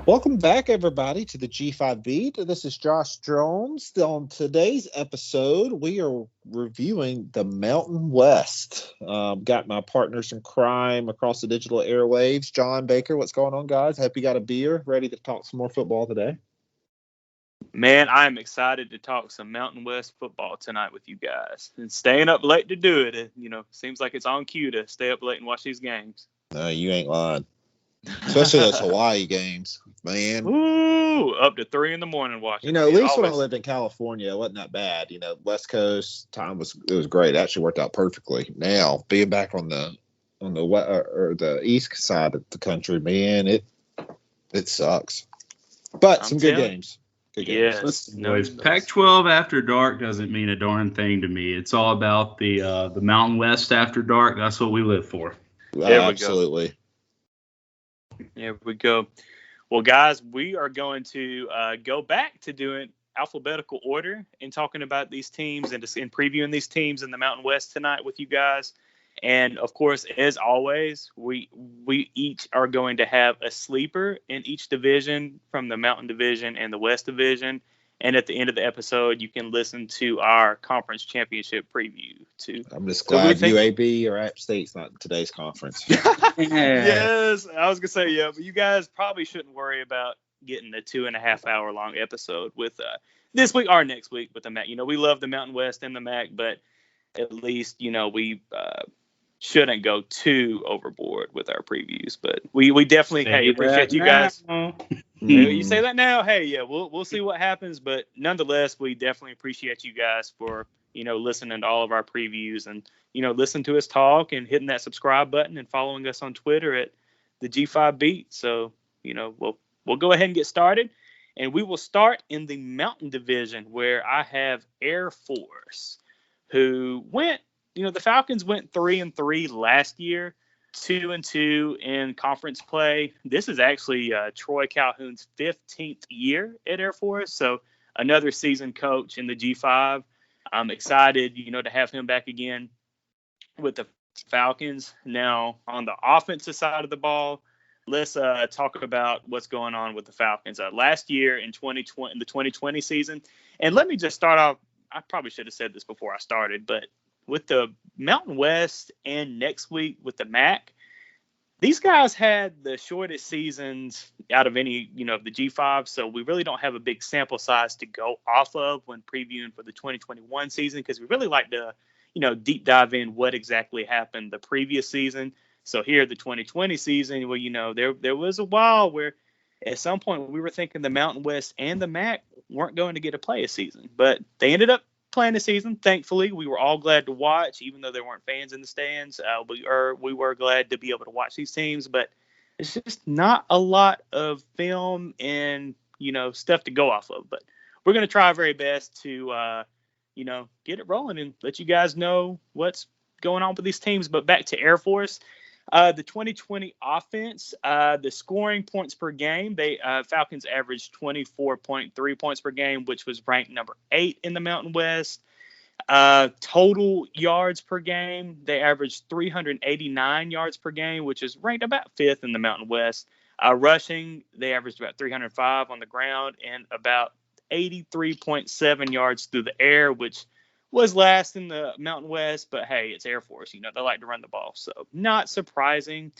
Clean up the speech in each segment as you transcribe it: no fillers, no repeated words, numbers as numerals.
Welcome back, everybody, to the G5 Beat. This is Josh Jones. On today's episode, we are reviewing the Mountain West. Got my partners in crime across the digital airwaves. John Baker, what's going on, guys? Hope you got a beer, ready to talk some more football today. Man, I am excited to talk some Mountain West football tonight with you guys. And staying up late to do it, seems like it's on cue to stay up late and watch these games. No, you ain't lying. Especially those Hawaii games, man. Ooh, up to 3 a.m. watching. At least when I lived in California, it wasn't that bad. West Coast time was great. It actually worked out perfectly. Now being back on the the east side of the country, man, it sucks. But some good games. Yes. Pac-12 after dark doesn't mean a darn thing to me. It's all about the Mountain West after dark. That's what we live for. Absolutely. There we go. Well, guys, we are going to go back to doing alphabetical order and talking about these teams and previewing these teams in the Mountain West tonight with you guys. And, of course, as always, we each are going to have a sleeper in each division from the Mountain Division and the West Division. And at the end of the episode, you can listen to our conference championship preview, too. I'm just glad UAB or App State's not in today's conference. Yes, I was going to say, yeah, but you guys probably shouldn't worry about getting a 2.5 hour long episode with this week or next week with the MAC. We love the Mountain West and the MAC, but at least, we shouldn't go too overboard with our previews. But we definitely appreciate you guys. You say that now. Hey, yeah, we'll see what happens. But nonetheless, we definitely appreciate you guys for listening to all of our previews and listen to us talk and hitting that subscribe button and following us on Twitter at the G5 Beat. So we'll go ahead and get started, and we will start in the Mountain Division where I have Air Force, who went. The Falcons went 3-3 last year, 2-2 in conference play. This is actually Troy Calhoun's 15th year at Air Force, so another seasoned coach in the G5. I'm excited, to have him back again with the Falcons. Now, on the offensive side of the ball, let's talk about what's going on with the Falcons. Last year in 2020, the 2020 season, and let me just start off. I probably should have said this before I started, but with the Mountain West and next week with the MAC, these guys had the shortest seasons out of any, of the G5. So we really don't have a big sample size to go off of when previewing for the 2021 season, because we really like to, deep dive in what exactly happened the previous season. So here, the 2020 season, well, there was a while where at some point we were thinking the Mountain West and the MAC weren't going to get to play a season, but they ended up playing the season. Thankfully, we were all glad to watch, even though there weren't fans in the stands. We were glad to be able to watch these teams, but it's just not a lot of film and stuff to go off of. But we're going to try our very best to get it rolling and let you guys know what's going on with these teams. But back to Air Force. The 2020 offense, the scoring points per game, Falcons averaged 24.3 points per game, which was ranked number 8 in the Mountain West. Total yards per game, they averaged 389 yards per game, which is ranked about 5th in the Mountain West. Rushing, they averaged about 305 on the ground and about 83.7 yards through the air, which was last in the Mountain West, but hey, it's Air Force. They like to run the ball, so not surprising.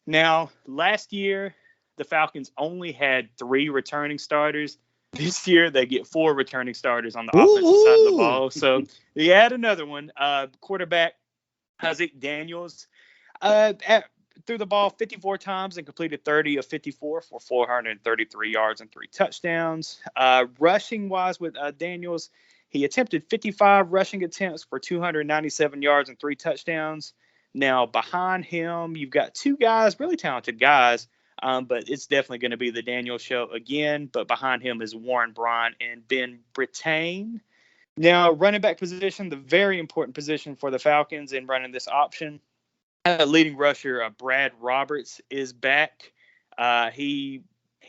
Now, last year, the Falcons only had 3 returning starters. This year, they get 4 returning starters on the offensive side of the ball. So they add another one. Quarterback Zeke Daniels threw the ball 54 times and completed 30 of 54 for 433 yards and 3 touchdowns. Rushing-wise with Daniels, he attempted 55 rushing attempts for 297 yards and 3 touchdowns. Now, behind him, you've got 2 guys, really talented guys, but it's definitely going to be the Daniel show again. But behind him is Warren Bryant and Ben Brittain. Now, running back position, the very important position for the Falcons in running this option. Leading rusher Brad Roberts is back. He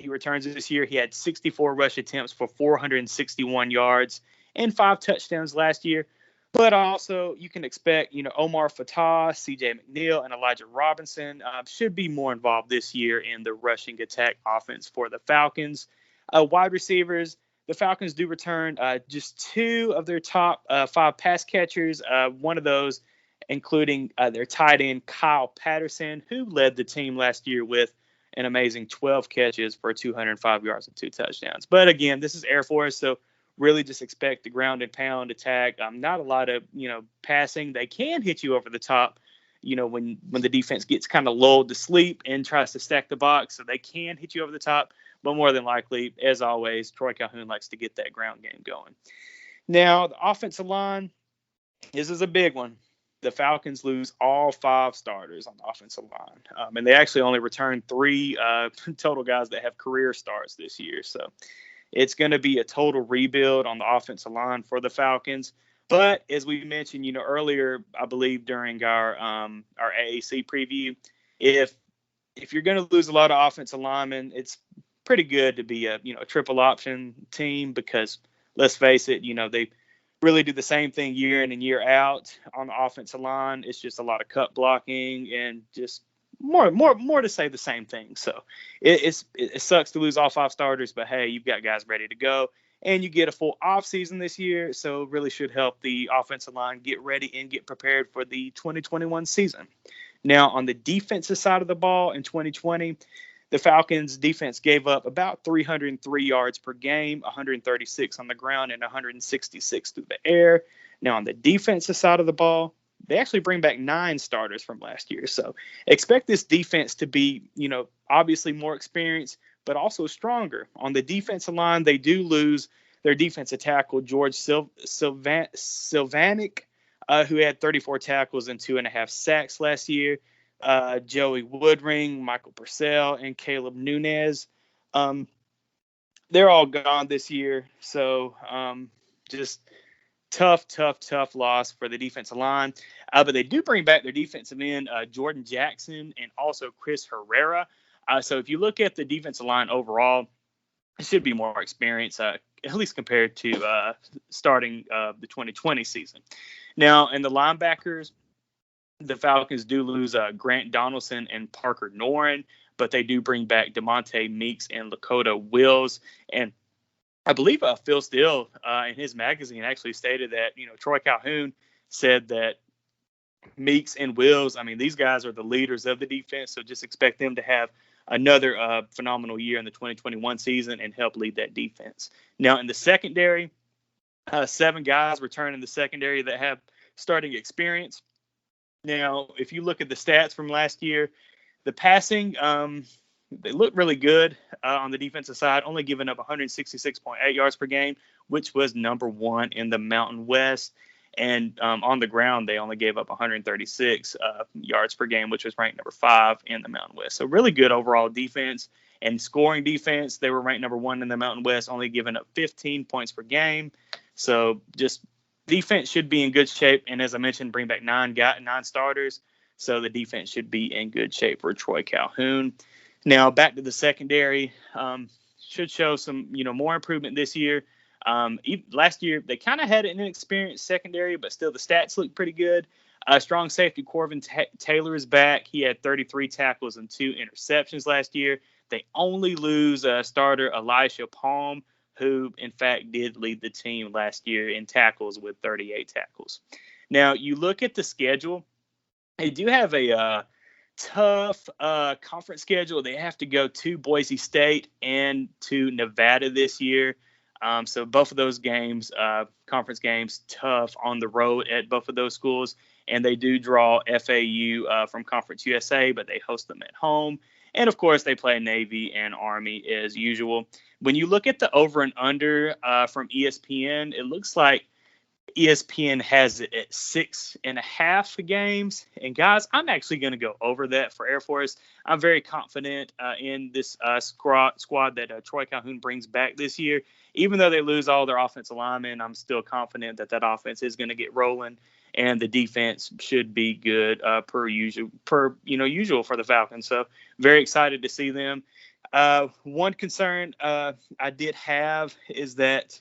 returns this year. He had 64 rush attempts for 461 yards and 5 touchdowns last year. But also, you can expect, Omar Fatah, C.J. McNeil, and Elijah Robinson should be more involved this year in the rushing attack offense for the Falcons. Wide receivers, the Falcons do return just 2 of their top 5 pass catchers. One of those, including their tight end Kyle Patterson, who led the team last year with an amazing 12 catches for 205 yards and 2 touchdowns. But again, this is Air Force, so really just expect the ground and pound attack. Not a lot of, passing. They can hit you over the top, when the defense gets kind of lulled to sleep and tries to stack the box. So they can hit you over the top. But more than likely, as always, Troy Calhoun likes to get that ground game going. Now, the offensive line, this is a big one. The Falcons lose all 5 starters on the offensive line. And they actually only returned 3 total guys that have career starts this year. So it's going to be a total rebuild on the offensive line for the Falcons. But as we mentioned, earlier, I believe during our AAC preview, if you're going to lose a lot of offensive linemen, it's pretty good to be a triple option team, because let's face it, they really do the same thing year in and year out on the offensive line. It's just a lot of cut blocking and just more to say the same thing. So it sucks to lose all 5 starters, but hey, you've got guys ready to go, and you get a full off season this year. So it really should help the offensive line get ready and get prepared for the 2021 season. Now, on the defensive side of the ball in 2020, the Falcons defense gave up about 303 yards per game, 136 on the ground and 166 through the air. Now, on the defensive side of the ball, they actually bring back 9 starters from last year. So expect this defense to be, obviously more experienced, but also stronger. On the defensive line, they do lose their defensive tackle, George Sylvanik, who had 34 tackles and 2.5 sacks last year. Joey Woodring, Michael Purcell, and Caleb Nunez. They're all gone this year. So just tough loss for the defensive line. But they do bring back their defensive end, Jordan Jackson, and also Chris Herrera. So if you look at the defensive line overall, it should be more experience, at least compared to starting the 2020 season. Now, in the linebackers, the Falcons do lose Grant Donaldson and Parker Noren, but they do bring back DeMonte Meeks and Lakota Wills. And I believe Phil Steele in his magazine actually stated that, Troy Calhoun said that Meeks and Wills, these guys are the leaders of the defense. So just expect them to have another phenomenal year in the 2021 season and help lead that defense. Now, in the secondary, 7 guys return in the secondary that have starting experience. Now, if you look at the stats from last year, the passing, they look really good on the defensive side, only giving up 166.8 yards per game, which was number 1 in the Mountain West. And on the ground, they only gave up 136 yards per game, which was ranked number 5 in the Mountain West. So really good overall defense and scoring defense. They were ranked number 1 in the Mountain West, only giving up 15 points per game. So just defense should be in good shape. And as I mentioned, bring back 9 starters. So the defense should be in good shape for Troy Calhoun. Now back to the secondary, should show some, more improvement this year. Last year, they kind of had an inexperienced secondary, but still the stats look pretty good. Strong safety Corvin Taylor is back. He had 33 tackles and 2 interceptions last year. They only lose starter Elisha Palm, who, in fact, did lead the team last year in tackles with 38 tackles. Now, you look at the schedule. They do have a tough conference schedule. They have to go to Boise State and to Nevada this year. So both of those games, conference games, tough on the road at both of those schools. And they do draw FAU from Conference USA, but they host them at home. And, of course, they play Navy and Army as usual. When you look at the over and under from ESPN, it looks like ESPN has it at 6.5 games. And, guys, I'm actually going to go over that for Air Force. I'm very confident in this squad that Troy Calhoun brings back this year. Even though they lose all their offensive linemen, I'm still confident that offense is going to get rolling, and the defense should be good per usual for the Falcons. So very excited to see them. One concern I did have is that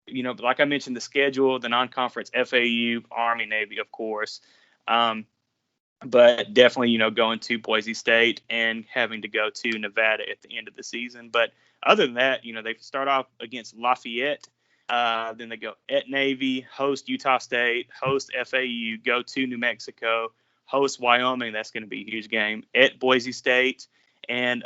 like I mentioned, the schedule, the non-conference FAU, Army, Navy, of course. But definitely, going to Boise State and having to go to Nevada at the end of the season. But other than that, they start off against Lafayette. Then they go at Navy, host Utah State, host FAU, go to New Mexico, host Wyoming. That's going to be a huge game. At Boise State and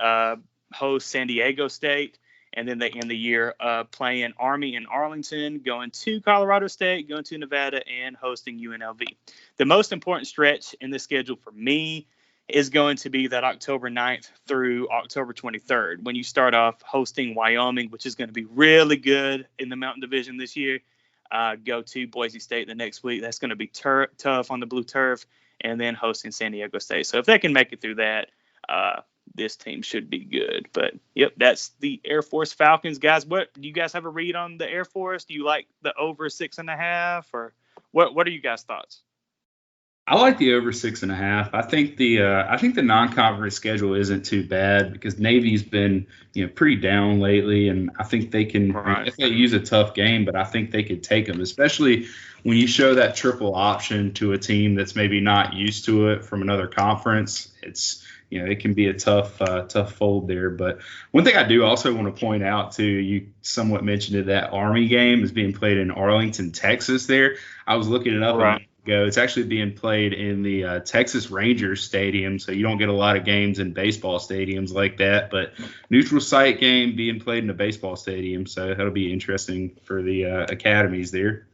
host San Diego State. And then they end the year playing Army in Arlington, going to Colorado State, going to Nevada, and hosting UNLV. The most important stretch in the schedule for me is going to be that October 9th through October 23rd, when you start off hosting Wyoming, which is going to be really good in the Mountain Division this year. Go to Boise State the next week. That's going to be tough on the blue turf, and then hosting San Diego State. So if they can make it through that, this team should be good. But yep, that's the Air Force Falcons, guys. What do you guys have a read on the Air Force? Do you like the over 6.5, or what are you guys' thoughts? I like the over 6.5. I think the non-conference schedule isn't too bad because Navy's been pretty down lately, and I think they can. Right. If they use a tough game, but I think they could take them, especially when you show that triple option to a team that's maybe not used to it from another conference. It's it can be a tough fold there. But one thing I do also want to point out too, you somewhat mentioned it, that Army game is being played in Arlington, Texas. There, I was looking it up. Right. It's actually being played in the Texas Rangers Stadium, so you don't get a lot of games in baseball stadiums like that. But neutral site game being played in a baseball stadium, so that'll be interesting for the academies there.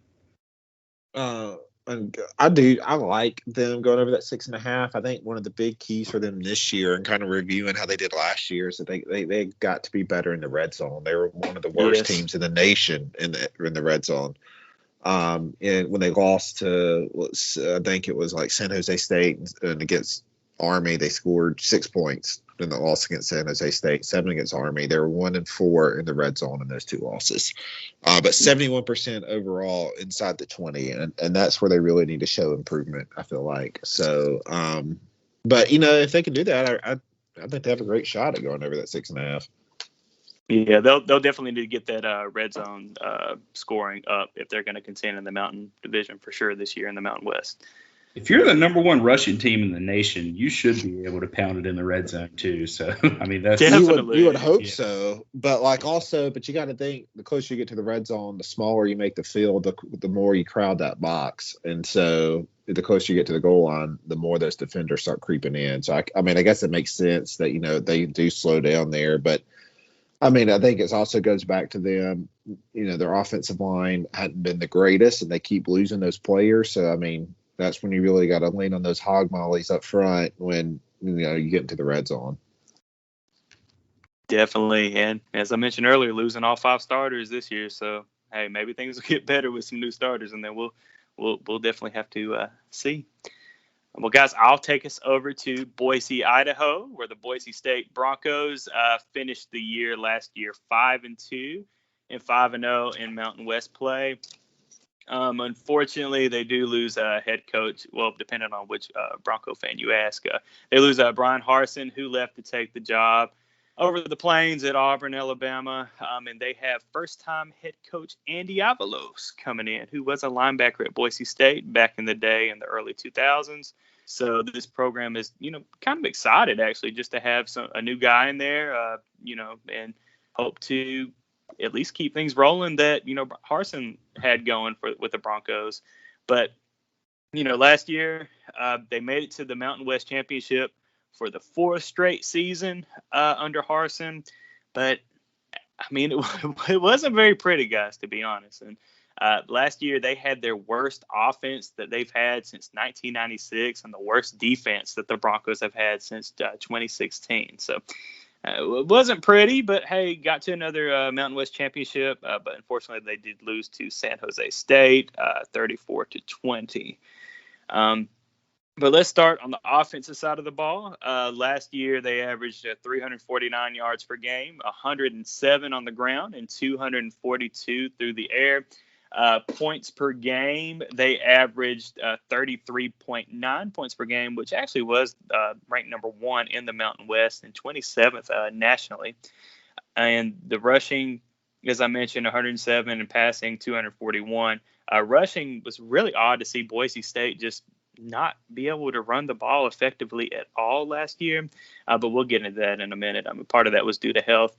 And I like them going over that 6.5. I think one of the big keys for them this year, and kind of reviewing how they did last year, is that they got to be better in the red zone. They were one of the worst teams in the nation in the red zone. And when they lost to, I think it was like San Jose State, and against Army, they scored 6 points. Then the loss against San Jose State, 7 against Army. They were 1-4 in the red zone in those 2 losses, but 71% overall inside the 20, and that's where they really need to show improvement, I feel like. So, but if they can do that, I think they have a great shot at going over that 6.5. Yeah, they'll definitely need to get that red zone scoring up if they're going to contend in the Mountain Division for sure this year in the Mountain West. If you're the number one rushing team in the nation, you should be able to pound it in the red zone too. So, I mean, that's definitely you would hope so. But but you got to think, the closer you get to the red zone, the smaller you make the field, the more you crowd that box, and so the closer you get to the goal line, the more those defenders start creeping in. So, I mean, I guess it makes sense that they do slow down there, but. I mean, I think it also goes back to them, their offensive line hadn't been the greatest, and they keep losing those players. So, I mean, that's when you really got to lean on those hog mollies up front when, you get into the red zone. Definitely. And as I mentioned earlier, losing all 5 starters this year. So, hey, maybe things will get better with some new starters, and then we'll definitely have to see. Well, guys, I'll take us over to Boise, Idaho, where the Boise State Broncos finished the year last year 5-2 and 5-0 in Mountain West play. Unfortunately, they do lose a head coach. Well, depending on which Bronco fan you ask, they lose Brian Harsin, who left to take the job over the plains at Auburn, Alabama. And they have first-time head coach Andy Avalos coming in, who was a linebacker at Boise State back in the day in the early 2000s. So this program is, kind of excited, actually, just to have a new guy in there, and hope to at least keep things rolling that, Harsin had going with the Broncos. But, last year they made it to the Mountain West Championship for the 4th straight season under Harsin. But, I mean, it wasn't very pretty, guys, to be honest. And last year they had their worst offense that they've had since 1996 and the worst defense that the Broncos have had since 2016. So it wasn't pretty, but, hey, got to another Mountain West Championship. But unfortunately, they did lose to San Jose State 34-20. But let's start on the offensive side of the ball. Last year, they averaged 349 yards per game, 107 on the ground, and 242 through the air. Points per game, they averaged 33.9 points per game, which actually was ranked number 1 in the Mountain West and 27th nationally. And the rushing as I mentioned, 107 in passing, 241. Rushing was really odd to see Boise State just not be able to run the ball effectively at all last year. But we'll get into that in a minute. I mean, part of that was due to health.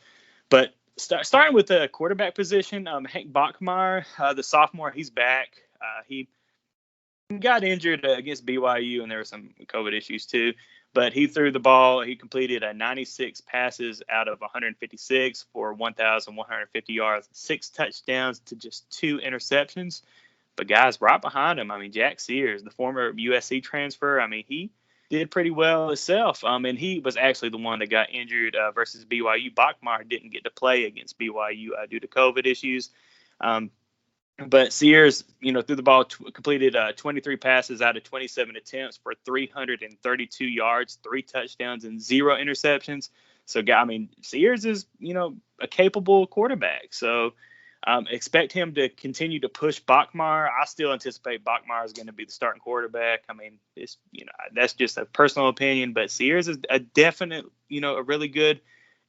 But starting with the quarterback position, Hank Bachmeier, the sophomore, he's back. He got injured against BYU, and there were some COVID issues too. But he threw the ball. He completed 96 passes out of 156 for 1,150 yards, 6 touchdowns to just 2 interceptions. But guys, right behind him, I mean, Jack Sears, the former USC transfer, I mean, he did pretty well himself. And he was actually the one that got injured versus BYU. Bachmeier didn't get to play against BYU due to COVID issues. But Sears, threw the ball, completed 23 passes out of 27 attempts for 332 yards, 3 touchdowns, and 0 interceptions. So, I mean, Sears is, a capable quarterback. So, expect him to continue to push Bachmeier. I still anticipate Bachmeier is going to be the starting quarterback. I mean, it's, that's just a personal opinion. But Sears is a definite, a really good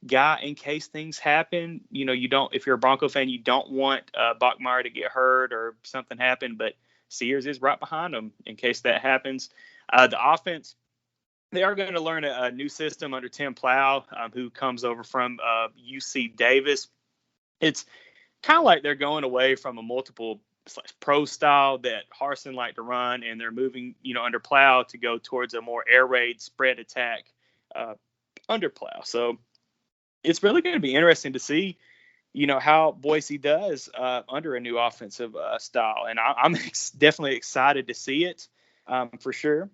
guy in case things happen. You don't, if you're a Bronco fan, you don't want Bachmeier to get hurt or something happen, but Sears is right behind him in case that happens. The offense, they are going to learn a new system under Tim Plow, who comes over from UC Davis. It's kind of like they're going away from a multiple pro style that Harsin liked to run, and they're moving, under Plow to go towards a more air raid spread attack under Plow. So it's really going to be interesting to see, how Boise does under a new offensive style. And I'm definitely excited to see it for sure.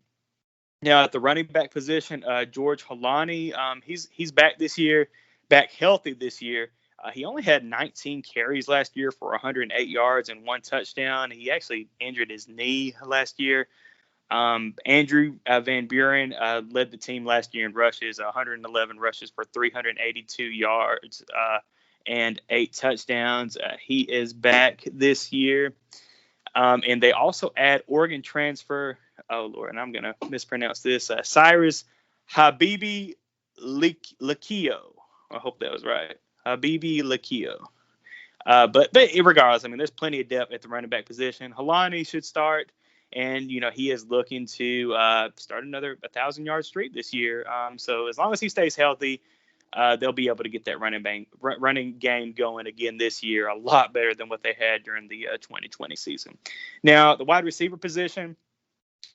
Now, at the running back position, George Holani, he's back this year, back healthy this year. He only had 19 carries last year for 108 yards and 1 touchdown. He actually injured his knee last year. Andrew Van Buren led the team last year in rushes, 111 rushes for 382 yards and 8 touchdowns. He is back this year. And they also add Oregon transfer. Oh, Lord, and I'm going to mispronounce this. Cyrus Habibi Lakio. I hope that was right. Habibi Lakio. But regardless, I mean, there's plenty of depth at the running back position. Holani should start. And, he is looking to start another 1,000-yard streak this year. So as long as he stays healthy, they'll be able to get that running game going again this year, a lot better than what they had during the 2020 season. Now, the wide receiver position,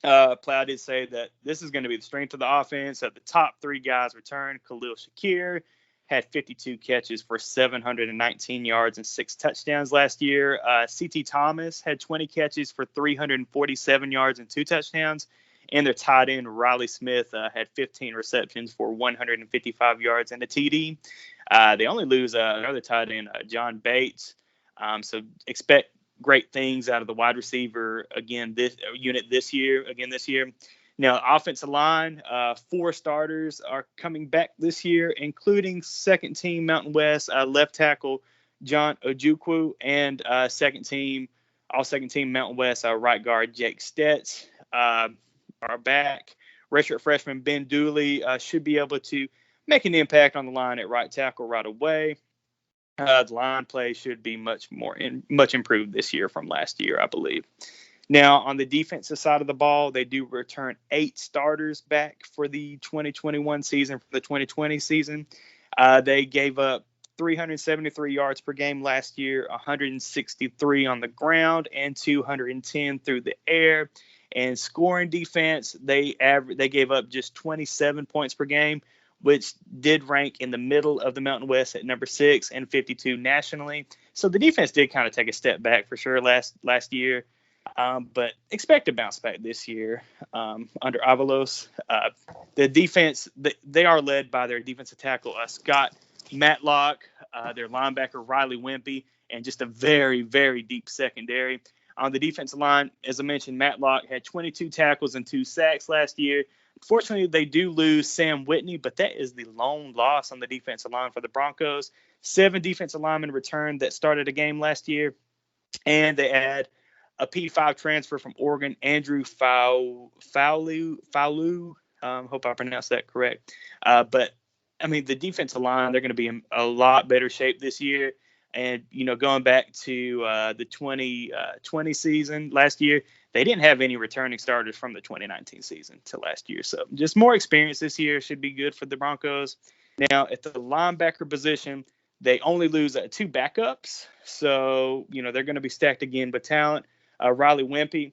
Plow did say that this is going to be the strength of the offense. The top 3 guys return. Khalil Shakir had 52 catches for 719 yards and 6 touchdowns last year. C.T. Thomas had 20 catches for 347 yards and 2 touchdowns. And their tight end, Riley Smith, had 15 receptions for 155 yards and a TD. They only lose another tight end, John Bates. So expect great things out of the wide receiver unit this year. Now, offensive line, 4 starters are coming back this year, including second-team Mountain West left tackle John Ojukwu and second-team Mountain West right guard Jake Stetz are back. Redshirt freshman Ben Dooley should be able to make an impact on the line at right tackle right away. The line play should be much improved this year from last year, I believe. Now, on the defensive side of the ball, they do return 8 starters back for the 2021 season, for the 2020 season. They gave up 373 yards per game last year, 163 on the ground, and 210 through the air. And scoring defense, they gave up just 27 points per game, which did rank in the middle of the Mountain West at number 6 and 52 nationally. So the defense did kind of take a step back for sure last year. But expect to bounce back this year under Avalos. The defense, they are led by their defensive tackle, Scott Matlock, their linebacker, Riley Wimpy, and just a very, very deep secondary. On the defensive line, as I mentioned, Matlock had 22 tackles and 2 sacks last year. Fortunately, they do lose Sam Whitney, but that is the lone loss on the defensive line for the Broncos. 7 defensive linemen returned that started a game last year, and they add a P5 transfer from Oregon, Andrew Faulu. Hope I pronounced that correct. But, I mean, the defensive line, they're going to be in a lot better shape this year. And, going back to the 2020 season last year, they didn't have any returning starters from the 2019 season to last year. So just more experience this year should be good for the Broncos. Now, at the linebacker position, they only lose 2 backups. So, they're going to be stacked again with talent. Riley Wimpy,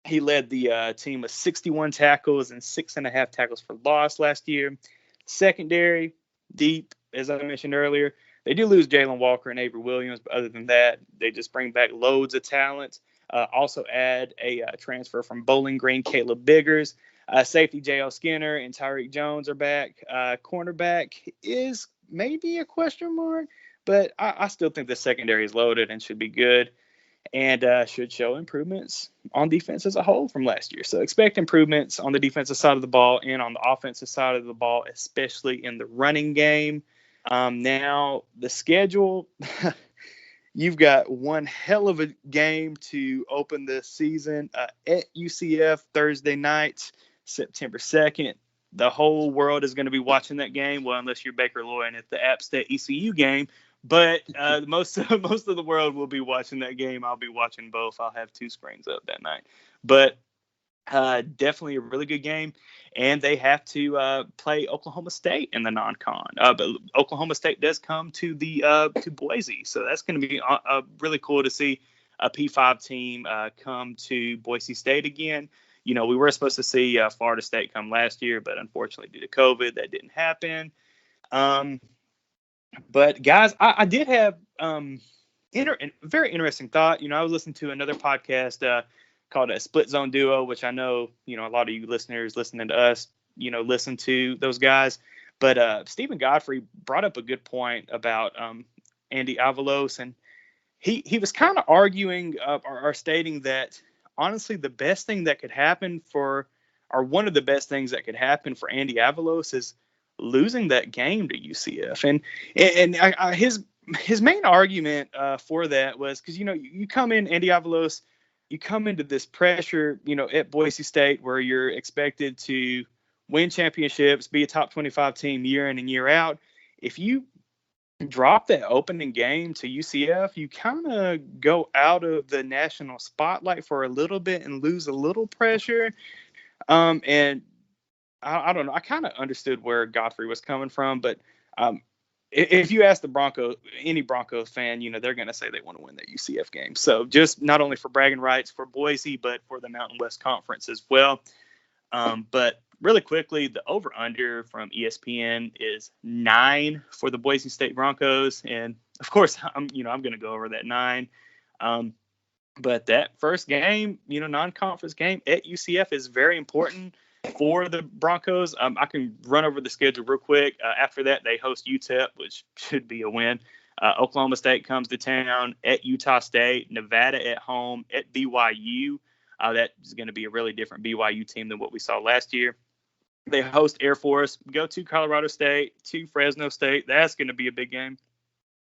he led the team with 61 tackles and 6.5 tackles for loss last year. Secondary, deep, as I mentioned earlier. They do lose Jalen Walker and Avery Williams, but other than that, they just bring back loads of talent. Also add a transfer from Bowling Green, Caleb Biggers. Safety J.L. Skinner and Tyreek Jones are back. Cornerback is maybe a question mark, but I still think the secondary is loaded and should be good, and should show improvements on defense as a whole from last year. So expect improvements on the defensive side of the ball and on the offensive side of the ball, especially in the running game. Now, the schedule, you've got one hell of a game to open the season at UCF Thursday night, September 2nd. The whole world is going to be watching that game, well, unless you're Baker Lloyd at the App State ECU game. But most of the world will be watching that game. I'll be watching both. I'll have 2 screens up that night. But definitely a really good game. And they have to play Oklahoma State in the non-con. But Oklahoma State does come to to Boise. So that's going to be really cool to see a P5 team come to Boise State again. We were supposed to see Florida State come last year, but unfortunately due to COVID, that didn't happen. But guys, I did have very interesting thought. I was listening to another podcast called a Split Zone Duo, which I know, a lot of you listeners listening to us, listen to those guys. But Stephen Godfrey brought up a good point about Andy Avalos, and he was kind of arguing or stating that honestly the best thing that could happen or one of the best things that could happen for Andy Avalos is losing that game to UCF. And his main argument for that was because, you come in, Andy Avalos, you come into this pressure, at Boise State where you're expected to win championships, be a top 25 team year in and year out. If you drop that opening game to UCF, you kind of go out of the national spotlight for a little bit and lose a little pressure. And I don't know. I kind of understood where Godfrey was coming from, but if you ask any Broncos fan, they're going to say they want to win that UCF game. So just not only for bragging rights for Boise, but for the Mountain West Conference as well. But really quickly, the over/under from ESPN is 9 for the Boise State Broncos, and of course, I'm going to go over that 9. But that first game, non-conference game at UCF is very important for the Broncos. I can run over the schedule real quick. After that, they host UTEP, which should be a win. Oklahoma State comes to town, at Utah State, Nevada at home, at BYU. That is going to be a really different BYU team than what we saw last year. They host Air Force, go to Colorado State, to Fresno State. That's going to be a big game.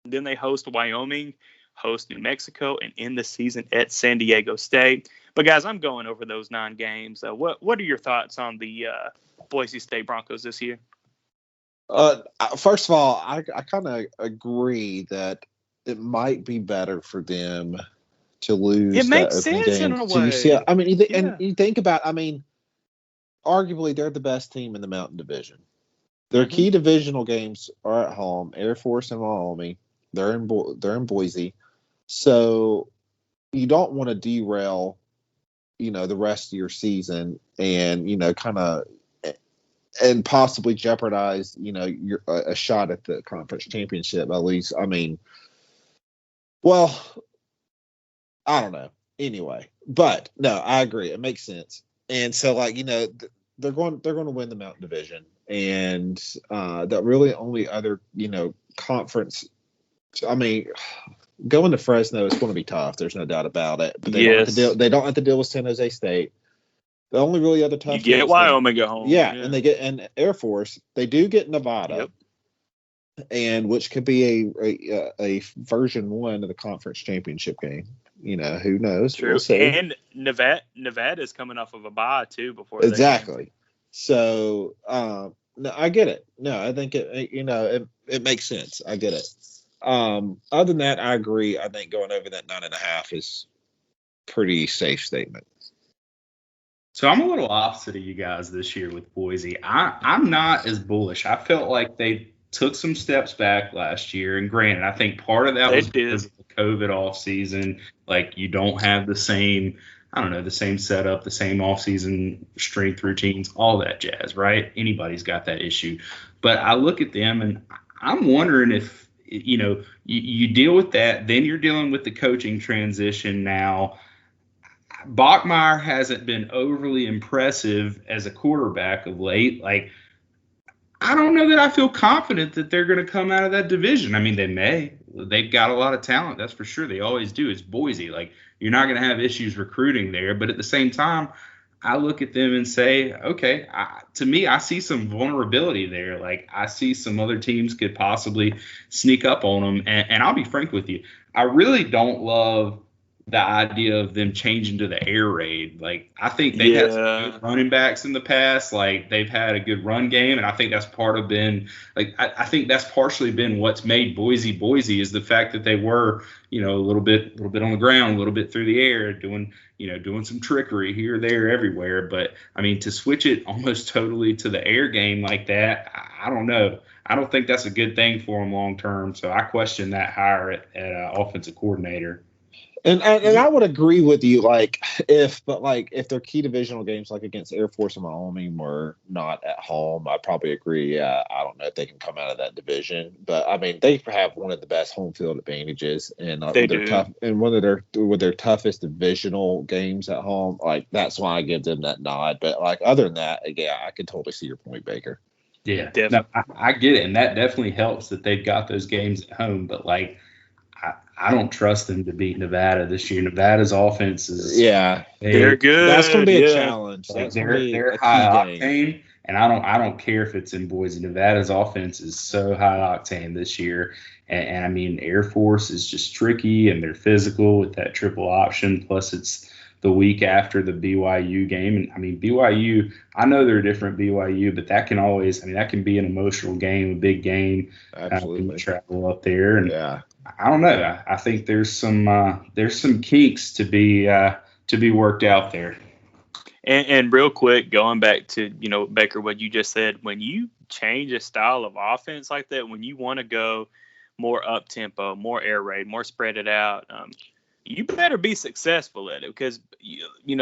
Then they host Wyoming, host New Mexico, and end the season at San Diego State. But guys, I'm going over those 9 games. What are your thoughts on the Boise State Broncos this year? First of all, I kind of agree that it might be better for them to lose. It makes sense in a way. And you think about, arguably they're the best team in the Mountain Division. Their key divisional games are at home, Air Force and Wyoming. They're in Boise. So you don't want to derail, the rest of your season and, and possibly jeopardize, your a shot at the conference championship, at least. Well, I don't know. Anyway, but no, I agree. It makes sense. And so, they're going to win the Mountain Division, and the really only other, conference. Going to Fresno is going to be tough. There's no doubt about it. But they don't have to deal with San Jose State. The only really other tough. You get Wyoming at home. Yeah, and they get Air Force. They do get Nevada, and which could be a version 1 of the conference championship game. Who knows? True. We'll see. And Nevada is coming off of a bye too before. Exactly. So no, I get it. No, I think it makes sense. I get it. Other than that, I agree. I think going over that 9.5 is pretty safe statement. So I'm a little opposite of you guys this year with Boise. I'm not as bullish. I felt like they took some steps back last year, and granted, I think part of that was because of the COVID offseason. Like, you don't have the same, the same setup, the same offseason strength routines, all that jazz, right? Anybody's got that issue. But I look at them, and I'm wondering if, you deal with that, then you're dealing with the coaching transition now. Bachmeier hasn't been overly impressive as a quarterback of late. Like, I don't know that I feel confident that they're going to come out of that division. I mean, they may. They've got a lot of talent, that's for sure. They always do. It's Boise. Like, you're not going to have issues recruiting there. But at the same time, I look at them and say, okay, to me, I see some vulnerability there. Like, I see some other teams could possibly sneak up on them. And I'll be frank with you, I really don't love the idea of them changing to the air raid. Like, I think they've had some good running backs in the past. Like, they've had a good run game, and I think that's I think that's partially been what's made Boise is the fact that they were, a little bit on the ground, a little bit through the air, doing some trickery here, there, everywhere. But I mean, to switch it almost totally to the air game like that, I don't know. I don't think that's a good thing for them long term. So I question that hire at offensive coordinator. And I would agree with you, if their key divisional games, like against Air Force and Wyoming, were not at home, I'd probably agree. I don't know if they can come out of that division, but I mean, they have one of the best home field advantages, and one of their toughest divisional games at home. Like, that's why I give them that nod. But other than that, yeah, I can totally see your point, Baker. Yeah, no, I get it, and that definitely helps that they've got those games at home. But I don't trust them to beat Nevada this year. Nevada's offense is they're good. That's going to be a challenge. They're high octane, and I don't care if it's in Boise. Nevada's offense is so high octane this year, and I mean, Air Force is just tricky, and they're physical with that triple option. Plus, it's the week after the BYU game, and I mean, BYU. I know they're a different BYU, but that can be an emotional game, a big game. Absolutely, travel up there, and I don't know. I think there's some kinks to be worked out there. And real quick, going back to Baker, what you just said, when you change a style of offense like that, when you want to go more up tempo, more air raid, more spread it out, you better be successful at it, because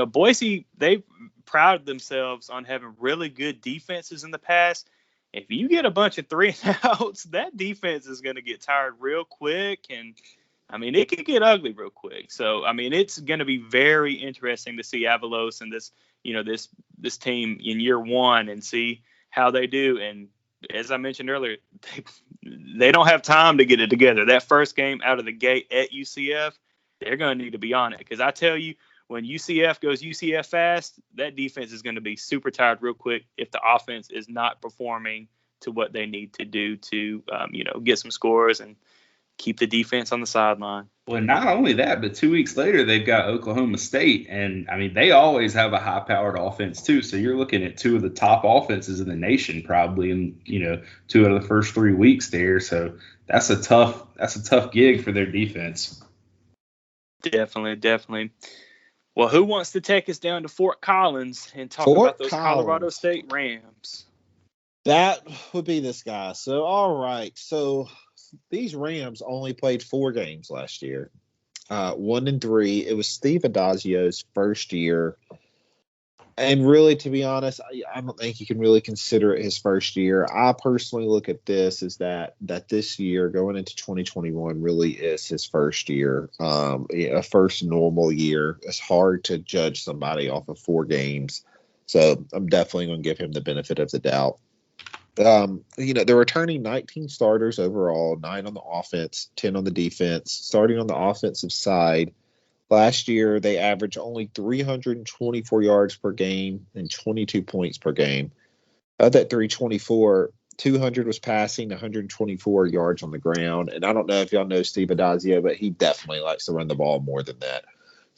Boise, they prided themselves on having really good defenses in the past. If you get a bunch of 3-and-outs, that defense is going to get tired real quick, and I mean, it can get ugly real quick. So I mean, it's going to be very interesting to see Avalos and this team in year one and see how they do. And as I mentioned earlier, they don't have time to get it together. That first game out of the gate at UCF, they're going to need to be on it, because I tell you, when UCF goes UCF fast, that defense is going to be super tired real quick if the offense is not performing to what they need to do to, get some scores and keep the defense on the sideline. Well, not only that, but 2 weeks later, they've got Oklahoma State. And, I mean, they always have a high-powered offense, too. So you're looking at two of the top offenses in the nation probably in, 2 out of the first 3 weeks there. So that's a tough gig for their defense. Definitely. Well, who wants to take us down to Fort Collins and talk about those Colorado State Rams? That would be this guy. So, all right. So these Rams only played 4 games last year, 1-3. It was Steve Adazio's first year. And really, to be honest, I don't think you can really consider it his first year. I personally look at this as that this year, going into 2021, really is his first year, a first normal year. It's hard to judge somebody off of 4 games. So I'm definitely going to give him the benefit of the doubt. They're returning 19 starters overall, 9 on the offense, 10 on the defense. Starting on the offensive side, last year they averaged only 324 yards per game and 22 points per game. Of that 324, 200 was passing, 124 yards on the ground. And I don't know if y'all know Steve Adazio, but he definitely likes to run the ball more than that.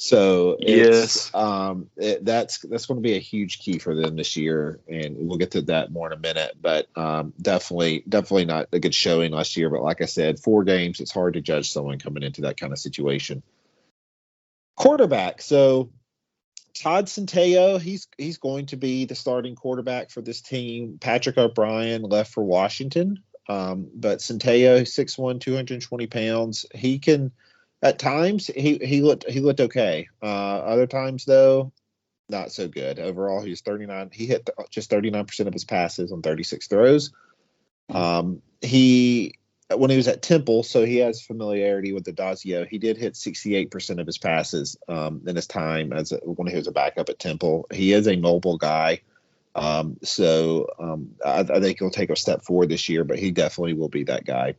So Yes. that's going to be a huge key for them this year, and we'll get to that more in a minute. But definitely not a good showing last year. But like I said, 4 games, it's hard to judge someone coming into that kind of situation. Quarterback. So Todd Centeio, he's going to be the starting quarterback for this team. Patrick O'Brien left for Washington, but Centeio, 6'1", 220 pounds. He can. At times, he looked okay. Other times, though, not so good. Overall, he was 39. He hit just 39% of his passes on 36 throws. When he was at Temple, so he has familiarity with the Dazio. He did hit 68% of his passes in his time when he was a backup at Temple. He is a mobile guy, so I think he'll take a step forward this year. But he definitely will be that guy.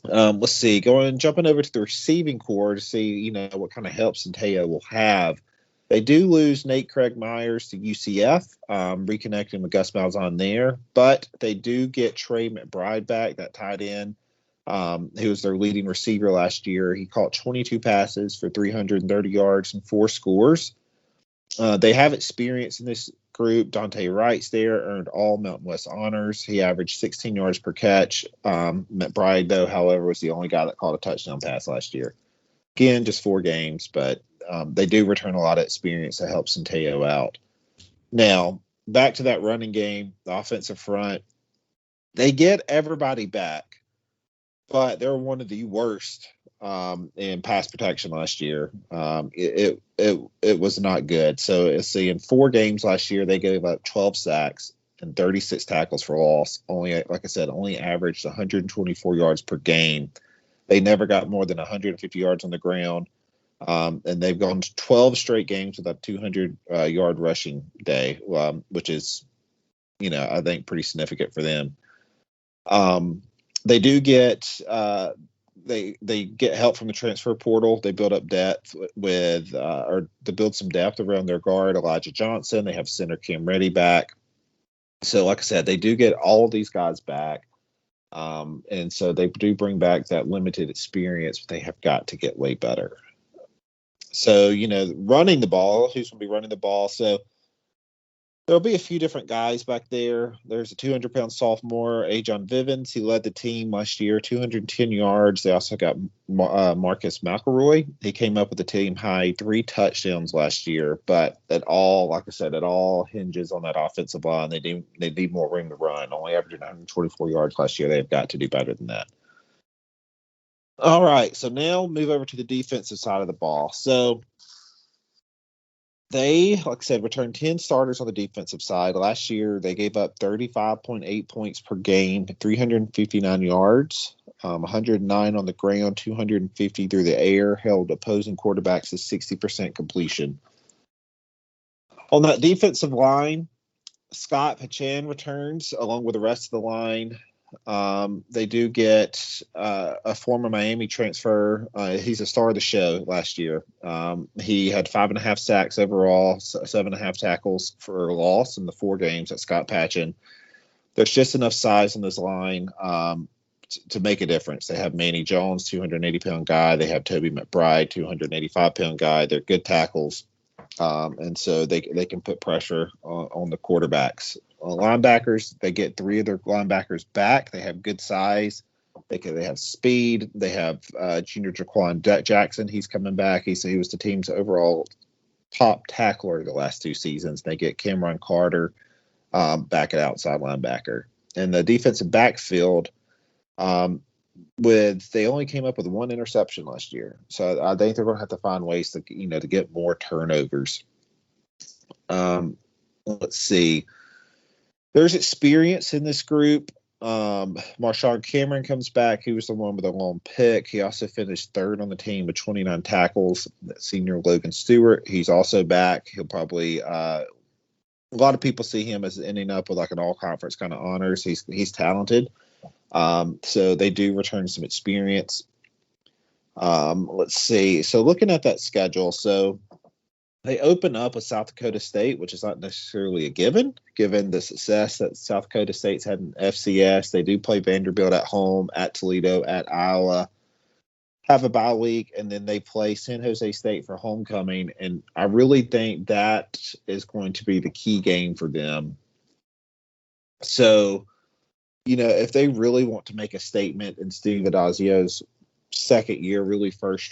Let's see, jumping over to the receiving core to see, what kind of help Centeio will have. They do lose Nate Craig Myers to UCF, reconnecting with Gus Malzahn there, but they do get Trey McBride back, that tight end. He was their leading receiver last year. He caught 22 passes for 330 yards and 4 scores. They have experience in this group. Dante Wright's there, earned all Mountain West honors. He averaged 16 yards per catch. McBride, though, however, was the only guy that caught a touchdown pass last year. Again, just 4 games, but they do return a lot of experience that helps Centeio out. Now, back to that running game, the offensive front. They get everybody back, but they're one of the worst in pass protection last year. It was not good. So let's see, in 4 games last year, they gave up 12 sacks and 36 tackles for loss. Only, like I said, only averaged 124 yards per game. They never got more than 150 yards on the ground. And they've gone 12 straight games without 200 yard rushing day, which is, I think pretty significant for them. They do get they get help from the transfer portal. They build up depth or to build some depth around their guard, Elijah Johnson. They have center Cam Reddy back. So, like I said, they do get all of these guys back. And so they do bring back that limited experience, but they have got to get way better. So, running the ball, who's going to be running the ball? So there'll be a few different guys back there. There's a 200-pound sophomore, Ajon Vivens. He led the team last year, 210 yards. They also got Marcus McElroy. He came up with the team high 3 touchdowns last year. But it all hinges on that offensive line. They need more room to run. Only averaging 124 yards last year. They've got to do better than that. All right, so now move over to the defensive side of the ball. So they, like I said, returned 10 starters on the defensive side. Last year, they gave up 35.8 points per game, 359 yards, 109 on the ground, 250 through the air, held opposing quarterbacks to 60% completion. On that defensive line, Scott Pachan returns along with the rest of the line. They do get a former Miami transfer. He's a star of the show last year. He had 5.5 sacks overall, 7.5 tackles for loss in the 4 games at Scott Pachan. There's just enough size on this line to make a difference. They have Manny Jones, 280-pound guy. They have Toby McBride, 285-pound guy. They're good tackles. And so they can put pressure on the quarterbacks. Linebackers, they get 3 of their linebackers back. They have good size. They have speed. They have junior Jaquan Jackson. He's coming back. He was the team's overall top tackler the last 2 seasons. They get Cameron Carter back at outside linebacker. And the defensive backfield, they only came up with 1 interception last year. So I think they're going to have to find ways to get more turnovers. Let's see. There's experience in this group. Marshawn Cameron comes back. He was the one with a long pick. He also finished 3rd on the team with 29 tackles. Senior Logan Stewart, he's also back. He'll probably a lot of people see him as ending up with like an all-conference kind of honors. He's talented. So they do return some experience. Let's see. So looking at that schedule, so they open up with South Dakota State, which is not necessarily a given the success that South Dakota State's had in FCS. They do play Vanderbilt at home, at Toledo, at Iowa. have a bye week, and then they play San Jose State for homecoming. And I really think that is going to be the key game for them. So, if they really want to make a statement in Steve Addazio's second year, really his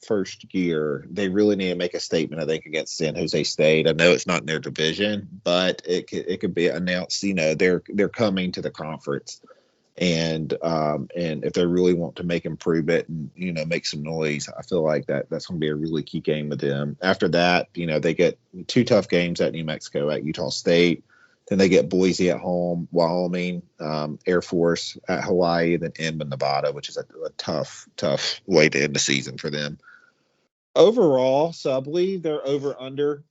first year, they really need to make a statement, I think, against San Jose State. I know it's not in their division, but it could be announced, they're coming to the conference. And if they really want to make improvement and, make some noise, I feel like that's going to be a really key game with them. After that, they get 2 tough games at New Mexico, at Utah State. Then they get Boise at home, Wyoming, Air Force at Hawaii, then Inman, Nevada, which is a tough way to end the season for them. Overall, so I believe they're over/under.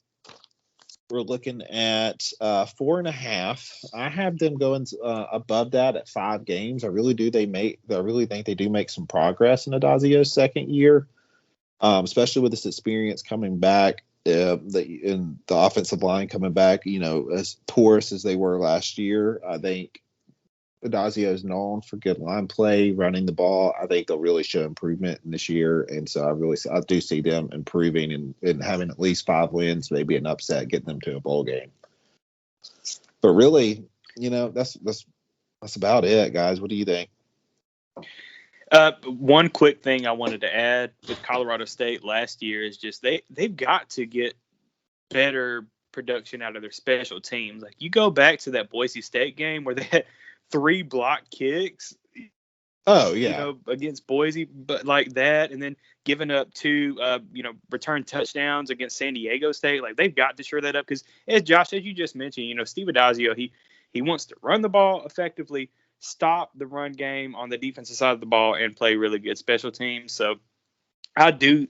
We're looking at 4.5. I have them going above that at 5 games. I really think they do make some progress in Addazio's second year, especially with this experience coming back. The offensive line coming back, as porous as they were last year. I think Addazio is known for good line play, running the ball. I think they'll really show improvement in this year, and so I do see them improving and having at least 5 wins, maybe an upset, getting them to a bowl game. But really, that's about it, guys. What do you think? One quick thing I wanted to add with Colorado State last year is just they've got to get better production out of their special teams. Like, you go back to that Boise State game where they had 3 block kicks. Oh yeah, against Boise, but like that, and then giving up 2, return touchdowns against San Diego State. Like, they've got to shore that up because, as you just mentioned, Steve Addazio, he wants to run the ball effectively, stop the run game on the defensive side of the ball, and play really good special teams. So I do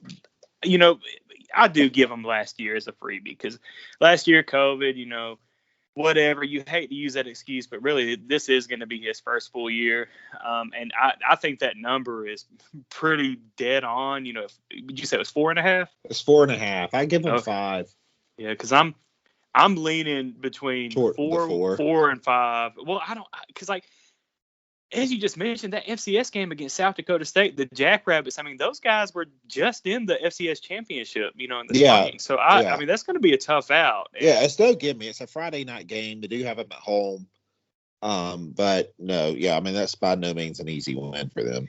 give them last year as a freebie because last year COVID, whatever, you hate to use that excuse, but really this is going to be his first full year. And I think that number is pretty dead on. Would you say it was 4.5? It's 4.5. I give them 5. Yeah, because I'm leaning between 4 and 5. Well, I don't, because as you just mentioned, that FCS game against South Dakota State, the Jackrabbits, those guys were just in the FCS championship, in the spring. So, I mean, that's going to be a tough out. Yeah, it's no gimme. It's a Friday night game. They do have them at home. But, no, that's by no means an easy win for them.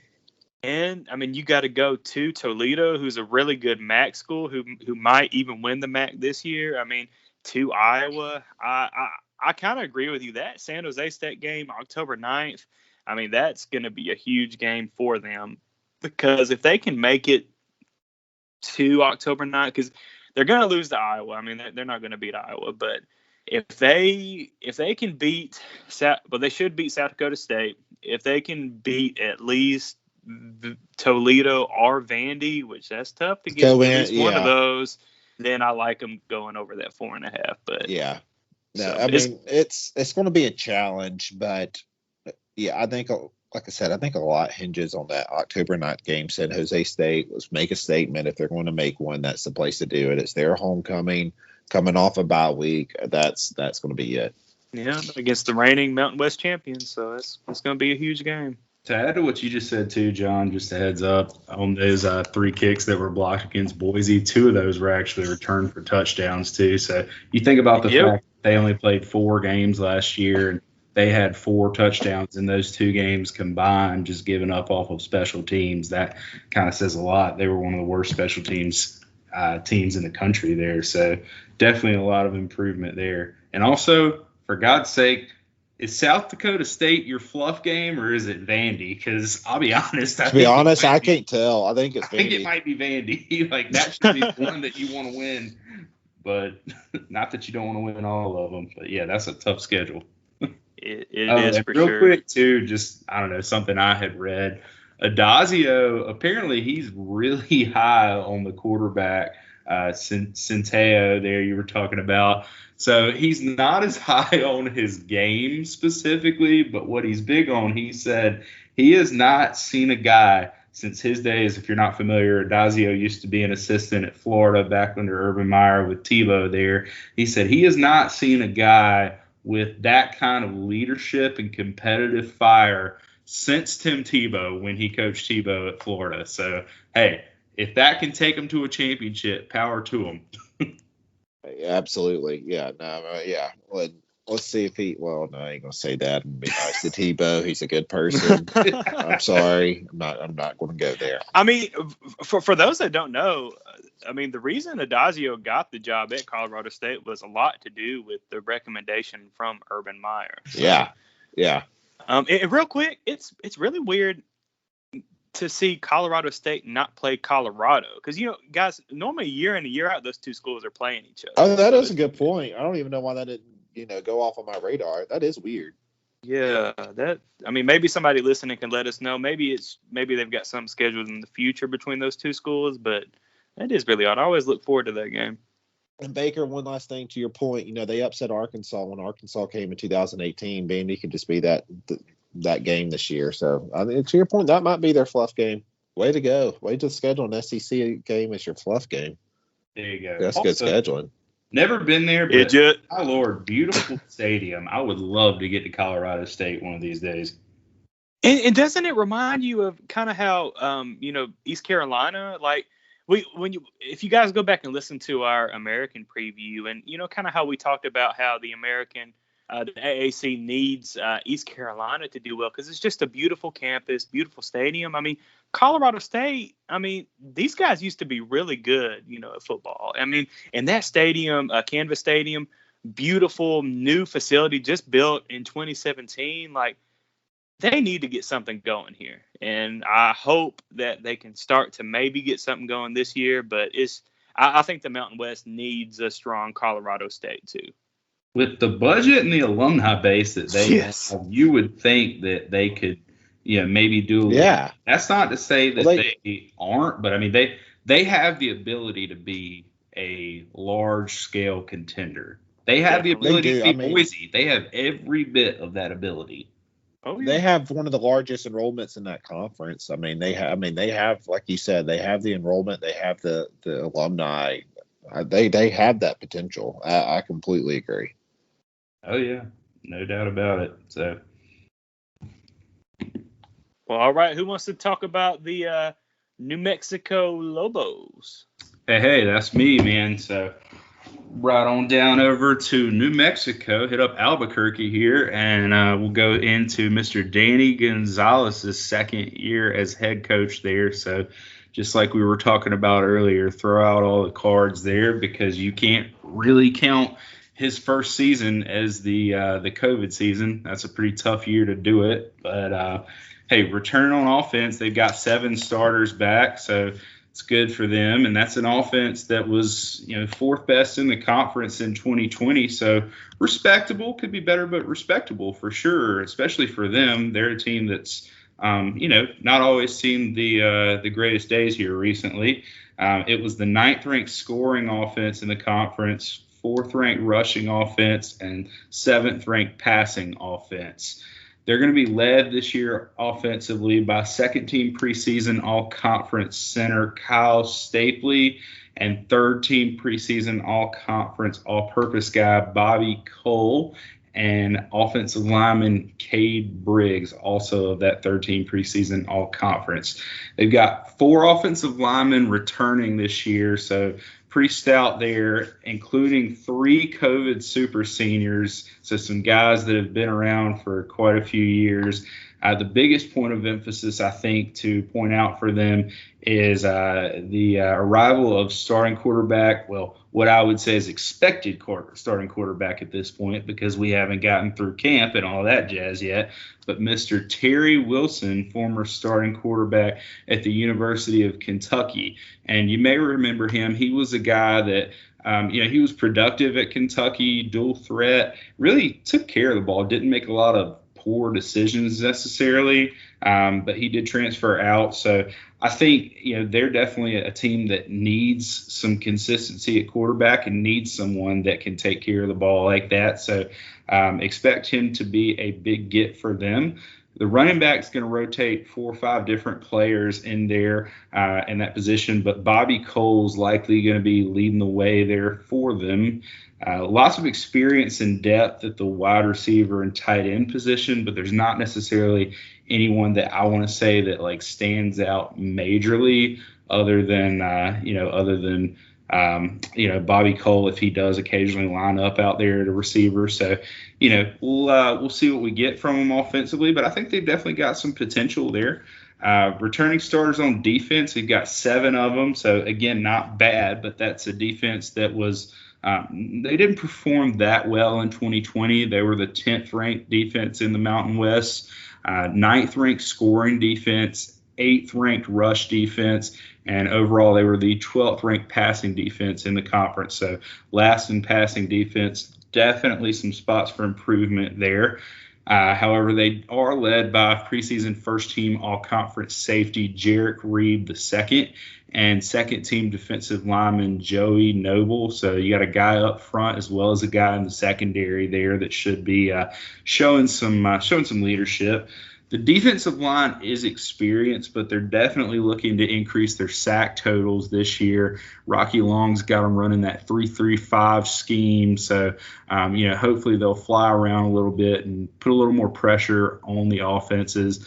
And, you got to go to Toledo, who's a really good MAC school, who might even win the MAC this year. To Iowa. I kind of agree with you. That San Jose State game, October 9th, that's going to be a huge game for them because if they can make it to October 9th, because they're going to lose to Iowa. They're not going to beat Iowa, but if they can beat, they should beat South Dakota State. If they can beat at least Toledo or Vandy, which that's tough to get at least one of those, then I like them going over that 4.5. But yeah, it's going to be a challenge, but. Yeah, I think, like I said, a lot hinges on that October 9th game. San Jose State, let's make a statement. If they're going to make one, that's the place to do it. It's their homecoming, coming off a bye week. That's going to be it. Yeah, against the reigning Mountain West champions. So it's going to be a huge game. To add to what you just said too, John, just a heads up on those 3 kicks that were blocked against Boise. 2 of those were actually returned for touchdowns too. So you think about the fact that they only played 4 games last year and they had 4 touchdowns in those 2 games combined, just giving up off of special teams. That kind of says a lot. They were one of the worst special teams in the country there. So definitely a lot of improvement there. And also, for God's sake, is South Dakota State your fluff game or is it Vandy? Because I'll be honest. I can't tell. I think it's Vandy. I think it might be Vandy. That should be the one that you want to win. But not that you don't want to win all of them. But, yeah, that's a tough schedule. It is for real sure. Real quick, too, just, I don't know, something I had read. Addazio, apparently he's really high on the quarterback, Centeio there you were talking about. So he's not as high on his game specifically, but what he's big on, he said he has not seen a guy since his days. If you're not familiar, Addazio used to be an assistant at Florida back under Urban Meyer with Tebow there. He said he has not seen a guy with that kind of leadership and competitive fire since Tim Tebow when he coached Tebow at Florida. So, hey, if that can take them to a championship, power to them. Absolutely. Yeah. No, yeah. Let's see if no, I ain't going to say that and be nice to Tebow. He's a good person. I'm sorry. I'm not going to go there. I mean, for those that don't know, I mean, the reason Adazio got the job at Colorado State was a lot to do with the recommendation from Urban Meyer. So, yeah. Real quick, it's really weird to see Colorado State not play Colorado because, guys, normally year in and year out, those two schools are playing each other. Oh, that is a good point. I don't even know why that didn't, go off on my radar. That is weird. Yeah, maybe somebody listening can let us know. Maybe they've got something scheduled in the future between those two schools, but that is really odd. I always look forward to that game. And Baker, one last thing to your point, they upset Arkansas when Arkansas came in 2018. Vandy could just be that game this year. So to your point, that might be their fluff game. Way to go. Way to schedule an SEC game as your fluff game. There you go. That's good scheduling. Never been there, but my Lord, beautiful stadium. I would love to get to Colorado State one of these days. And doesn't it remind you of kind of how East Carolina, like if you guys go back and listen to our American preview, and kind of how we talked about how the AAC needs East Carolina to do well because it's just a beautiful campus, beautiful stadium. I mean, Colorado State, these guys used to be really good, at football. And that stadium, Canvas Stadium, beautiful new facility just built in 2017. Like, they need to get something going here. And I hope that they can start to maybe get something going this year. But I think the Mountain West needs a strong Colorado State, too. With the budget and the alumni base that they have, you would think that they could, maybe do. Yeah. That's not to say that they aren't, but they have the ability to be a large scale contender. They have the ability to be Boise. They have every bit of that ability. Oh, yeah. They have one of the largest enrollments in that conference. They have, like you said, they have the enrollment, they have the alumni. They have that potential. I completely agree. Oh, yeah. No doubt about it. So, well, all right. Who wants to talk about the New Mexico Lobos? Hey, that's me, man. So, right on down over to New Mexico, hit up Albuquerque here, and we'll go into Mr. Danny Gonzalez's second year as head coach there. So, just like we were talking about earlier, throw out all the cards there because you can't really count his first season as the COVID season. That's a pretty tough year to do it. But, hey, return on offense, they've got 7 starters back, so it's good for them. And that's an offense that was, 4th best in the conference in 2020. So respectable, could be better, but respectable for sure, especially for them. They're a team that's, not always seen the greatest days here recently. It was the 9th ranked scoring offense in the conference, 4th ranked rushing offense, and 7th ranked passing offense. They're going to be led this year offensively by second-team preseason all-conference center Kyle Stapley and third-team preseason all-conference all-purpose guy Bobby Cole and offensive lineman Cade Briggs, also of that third-team preseason all-conference. They've got 4 offensive linemen returning this year, so pretty stout there, including 3 COVID super seniors, so some guys that have been around for quite a few years. The biggest point of emphasis, I think, to point out for them is the arrival of starting quarterback, what I would say is expected starting quarterback at this point because we haven't gotten through camp and all that jazz yet, but Mr. Terry Wilson, former starting quarterback at the University of Kentucky. And you may remember him. He was a guy that he was productive at Kentucky, dual threat, really took care of the ball, didn't make a lot of poor decisions necessarily, but he did transfer out. So I think, they're definitely a team that needs some consistency at quarterback and needs someone that can take care of the ball like that. So expect him to be a big get for them. The running back's going to rotate 4 or 5 different players in there in that position, but Bobby Cole's likely going to be leading the way there for them. Lots of experience and depth at the wide receiver and tight end position, but there's not necessarily anyone that I want to say that like stands out majorly other than Bobby Cole, if he does occasionally line up out there at a receiver. So, we'll see what we get from him offensively, but I think they've definitely got some potential there. Returning starters on defense, we've got 7 of them. So again, not bad, but that's a defense that was, they didn't perform that well in 2020. They were the 10th ranked defense in the Mountain West, 9th ranked scoring defense, 8th ranked rush defense, and overall they were the 12th ranked passing defense in the conference. So last in passing defense, definitely some spots for improvement there. However, they are led by preseason first-team all-conference safety Jarek Reed II and second-team defensive lineman Joey Noble. So you got a guy up front as well as a guy in the secondary there that should be showing some leadership. The defensive line is experienced, but they're definitely looking to increase their sack totals this year. Rocky Long's got them running that 3-3-5 scheme. So, hopefully they'll fly around a little bit and put a little more pressure on the offenses.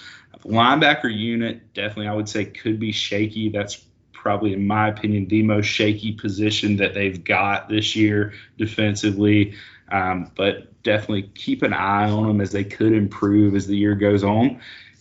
The linebacker unit, definitely I would say could be shaky. That's probably, in my opinion, the most shaky position that they've got this year defensively. But definitely keep an eye on them as they could improve as the year goes on.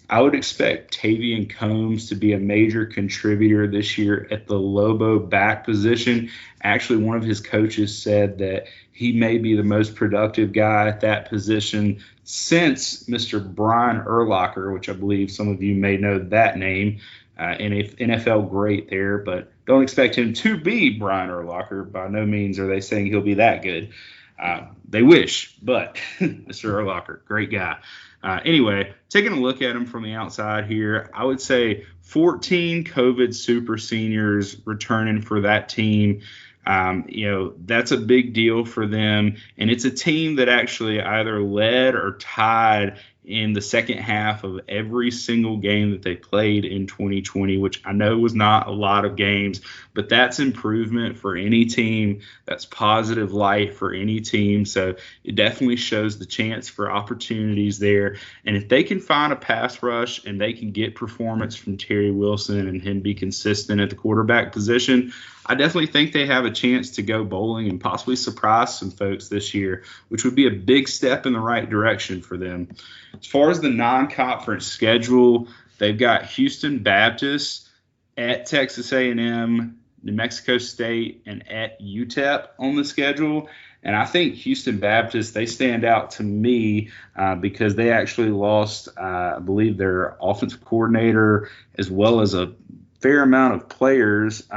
I would expect Tavian Combs to be a major contributor this year at the Lobo back position. Actually, one of his coaches said that he may be the most productive guy at that position since Mr. Brian Urlacher, which I believe some of you may know that name, NFL great there, but don't expect him to be Brian Urlacher. By no means are they saying he'll be that good. They wish, but Mr. Urlacher, great guy. Anyway, taking a look at him from the outside here, I would say 14 COVID super seniors returning for that team. That's a big deal for them. And it's a team that actually either led or tied in the second half of every single game that they played in 2020, which I know was not a lot of games, but that's improvement for any team. That's positive light for any team. So it definitely shows the chance for opportunities there. And if they can find a pass rush and they can get performance from Terry Wilson and him be consistent at the quarterback position, I definitely think they have a chance to go bowling and possibly surprise some folks this year, which would be a big step in the right direction for them. As far as the non-conference schedule, they've got Houston Baptist at Texas A&M, New Mexico State, and at UTEP on the schedule. And I think Houston Baptist, they stand out to me because they actually lost, I believe, their offensive coordinator as well as a fair amount of players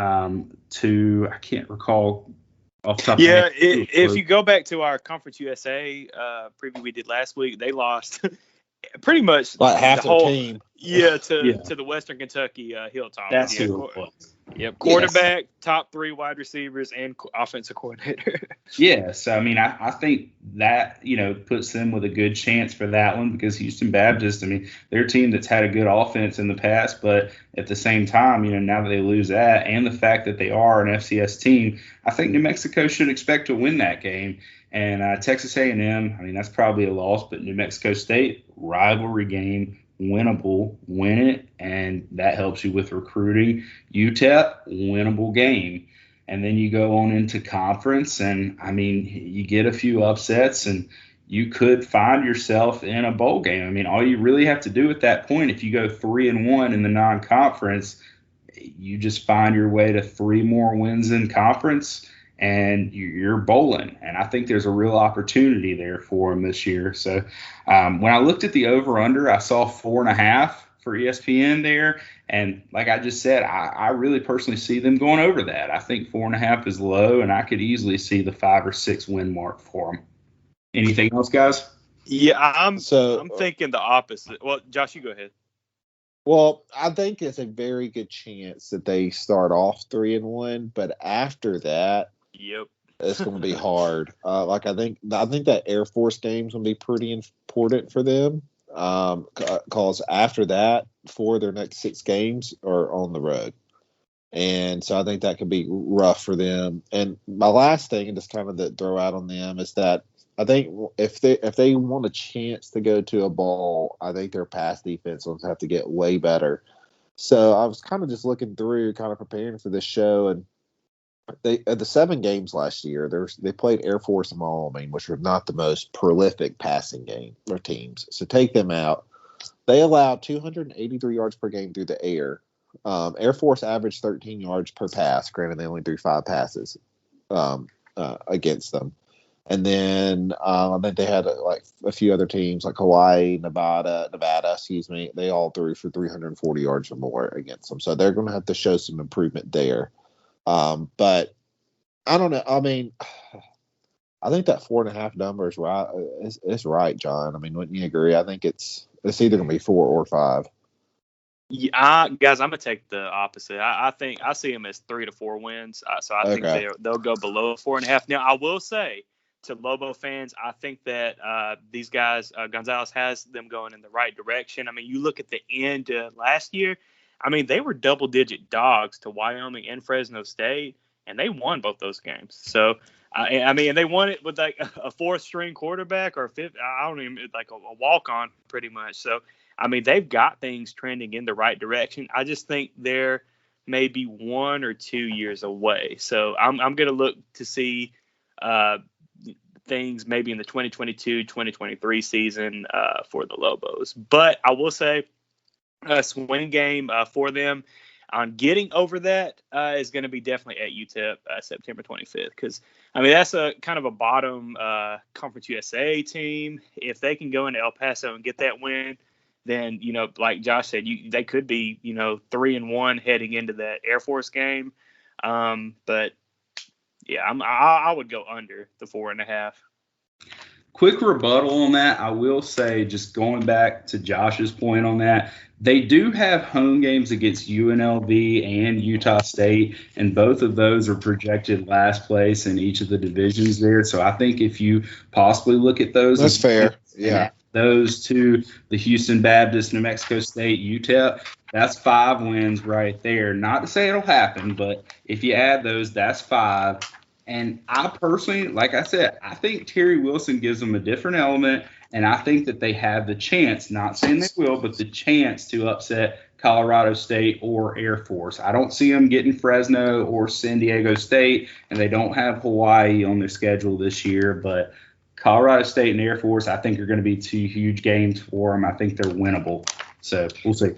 to, I can't recall off the top of my head. If you go back to our Conference USA preview we did last week, they lost pretty much like half the whole team. To the Western Kentucky Hilltoppers. That's who it was. Yep, quarterback, top 3 wide receivers, and offensive coordinator. Yeah, so I mean, I think that puts them with a good chance for that one because Houston Baptist, I mean, they're a team that's had a good offense in the past, but at the same time, now that they lose that and the fact that they are an FCS team, I think New Mexico should expect to win that game. And Texas A&M, I mean, that's probably a loss, but New Mexico State, rivalry game, winnable, win it, and that helps you with recruiting. UTEP, winnable game. And then you go on into conference, and, I mean, you get a few upsets, and you could find yourself in a bowl game. I mean, all you really have to do at that point, if you go 3-1 in the non-conference, you just find your way to 3 more wins in conference, and you're bowling. And I think there's a real opportunity there for them this year. So when I looked at the over-under, I saw 4.5 for ESPN there. And like I just said, I really personally see them going over that. I think 4.5 is low, and I could easily see the 5 or 6 win mark for them. Anything else, guys? Yeah, I'm thinking the opposite. Well, Josh, you go ahead. Well, I think it's a very good chance that they start off 3-1, but after that, yep, it's going to be hard. I think that Air Force game is going to be pretty important for them. Because after that, 4 of their next 6 games are on the road. And so I think that could be rough for them. And my last thing, and just kind of to throw out on them, is that I think if they want a chance to go to a bowl, I think their pass defense will have to get way better. So I was kind of just looking through, kind of preparing for this show, and they at the 7 games last year, they played Air Force and Wyoming, which were not the most prolific passing game or teams. So take them out. They allowed 283 yards per game through the air. Air Force averaged 13 yards per pass. Granted, they only threw 5 passes against them. And then I think they had like a few other teams like Hawaii, Nevada, they all threw for 340 yards or more against them. So they're going to have to show some improvement there. But I don't know. I mean, I think that 4.5 number is right. It's right, John. I mean, wouldn't you agree? I think it's either going to be 4 or 5. Yeah, guys, I'm gonna take the opposite. I think I see them as 3 to 4 wins. So I think they'll go below 4.5. Now, I will say to Lobo fans, I think that these guys, Gonzalez has them going in the right direction. I mean, you look at the end last year. I mean, they were double-digit dogs to Wyoming and Fresno State, and they won both those games. So, I mean, they won it with like a 4th-string quarterback or I don't even like a walk-on pretty much. So, I mean, they've got things trending in the right direction. I just think they're maybe 1 or 2 years away. So I'm going to look to see things maybe in the 2022-2023 season for the Lobos. But I will say a swing game for them on getting over that is going to be definitely at UTEP September 25th. Because, I mean, that's a kind of a bottom Conference USA team. If they can go into El Paso and get that win, then, you know, like Josh said, they could be, 3-1 heading into that Air Force game. But yeah, I would go under the 4.5. Quick rebuttal on that. I will say, just going back to Josh's point on that, they do have home games against UNLV and Utah State, and both of those are projected last place in each of the divisions there. So I think if you possibly look at those, that's fair. Yeah. Those to the Houston Baptist, New Mexico State, UTEP, that's 5 wins right there. Not to say it'll happen, but if you add those, that's 5. And I personally, like I said, I think Terry Wilson gives them a different element, and I think that they have the chance, not saying they will, but the chance to upset Colorado State or Air Force. I don't see them getting Fresno or San Diego State, and they don't have Hawaii on their schedule this year, but Colorado State and Air Force, I think, are going to be 2 huge games for them. I think they're winnable. So we'll see.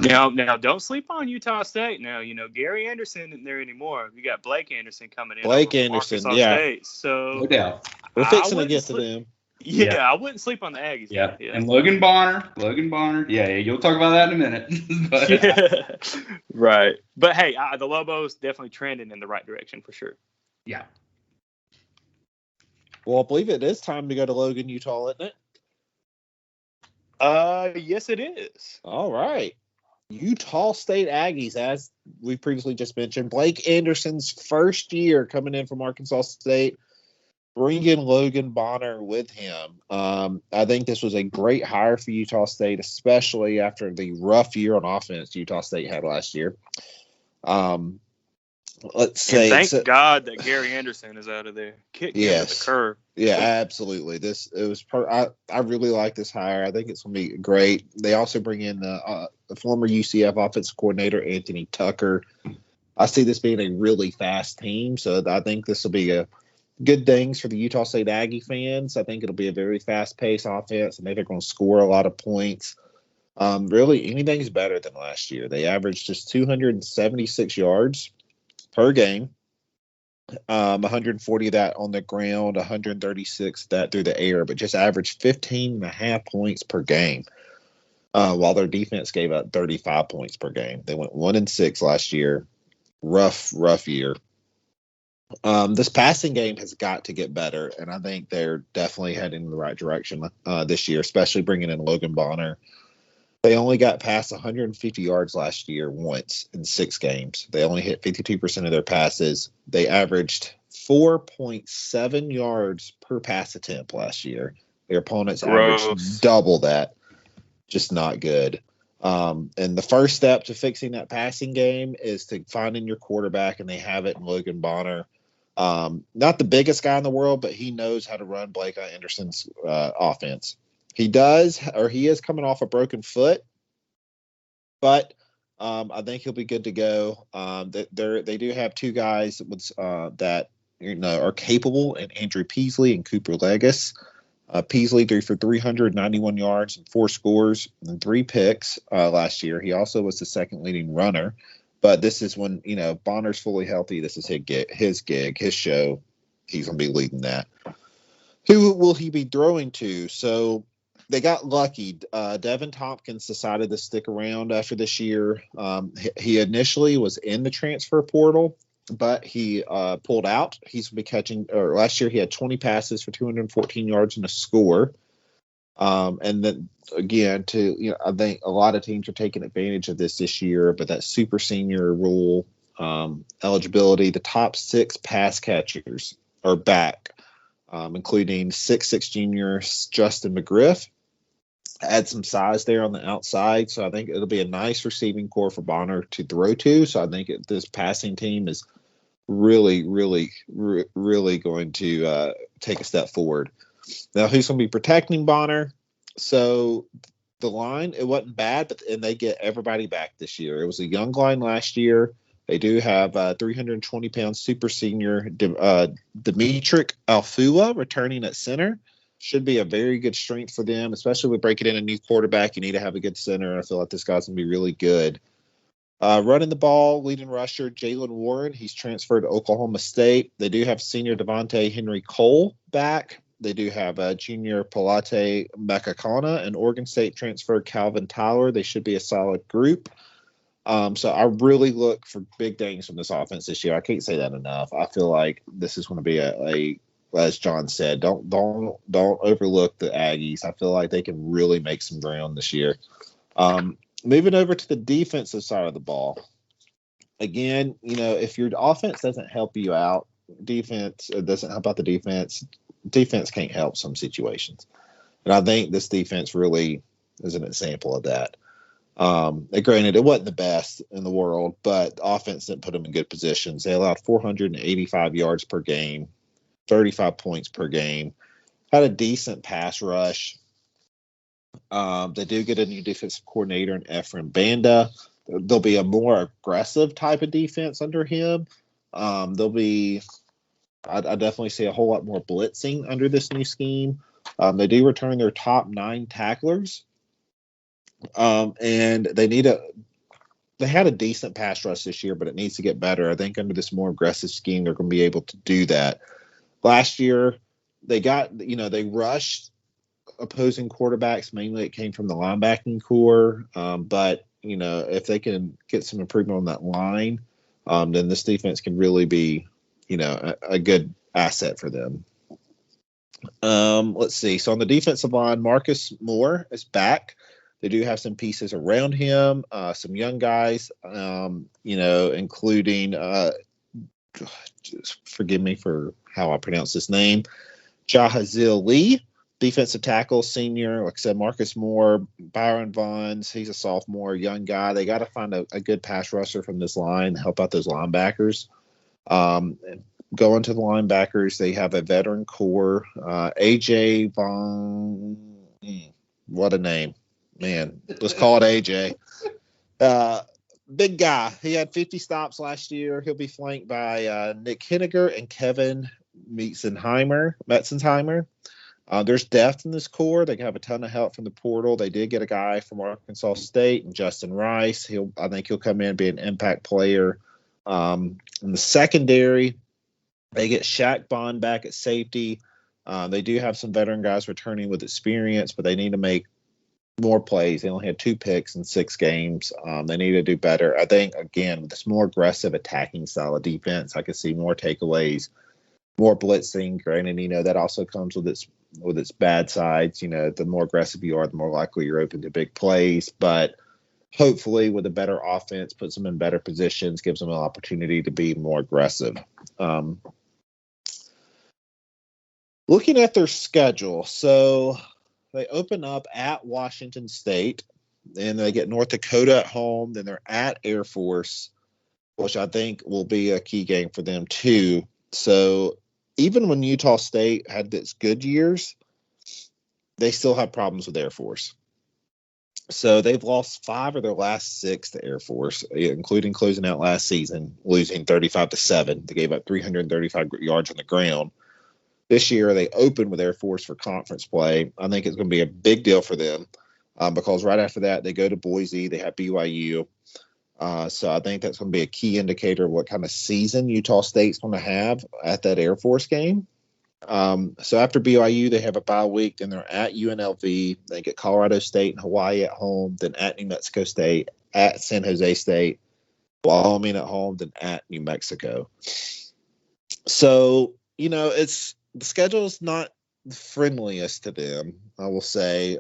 Now, don't sleep on Utah State. Now, Gary Anderson isn't there anymore. We got Blake Anderson coming in. Blake Anderson, yeah. State. So no doubt. We're fixing to get to them. Yeah, I wouldn't sleep on the Aggies. Yeah. And Logan Bonner. Yeah, you'll talk about that in a minute. But, yeah. Right. But, hey, the Lobos definitely trending in the right direction for sure. Yeah. Well, I believe it is time to go to Logan, Utah, isn't it? Yes, it is. All right. Utah State Aggies, as we previously just mentioned, Blake Anderson's first year coming in from Arkansas State, bringing Logan Bonner with him. I think this was a great hire for Utah State, especially after the rough year on offense Utah State had last year. Let's say, thank God that Gary Anderson is out of there. Kick him with the curve. Yeah, absolutely. I really like this hire. I think it's going to be great. They also bring in the former UCF offensive coordinator Anthony Tucker. I see this being a really fast team, so I think this will be a good things for the Utah State Aggie fans. I think it'll be a very fast-paced offense. I think they're going to score a lot of points. Really, anything's better than last year. They averaged just 276 yards per game, 140 of that on the ground, 136 that through the air, but just averaged 15.5 points per game, while their defense gave up 35 points per game. They went 1-6 last year. Rough year. This passing game has got to get better, and I think they're definitely heading in the right direction this year, especially bringing in Logan Bonner. They only got past 150 yards last year once in 6 games. They only hit 52% of their passes. They averaged 4.7 yards per pass attempt last year. Their opponents averaged double that. just not good. And the first step to fixing that passing game is to finding your quarterback, and they have it in Logan Bonner. Not the biggest guy in the world, but he knows how to run Blake Anderson's offense. He is coming off a broken foot, but I think he'll be good to go. They do have two guys that are capable, and Andrew Peasley and Cooper Legis. Peasley threw for 391 yards and 4 scores and 3 picks last year. He also was the second leading runner. But this is when, Bonner's fully healthy. This is his gig, his show. He's going to be leading that. Who will he be throwing to? So they got lucky. Devin Tompkins decided to stick around after this year. He initially was in the transfer portal, but he pulled out. He's been catching, or last year he had 20 passes for 214 yards and a score. And then again, I think a lot of teams are taking advantage of this year, but that super senior rule eligibility, the top 6 pass catchers are back, including 6'6" junior Justin McGriff. Add some size there on the outside, so I think it'll be a nice receiving core for Bonner to throw to. So I think this passing team is really, really, really going to take a step forward. Now, who's going to be protecting Bonner? So the line, it wasn't bad, and they get everybody back this year. It was a young line last year. They do have 320-pound super senior Dimitri Alfua returning at center. Should be a very good strength for them, especially with breaking in a new quarterback. You need to have a good center. I feel like this guy's going to be really good. Running the ball, leading rusher, Jalen Warren. He's transferred to Oklahoma State. They do have senior Devontae Henry Cole back. They do have junior Palate Makakana and Oregon State transfer Calvin Tyler. They should be a solid group. So I really look for big things from this offense this year. I can't say that enough. I feel like this is going to be a as John said, don't overlook the Aggies. I feel like they can really make some ground this year. Moving over to the defensive side of the ball. Again, if your offense doesn't help you out, defense doesn't help out the defense. Defense can't help some situations. And I think this defense really is an example of that. Granted, it wasn't the best in the world, but offense didn't put them in good positions. They allowed 485 yards per game, 35 points per game, had a decent pass rush. They do get a new defensive coordinator in Ephraim Banda. There'll be a more aggressive type of defense under him. I definitely see a whole lot more blitzing under this new scheme. They do return their top 9 tacklers. And they had a decent pass rush this year, but it needs to get better. I think under this more aggressive scheme, they're going to be able to do that. Last year, they rushed opposing quarterbacks. Mainly it came from the linebacking core. But, if they can get some improvement on that line, then this defense can really be, a good asset for them. Let's see. So on the defensive line, Marcus Moore is back. They do have some pieces around him, some young guys, including, just forgive me for how I pronounce this name, Jahazil Lee, defensive tackle, senior. Like I said, Marcus Moore, Byron Vaughns, he's a sophomore, young guy. They got to find a good pass rusher from this line to help out those linebackers. Going to the linebackers, they have a veteran core. AJ Vaughn, what a name. Man, let's call it AJ. Big guy. He had 50 stops last year. He'll be flanked by Nick Henniger and Kevin Metzenheimer. There's depth in this core. They have a ton of help from the portal. They did get a guy from Arkansas State, and Justin Rice. I think he'll come in and be an impact player. In the secondary, they get Shaq Bond back at safety. They do have some veteran guys returning with experience, but they need to make more plays. They only had 2 picks in 6 games. They need to do better. I think, again, with this more aggressive attacking style of defense, I could see more takeaways, more blitzing. Granted, that also comes with its bad sides. The more aggressive you are, the more likely you're open to big plays. But hopefully with a better offense, puts them in better positions, gives them an opportunity to be more aggressive. Looking at their schedule, so They open up at Washington State, and they get North Dakota at home. Then they're at Air Force, which I think will be a key game for them too. So even when Utah State had its good years, they still have problems with Air Force. So they've lost 5 of their last 6 to Air Force, including closing out last season, losing 35-7. They gave up 335 yards on the ground. This year, they opened with Air Force for conference play. I think it's going to be a big deal for them because right after that, they go to Boise. They have BYU. So I think that's going to be a key indicator of what kind of season Utah State's going to have at that Air Force game. So after BYU, they have a bye week. Then they're at UNLV. They get Colorado State and Hawaii at home. Then at New Mexico State, at San Jose State, Wyoming at home. Then at New Mexico. So the schedule is not the friendliest to them, I will say.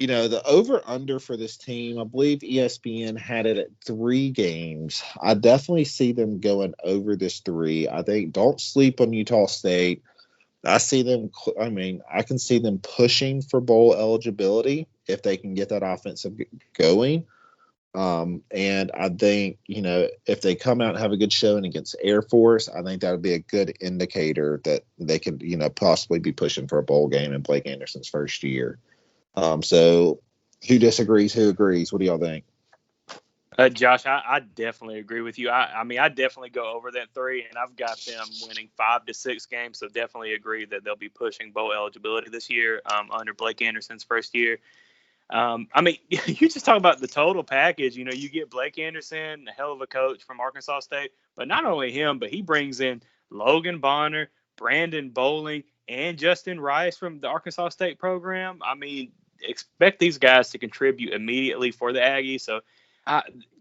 The over-under for this team, I believe ESPN had it at 3 games. I definitely see them going over this 3. I think don't sleep on Utah State. I can see them pushing for bowl eligibility if they can get that offensive going. And I think, if they come out and have a good showing against Air Force, I think that would be a good indicator that they could, possibly be pushing for a bowl game in Blake Anderson's first year. So who disagrees? Who agrees? What do y'all think? Josh, I definitely agree with you. I definitely go over that 3, and I've got them winning 5 to 6 games. So definitely agree that they'll be pushing bowl eligibility this year under Blake Anderson's first year. You just talk about the total package. You get Blake Anderson, a hell of a coach from Arkansas State, but not only him, but he brings in Logan Bonner, Brandon Bowling, and Justin Rice from the Arkansas State program. Expect these guys to contribute immediately for the Aggies. So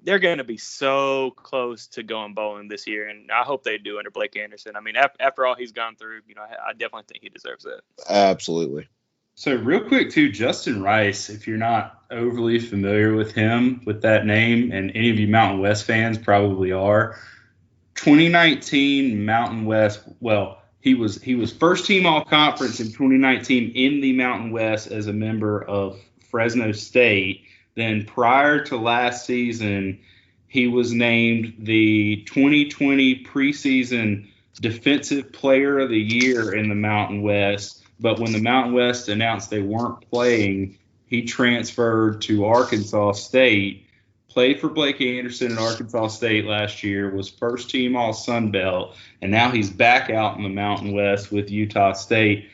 they're going to be so close to going bowling this year, and I hope they do under Blake Anderson. After all he's gone through, I definitely think he deserves that. Absolutely. So real quick too, Justin Rice, if you're not overly familiar with him, with that name, and any of you Mountain West fans probably are, 2019 Mountain West, he was first team all conference in 2019 in the Mountain West as a member of Fresno State. Then prior to last season, he was named the 2020 preseason Defensive Player of the Year in the Mountain West. But when the Mountain West announced they weren't playing, he transferred to Arkansas State, played for Blake Anderson at Arkansas State last year, was first team all Sun Belt, and now he's back out in the Mountain West with Utah State.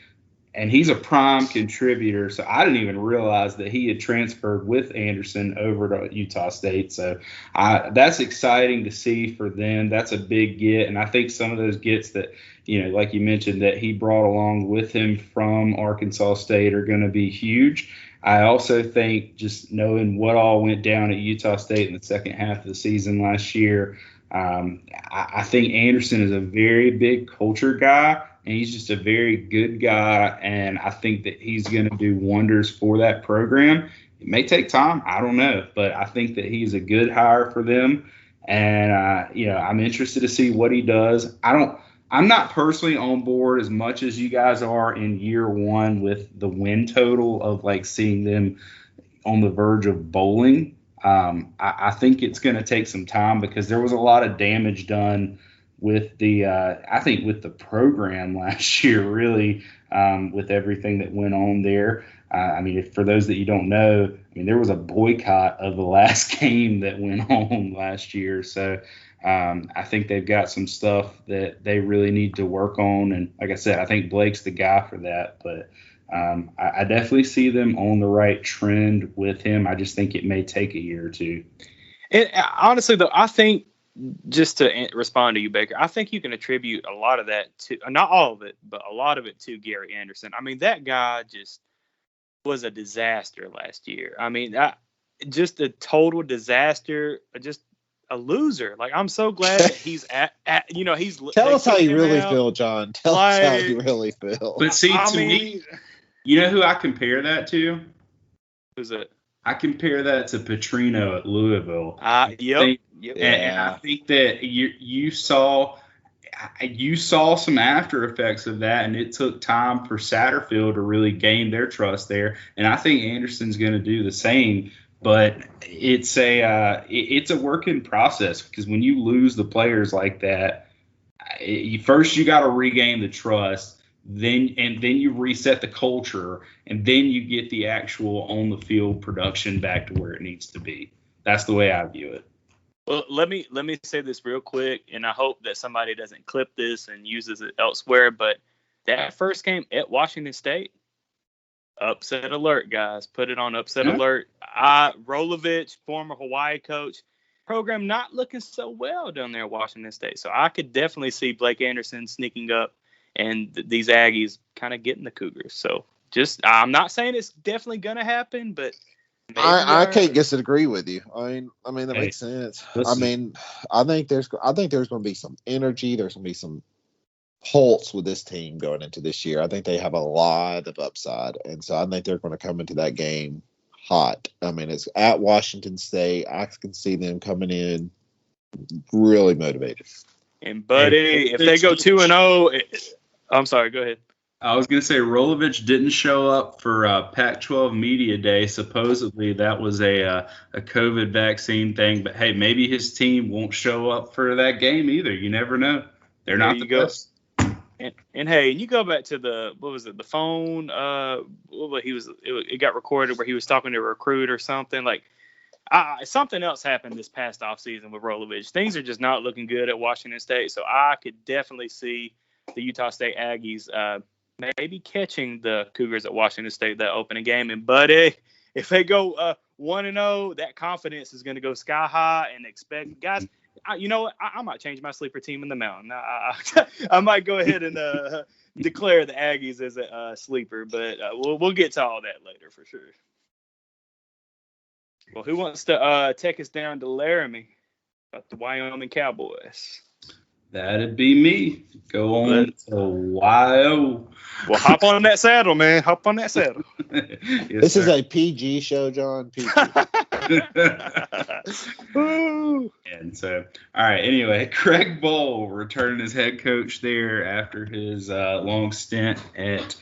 And he's a prime contributor, so I didn't even realize that he had transferred with Anderson over to Utah State. So that's exciting to see for them. That's a big get, and I think some of those gets that, like you mentioned, that he brought along with him from Arkansas State are going to be huge. I also think just knowing what all went down at Utah State in the second half of the season last year, I think Anderson is a very big culture guy, and he's just a very good guy, and I think that he's going to do wonders for that program. It may take time, I don't know, but I think that he's a good hire for them, and I'm interested to see what he does. I'm not personally on board as much as you guys are in year 1 with the win total of seeing them on the verge of bowling. I think it's going to take some time because there was a lot of damage done with with the program last year, really, with everything that went on there. For those that you don't know, there was a boycott of the last game that went on last year. So I think they've got some stuff that they really need to work on. And like I said, I think Blake's the guy for that. But I definitely see them on the right trend with him. I just think it may take a year or two. And honestly, though, I think, just to respond to you, Baker, I think you can attribute a lot of that to, not all of it, but a lot of it to Gary Anderson. That guy just was a disaster last year. Just a total disaster, just a loser. I'm so glad that he's he's. Tell us how you really feel, John. Tell us how you really feel. But see, to me, you know who I compare that to? Who's it? I compare that to Petrino at Louisville. Yep. And I think that you saw, you saw some after effects of that, and it took time for Satterfield to really gain their trust there. And I think Anderson's going to do the same. But it's a working process, because when you lose the players like that, first you got to regain the trust, then you reset the culture, and then you get the actual on the field production back to where it needs to be. That's the way I view it. Well, let me say this real quick, and I hope that somebody doesn't clip this and uses it elsewhere. But that first game at Washington State, upset alert, guys. Put it on upset alert. Rolovich, former Hawaii coach, program not looking so well down there at Washington State. So I could definitely see Blake Anderson sneaking up and these Aggies kind of getting the Cougars. So I'm not saying it's definitely going to happen, but I can't disagree with you. I mean that makes sense. Listen. I think there's going to be some energy. There's going to be some pulse with this team going into this year. I think they have a lot of upside, and so I think they're going to come into that game hot. I mean, it's at Washington State. I can see them coming in really motivated. And buddy, if they go 2-0, I'm sorry, go ahead. I was going to say Rolovich didn't show up for Pac-12 Media Day. Supposedly that was a COVID vaccine thing, but hey, maybe his team won't show up for that game either. You never know. They're not the best. And hey, and you go back to the phone. It got recorded where he was talking to a recruit or something. Like something else happened this past offseason with Rolovich. Things are just not looking good at Washington State. So I could definitely see the Utah State Aggies maybe catching the Cougars at Washington State that opening game. And buddy, if they go 1-0, that confidence is going to go sky high. And expect guys. You know what? I might change my sleeper team in the Mountain. I might go ahead and declare the Aggies as a sleeper, but we'll get to all that later for sure. Well, who wants to take us down to Laramie about the Wyoming Cowboys? That'd be me. Go on to YO. Well, hop on that saddle, man. Hop on that saddle. Yes, this is a PG show, John. PG. And so, all right. Anyway, Craig Bohl returning as head coach there after his long stint at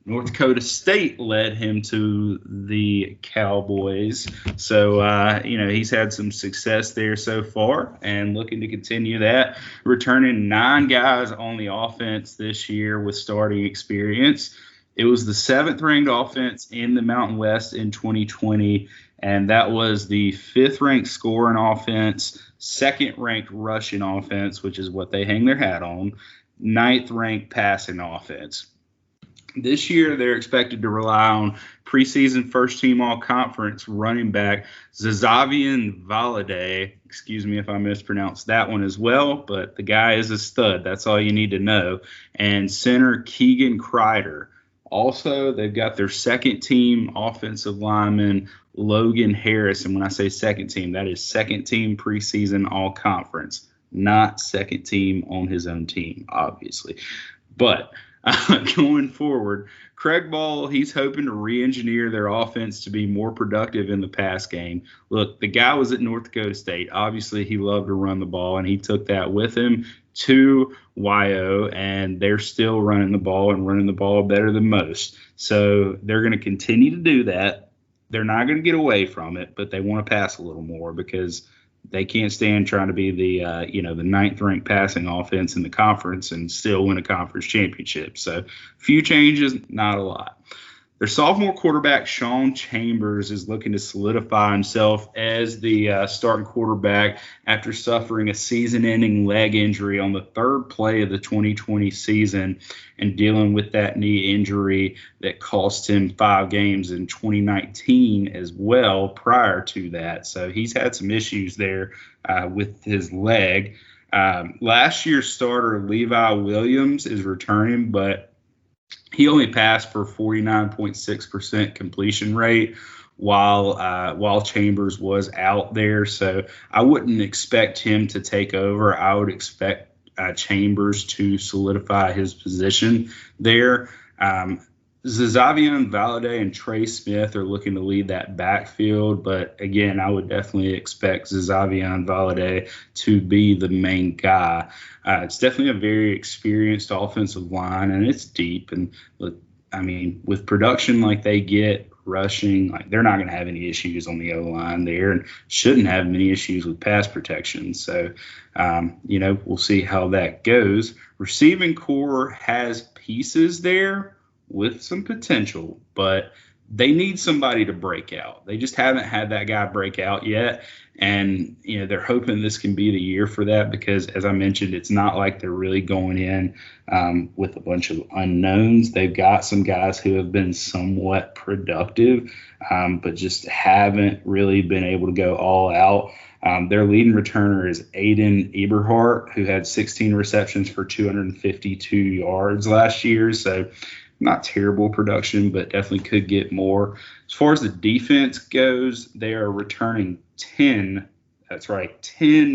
North Dakota State led him to the Cowboys. So, he's had some success there so far and looking to continue that. Returning 9 guys on the offense this year with starting experience. It was the 7th-ranked offense in the Mountain West in 2020, and that was the 5th-ranked scoring offense, 2nd-ranked rushing offense, which is what they hang their hat on, 9th-ranked passing offense. This year, they're expected to rely on preseason first-team all-conference running back Zazavian Valade. Excuse me if I mispronounced that one as well, but the guy is a stud. That's all you need to know. And center Keegan Kreider. Also, they've got their second-team offensive lineman Logan Harris. And when I say second-team, that is second-team preseason all-conference, not second-team on his own team, obviously. But going forward, Craig Bohl, he's hoping to re-engineer their offense to be more productive in the pass game. Look, the guy was at North Dakota State. Obviously, he loved to run the ball, and he took that with him to YO, and they're still running the ball and running the ball better than most. So they're going to continue to do that. They're not going to get away from it, but they want to pass a little more because they can't stand trying to be the 9th-ranked passing offense in the conference and still win a conference championship. So few changes, not a lot. Their sophomore quarterback, Sean Chambers, is looking to solidify himself as the starting quarterback after suffering a season-ending leg injury on the 3rd play of the 2020 season and dealing with that knee injury that cost him 5 games in 2019 as well prior to that. So he's had some issues there with his leg. Last year's starter, Levi Williams, is returning, but he only passed for 49.6% completion rate while Chambers was out there. So I wouldn't expect him to take over. I would expect Chambers to solidify his position there. Xavier Valade and Trey Smith are looking to lead that backfield, but again, I would definitely expect Xavier Valade to be the main guy. It's definitely a very experienced offensive line, and it's deep. And I mean, with production like they get rushing, like they're not going to have any issues on the O-line there, and shouldn't have many issues with pass protection. So, we'll see how that goes. Receiving core has pieces there with some potential, but they need somebody to break out. They just haven't had that guy break out yet. And, they're hoping this can be the year for that because, as I mentioned, it's not like they're really going in with a bunch of unknowns. They've got some guys who have been somewhat productive, but just haven't really been able to go all out. Their leading returner is Aiden Eberhardt, who had 16 receptions for 252 yards last year. So not terrible production, but definitely could get more. As far as the defense goes, they are returning 10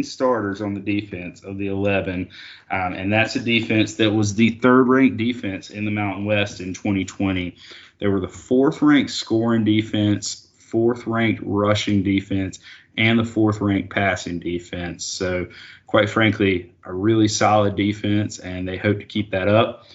starters on the defense of the 11. And that's a defense that was the third-ranked defense in the Mountain West in 2020. They were the fourth-ranked scoring defense, fourth-ranked rushing defense, and the fourth-ranked passing defense. So, quite frankly, a really solid defense, and they hope to keep that up.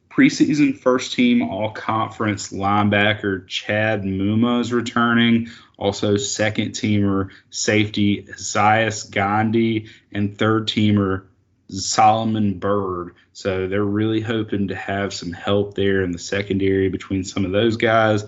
Preseason first-team all-conference linebacker Chad Muma is returning. Also, second-teamer safety Zias Gandhi and third-teamer Solomon Byrd. So they're really hoping to have some help there in the secondary between some of those guys.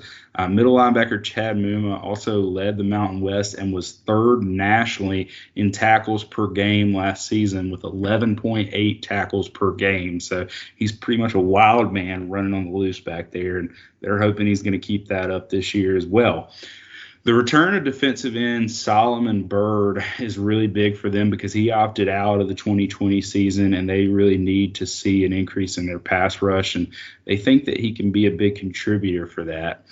Middle linebacker Chad Muma also led the Mountain West and was third nationally in tackles per game last season with 11.8 tackles per game. So he's pretty much a wild man running on the loose back there, and they're hoping he's going to keep that up this year as well. The return of defensive end Solomon Byrd is really big for them because he opted out of the 2020 season, and they really need to see an increase in their pass rush, and they think that he can be a big contributor for that.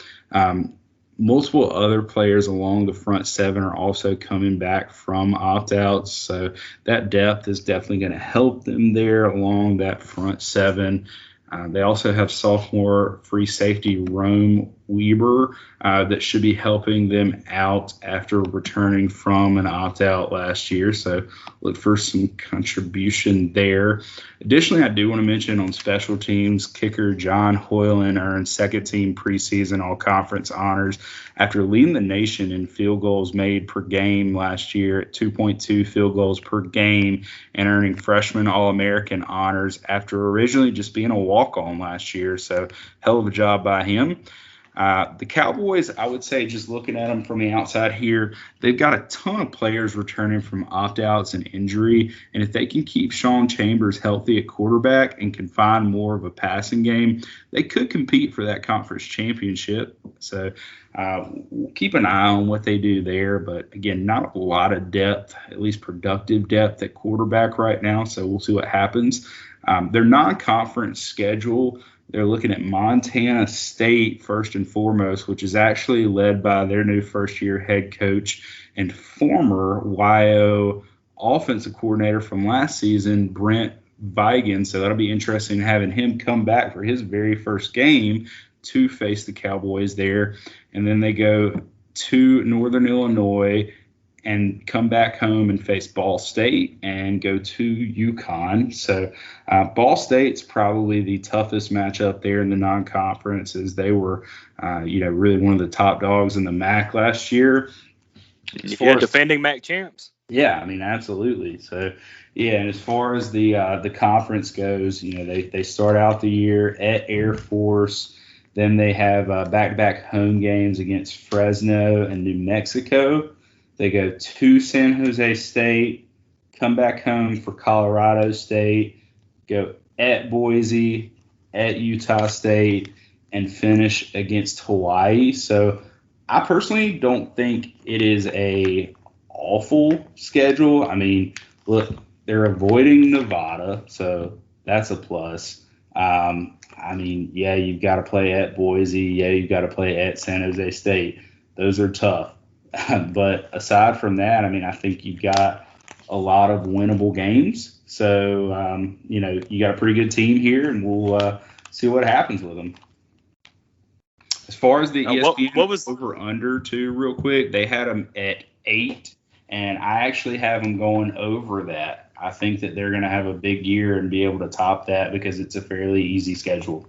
Multiple other players along the front seven are also coming back from opt-outs, so that depth is definitely going to help them there along that front seven. They also have sophomore free safety Rome Weber that should be helping them out after returning from an opt-out last year. So look for some contribution there. Additionally, I do want to mention on special teams, kicker John Hoyland earned second-team preseason all-conference honors after leading the nation in field goals made per game last year at 2.2 field goals per game and earning freshman All-American honors after originally just being a walk-on last year. So hell of a job by him. The Cowboys, I would say, just looking at them from the outside here, they've got a ton of players returning from opt-outs and injury. And if they can keep Sean Chambers healthy at quarterback and can find more of a passing game, they could compete for that conference championship. So we'll keep an eye on what they do there. But, again, not a lot of depth, at least productive depth at quarterback right now. So we'll see what happens. Their non-conference schedule, they're looking at Montana State first and foremost, which is actually led by their new first-year head coach and former YO offensive coordinator from last season, Brent Vigen. So that'll be interesting having him come back for his very first game to face the Cowboys there. And then they go to Northern Illinois and come back home and face Ball State and go to UConn. So Ball State's probably the toughest matchup there in the non-conference, as they were, really one of the top dogs in the MAC last year. Defending MAC champs. Yeah, I mean, absolutely. So, yeah, and as far as the conference goes, they start out the year at Air Force. Then they have back-to-back home games against Fresno and New Mexico. They go to San Jose State, come back home for Colorado State, go at Boise, at Utah State, and finish against Hawaii. So I personally don't think it is a awful schedule. I mean, look, they're avoiding Nevada, so that's a plus. You've got to play at Boise. Yeah, you've got to play at San Jose State. Those are tough. But aside from that, I think you've got a lot of winnable games. So, you got a pretty good team here, and we'll see what happens with them. far as the ESPN what was over under too, real quick, they had them at 8, and I actually have them going over that. I think that they're going to have a big year and be able to top that because it's a fairly easy schedule.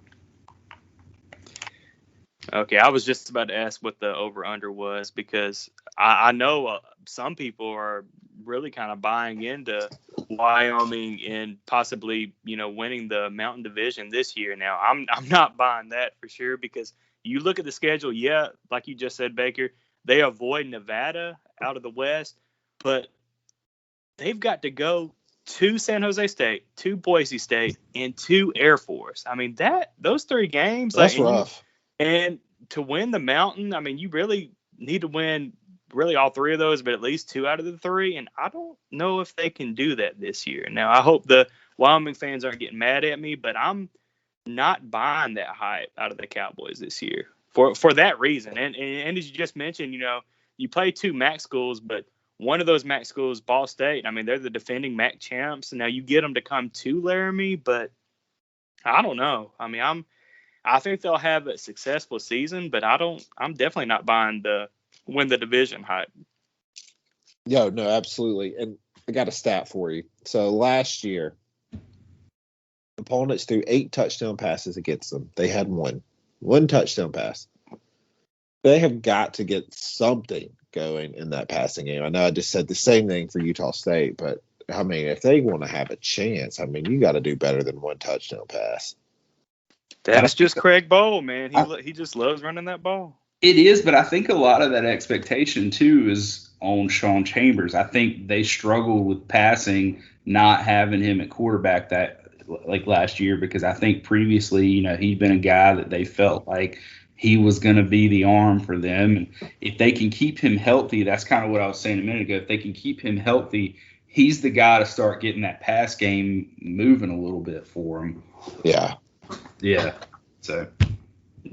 Okay, I was just about to ask what the over-under was because I know some people are really kind of buying into Wyoming and possibly, winning the Mountain Division this year. Now, I'm not buying that for sure because you look at the schedule, yeah, like you just said, Baker, they avoid Nevada out of the West, but they've got to go to San Jose State, to Boise State, and to Air Force. I mean, those 3 games, that's rough. And to win the Mountain, I mean, you really need to win really all 3 of those, but at least 2 out of the 3. And I don't know if they can do that this year. Now, I hope the Wyoming fans aren't getting mad at me, but I'm not buying that hype out of the Cowboys this year for that reason. And as you just mentioned, you play 2 MAC schools, but one of those MAC schools, Ball State, I mean, they're the defending MAC champs. Now you get them to come to Laramie, but I don't know. I mean, I think they'll have a successful season, but I'm definitely not buying the win the division hype. No, absolutely. And I got a stat for you. So last year, opponents threw 8 touchdown passes against them. They had one touchdown pass. They have got to get something going in that passing game. I know I just said the same thing for Utah State, but I mean, if they want to have a chance, I mean, you got to do better than 1 touchdown pass. That's just Craig Bowl, man. He just loves running that ball. It is, but I think a lot of that expectation, too, is on Sean Chambers. I think they struggled with passing, not having him at quarterback that like last year, because I think previously, he'd been a guy that they felt like he was going to be the arm for them. And if they can keep him healthy, that's kind of what I was saying a minute ago. If they can keep him healthy, he's the guy to start getting that pass game moving a little bit for him. Yeah. Yeah. So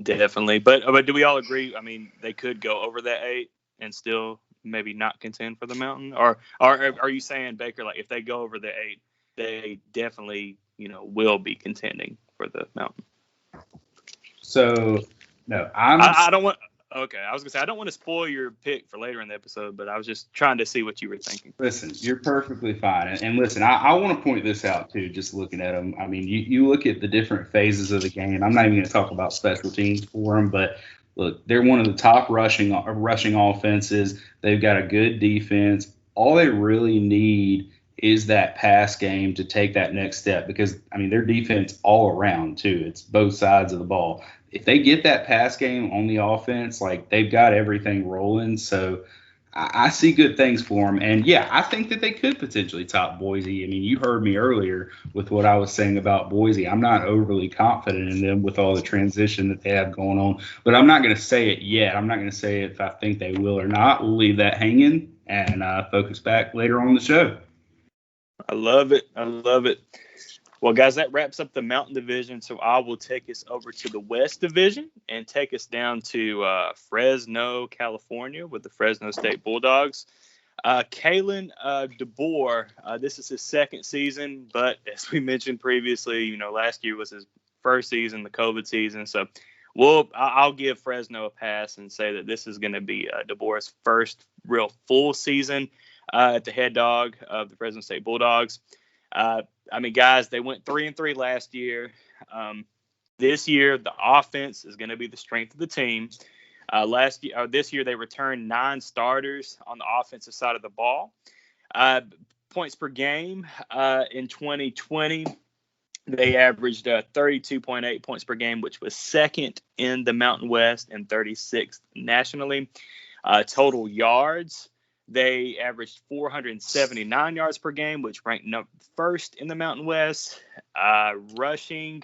definitely. But do we all agree? I mean, they could go over that 8 and still maybe not contend for the Mountain? Or are you saying, Baker, like if they go over the 8, they definitely, will be contending for the Mountain? So no, I don't want. Okay, I was gonna say I don't want to spoil your pick for later in the episode, but I was just trying to see what you were thinking. Listen, you're perfectly fine, and listen, I want to point this out too. Just looking at them, I mean, you look at the different phases of the game. I'm not even going to talk about special teams for them, but look, they're one of the top rushing offenses. They've got a good defense. All they really need is that pass game to take that next step because, I mean, their defense all around too. It's both sides of the ball. If they get that pass game on the offense, like they've got everything rolling. So I see good things for them. And, yeah, I think that they could potentially top Boise. I mean, you heard me earlier with what I was saying about Boise. I'm not overly confident in them with all the transition that they have going on. But I'm not going to say it yet. I'm not going to say if I think they will or not. We'll leave that hanging and focus back later on the show. I love it. Well, guys, that wraps up the Mountain Division, so I will take us over to the West Division and take us down to Fresno, California with the Fresno State Bulldogs. Kalen DeBoer, this is his 2nd season, but as we mentioned previously, last year was his first season, the COVID season, so I'll give Fresno a pass and say that this is going to be DeBoer's first real full season at the head dog of the Fresno State Bulldogs. I mean, guys, they went 3-3 last year. This year, the offense is going to be the strength of the team. This year, they returned 9 starters on the offensive side of the ball. Points per game in 2020, they averaged 32.8 points per game, which was 2nd in the Mountain West and 36th nationally. Total yards, they averaged 479 yards per game, which ranked 1st in the Mountain West. Rushing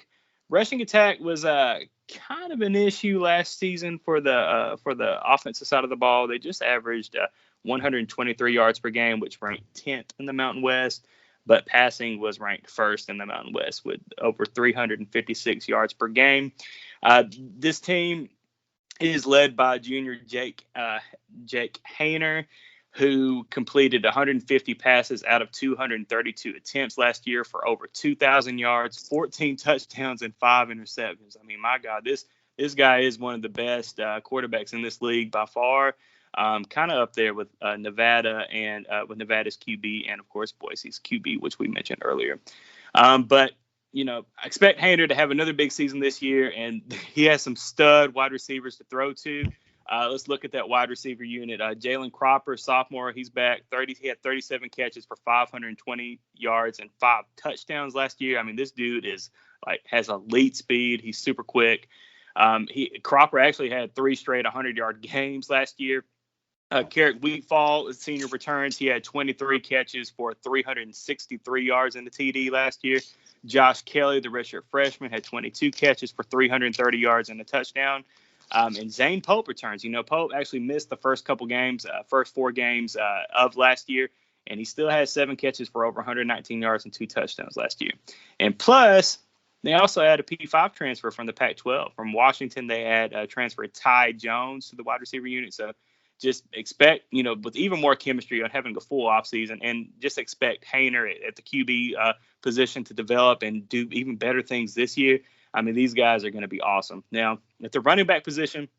attack was kind of an issue last season for the offensive side of the ball. They just averaged 123 yards per game, which ranked 10th in the Mountain West. But passing was ranked 1st in the Mountain West with over 356 yards per game. This team is led by junior Jake Haener, who completed 150 passes out of 232 attempts last year for over 2,000 yards, 14 touchdowns, and 5 interceptions. I mean, my God, this This guy is one of the best quarterbacks in this league by far. Kind of up there with Nevada and with Nevada's QB and, of course, Boise's QB, which we mentioned earlier. But, I expect Haener to have another big season this year, and he has some stud wide receivers to throw to. Let's look at that wide receiver unit. Jalen Cropper, sophomore, he's back. He had 37 catches for 520 yards and 5 touchdowns last year. I mean, this dude has elite speed. He's super quick. Cropper actually had 3 straight 100-yard games last year. Carrick Wheatfall, senior returns. He had 23 catches for 363 yards in the TD last year. Josh Kelly, the redshirt freshman, had 22 catches for 330 yards and a touchdown. And Zane Pope returns. Pope actually missed the first 4 games of last year, and he still has 7 catches for over 119 yards and 2 touchdowns last year. And plus, they also had a P5 transfer from the Pac-12. From Washington, they had transferred Ty Jones to the wide receiver unit. So just expect, with even more chemistry on having a full offseason, and just expect Haener at the QB position to develop and do even better things this year. I mean, these guys are going to be awesome. Now, at the running back position,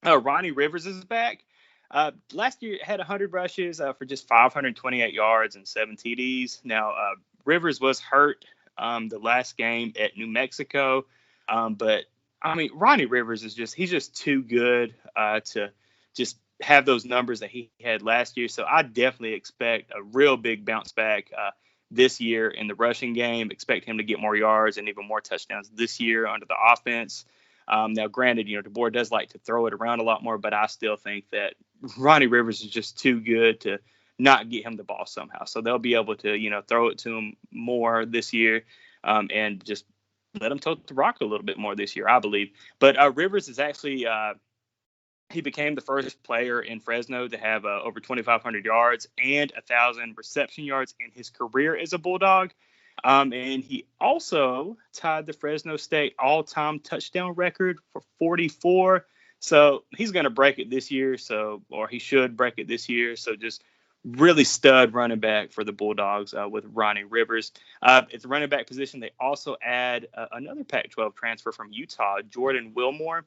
Ronnie Rivers is back. Last year had 100 rushes for just 528 yards and 7 TDs. Now, Rivers was hurt the last game at New Mexico. But, I mean, Ronnie Rivers he's just too good to just have those numbers that he had last year. So I definitely expect a real big bounce back this year in the rushing game. Expect him to get more yards and even more touchdowns this year under the offense. Now, granted, DeBoer does like to throw it around a lot more, but I still think that Ronnie Rivers is just too good to not get him the ball somehow. So they'll be able to, throw it to him more this year and just let him tote the rock a little bit more this year, I believe. But Rivers is actually he became the first player in Fresno to have over 2,500 yards and 1,000 reception yards in his career as a Bulldog. And he also tied the Fresno State all-time touchdown record for 44. So he's going to break it this year. Or he should break it this year. So just really stud running back for the Bulldogs with Ronnie Rivers. At the running back position, they also add another Pac-12 transfer from Utah, Jordan Wilmore.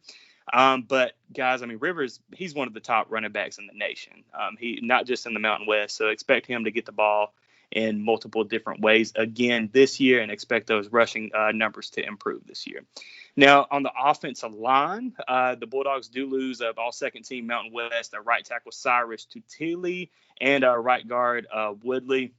But guys, I mean, Rivers, he's one of the top running backs in the nation. He not just in the Mountain West. So expect him to get the ball in multiple different ways again this year, and expect those rushing numbers to improve this year. Now, on the offensive line, the Bulldogs do lose all second team Mountain West, right tackle Cyrus Tutili and right guard Woodley.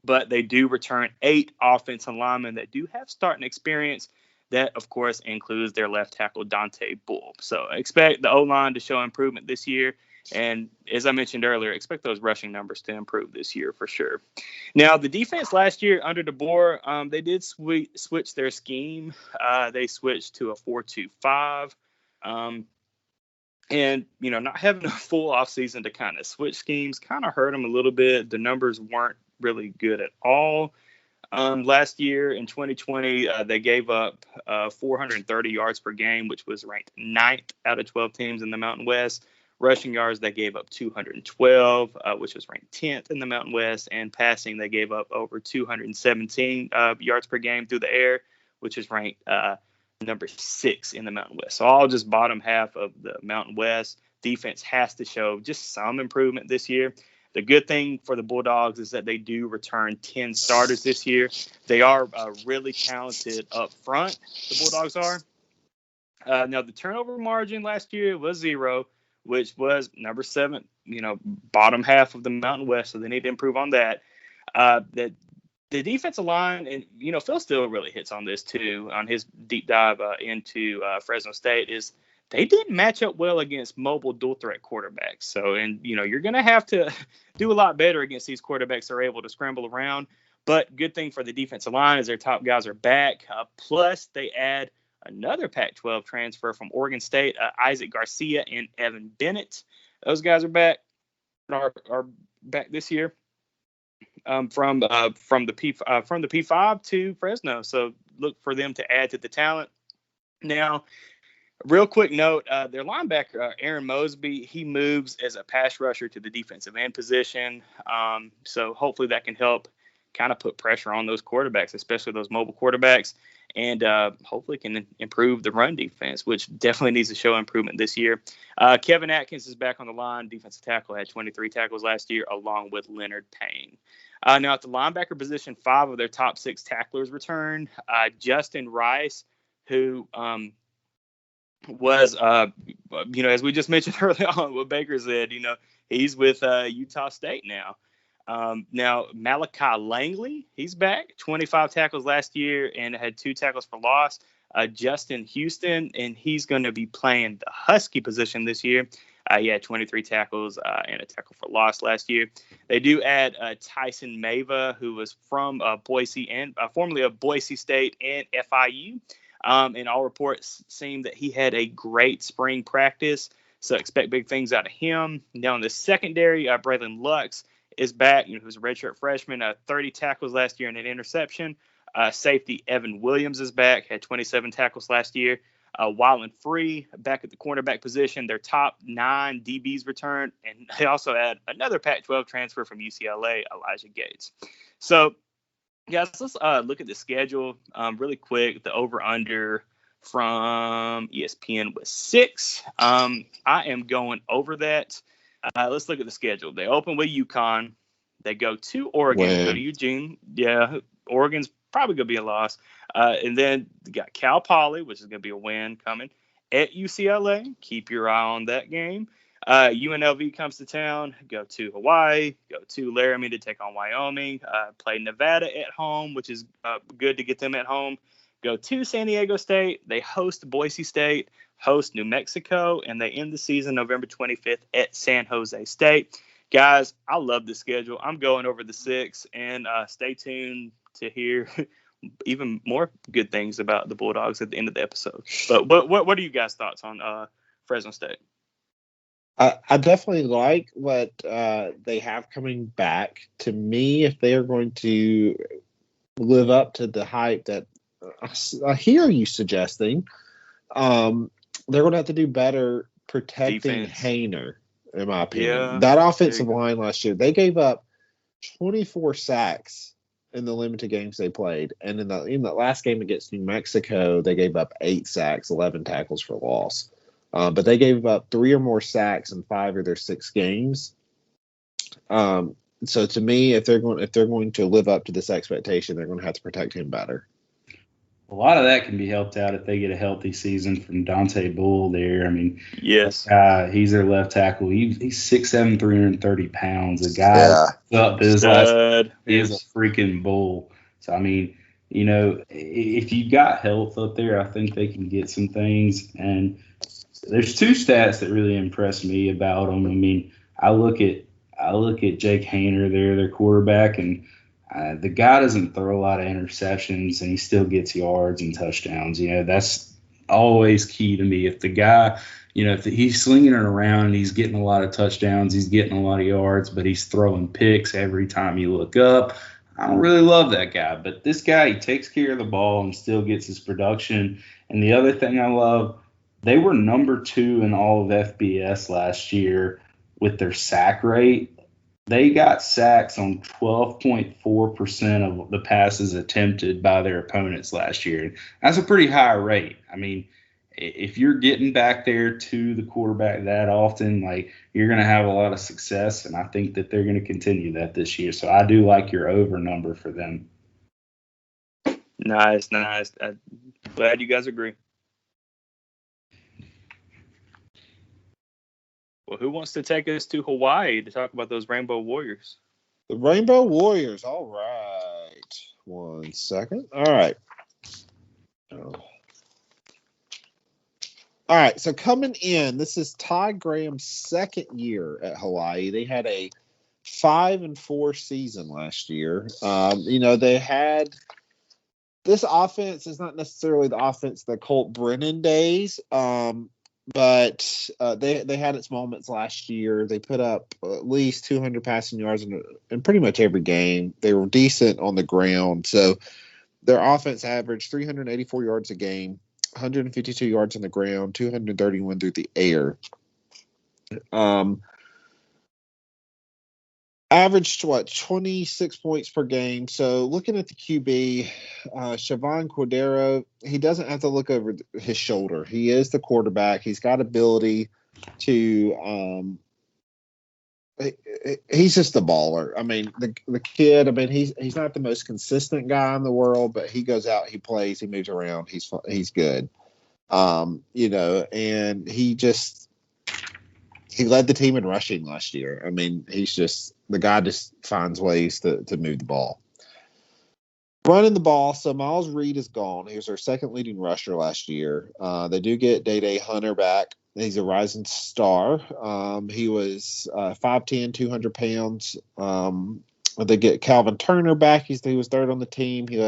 But they do return 8 offensive linemen that do have starting experience. That, of course, includes their left tackle, Dante Bull. So expect the O-line to show improvement this year. And as I mentioned earlier, expect those rushing numbers to improve this year for sure. Now, the defense last year under DeBoer, they did switch their scheme. They switched to a 4-2-5. And, not having a full offseason to kind of switch schemes kind of hurt them a little bit. The numbers weren't really good at all. Last year in 2020, they gave up 430 yards per game, which was ranked 9th out of 12 teams in the Mountain West. Rushing yards, they gave up 212, which was ranked 10th in the Mountain West. And passing, they gave up over 217 yards per game through the air, which is ranked number 6 in the Mountain West. So all just bottom half of the Mountain West. Defense has to show just some improvement this year. The good thing for the Bulldogs is that they do return 10 starters this year. They are really talented up front, the Bulldogs are. Now, the turnover margin last year was 0, which was number 7, bottom half of the Mountain West, so they need to improve on that. The defensive line, and, Phil Steele really hits on this too, on his deep dive into Fresno State, is they didn't match up well against mobile dual threat quarterbacks. So, and, you're going to have to do a lot better against these quarterbacks that are able to scramble around. But good thing for the defensive line is their top guys are back. Plus, they add another Pac-12 transfer from Oregon State, Isaac Garcia and Evan Bennett. Those guys are back, are back this year from the P5 to Fresno. So look for them to add to the talent. Now, real quick note, their linebacker, Aaron Mosby, he moves as a pass rusher to the defensive end position. So hopefully that can help kind of put pressure on those quarterbacks, especially those mobile quarterbacks. and hopefully can improve the run defense, which definitely needs to show improvement this year. Kevin Atkins is back on the line. Defensive tackle, had 23 tackles last year, along with Leonard Payne. Now, at the linebacker position, 5 of their top 6 tacklers returned. Justin Rice, who was, as we just mentioned earlier on, what Baker said, he's with Utah State now. Now, Malachi Langley, he's back. 25 tackles last year and had 2 tackles for loss. Justin Houston, and he's going to be playing the Husky position this year. He had 23 tackles and a tackle for loss last year. They do add Tyson Mava, who was from Boise and formerly of Boise State and FIU. And all reports seem that he had a great spring practice, so expect big things out of him. Now in the secondary, Braylon Lux is back, who's a redshirt freshman, 30 tackles last year and an interception. Safety Evan Williams is back, had 27 tackles last year. Wyland Free back at the cornerback position. Their top 9 DBs returned, and they also had another Pac-12 transfer from UCLA, Elijah Gates. So, guys, let's look at the schedule really quick. The over-under from ESPN was 6. I am going over that. Let's look at the schedule. They open with UConn. They go to Oregon, go to Eugene. Yeah, Oregon's probably going to be a loss. And then you got Cal Poly, which is going to be a win coming. At UCLA, keep your eye on that game. UNLV comes to town, go to Hawaii, go to Laramie to take on Wyoming, play Nevada at home, which is good to get them at home. Go to San Diego State. They host Boise State, host New Mexico, and they end the season November 25th at San Jose State. Guys, I love the schedule. I'm going over the 6, and stay tuned to hear even more good things about the Bulldogs at the end of the episode. But what are you guys' thoughts on Fresno State? I definitely like what they have coming back. To me, if they are going to live up to the hype that I hear you suggesting, they're going to have to do better protecting Haener, in my opinion. Yeah, that offensive line last year, they gave up 24 sacks in the limited games they played. And in the last game against New Mexico, they gave up 8 sacks, 11 tackles for loss. But they gave up 3 or more sacks in 5 of their 6 games. So to me, if they're going to live up to this expectation, they're going to have to protect him better. A lot of that can be helped out if they get a healthy season from Dante Bull there. I mean, yes, he's their left tackle. He's 6'7", 330 pounds. The guy up his last, he is a freaking bull. So, I mean, if you got health up there, I think they can get some things. And there's 2 stats that really impress me about them. I mean, I look at Jake Haener there, their quarterback, and the guy doesn't throw a lot of interceptions, and he still gets yards and touchdowns. That's always key to me. If the guy, if he's slinging it around and he's getting a lot of touchdowns, he's getting a lot of yards, but he's throwing picks every time you look up, I don't really love that guy. But this guy, he takes care of the ball and still gets his production. And the other thing I love, they were number 2 in all of FBS last year with their sack rate. They got sacks on 12.4% of the passes attempted by their opponents last year. That's a pretty high rate. I mean, if you're getting back there to the quarterback that often, you're going to have a lot of success, and I think that they're going to continue that this year. So I do like your over number for them. Nice. I'm glad you guys agree. Well, who wants to take us to Hawaii to talk about those Rainbow Warriors? The Rainbow Warriors. All right. 1 second. All right. All right. So coming in, this is Ty Graham's 2nd year at Hawaii. They had a 5-4 season last year. They had this offense is not necessarily the offense the Colt Brennan days. But they had its moments last year. They put up at least 200 passing yards in pretty much every game. They were decent on the ground. So their offense averaged 384 yards a game, 152 yards on the ground, 231 through the air. Averaged 26 points per game. So looking at the QB, Siobhan Cordero, he doesn't have to look over his shoulder. He is the quarterback. He's got ability to. He's just a baller. I mean, the kid. I mean, he's not the most consistent guy in the world, but he goes out, he plays, he moves around. He's good. And he led the team in rushing last year. I mean, the guy just finds ways to move the ball. Running the ball, so Miles Reed is gone. He was our second leading rusher last year. They do get Day Hunter back. He's a rising star. He was 5'10", 200 pounds. They get Calvin Turner back. He was third on the team. He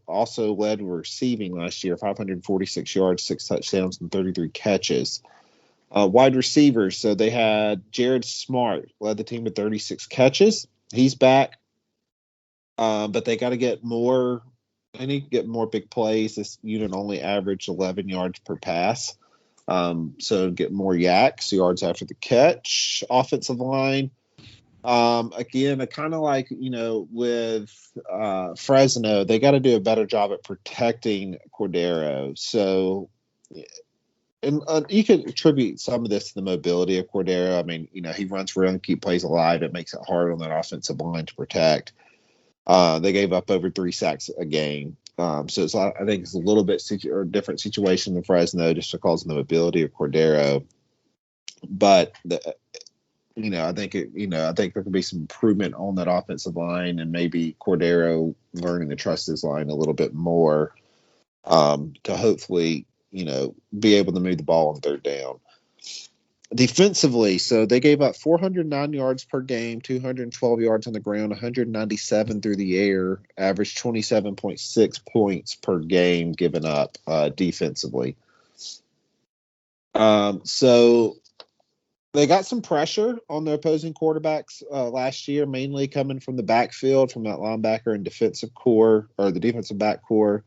also led receiving last year, 546 yards, 6 touchdowns, and 33 catches. Wide receivers, so they had Jared Smart, led the team with 36 catches. He's back, but they got to get more. They need to get more big plays. This unit only averaged 11 yards per pass, so get more yaks, yards after the catch. Offensive line, again, kind of like with Fresno, they got to do a better job at protecting Cordero. So. And you could attribute some of this to the mobility of Cordero. I mean, he runs for and keep plays alive. It makes it hard on that offensive line to protect. They gave up over 3 sacks a game. I think it's a little bit different situation than Fresno just because of the mobility of Cordero. But I think there could be some improvement on that offensive line, and maybe Cordero learning to trust his line a little bit more to hopefully be able to move the ball on third down. Defensively, so they gave up 409 yards per game, 212 yards on the ground, 197 through the air, averaged 27.6 points per game given up defensively. So they got some pressure on their opposing quarterbacks last year, mainly coming from the backfield, from that linebacker and defensive core, or the defensive back core.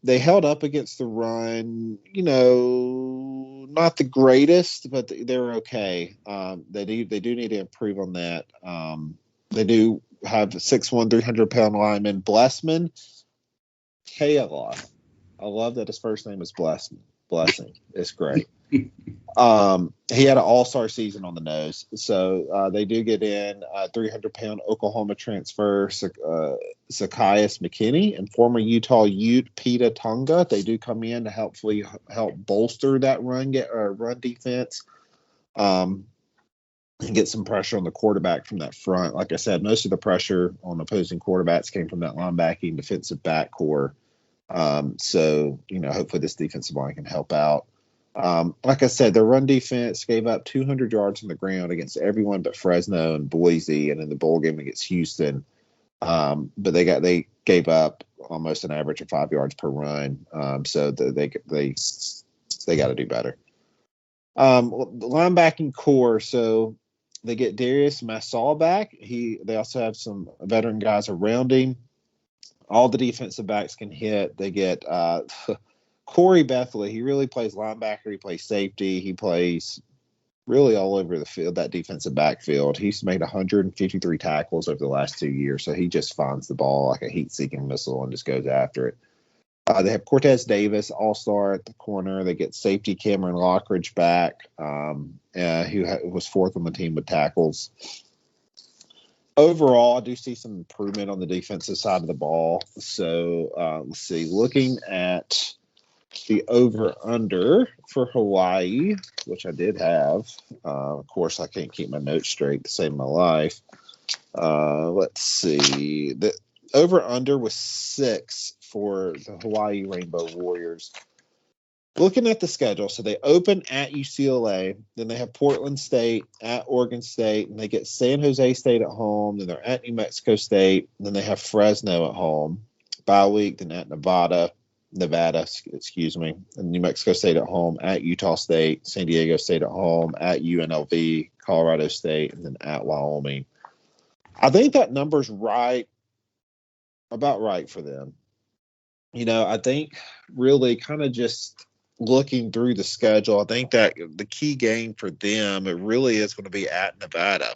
They held up against the run, not the greatest, but they're okay. They do need to improve on that. They do have a 6'1", 300-pound lineman, Blessman Kayla. I love that his first name is Blessing. It's great. He had an all-star season on the nose. So they do get in 300-pound Oklahoma transfer Zacchaeus McKinney and former Utah Ute Peta Tonga. They do come in to help bolster that run defense and get some pressure on the quarterback from that front. Like I said, most of the pressure on opposing quarterbacks came from that linebacking defensive back core. So hopefully this defensive line can help out. Like I said, their run defense gave up 200 yards on the ground against everyone but Fresno and Boise, and in the bowl game against Houston. But they gave up almost an average of 5 yards per run. So they got to do better. The linebacking core, so they get Darius Massall back. They also have some veteran guys around him. All the defensive backs can hit. They get Corey Bethley. He really plays linebacker. He plays safety. He plays really all over the field, that defensive backfield. He's made 153 tackles over the last 2 years, so he just finds the ball like a heat-seeking missile and just goes after it. They have Cortez Davis, all-star at the corner. They get safety Cameron Lockridge back, who was fourth on the team with tackles. Overall, I do see some improvement on the defensive side of the ball. So let's see. Looking at the over-under for Hawaii, which I did have. Of course, I can't keep my notes straight to save my life. Let's see. The over-under was 6 for the Hawaii Rainbow Warriors. Looking at the schedule, so they open at UCLA, then they have Portland State at Oregon State, and they get San Jose State at home, then they're at New Mexico State, then they have Fresno at home. Bye week, then at Nevada, and New Mexico State at home, at Utah State, San Diego State at home, at UNLV, Colorado State, and then at Wyoming. I think that number's about right for them. I think really kind of just looking through the schedule, I think that the key game for them, it really is going to be at Nevada.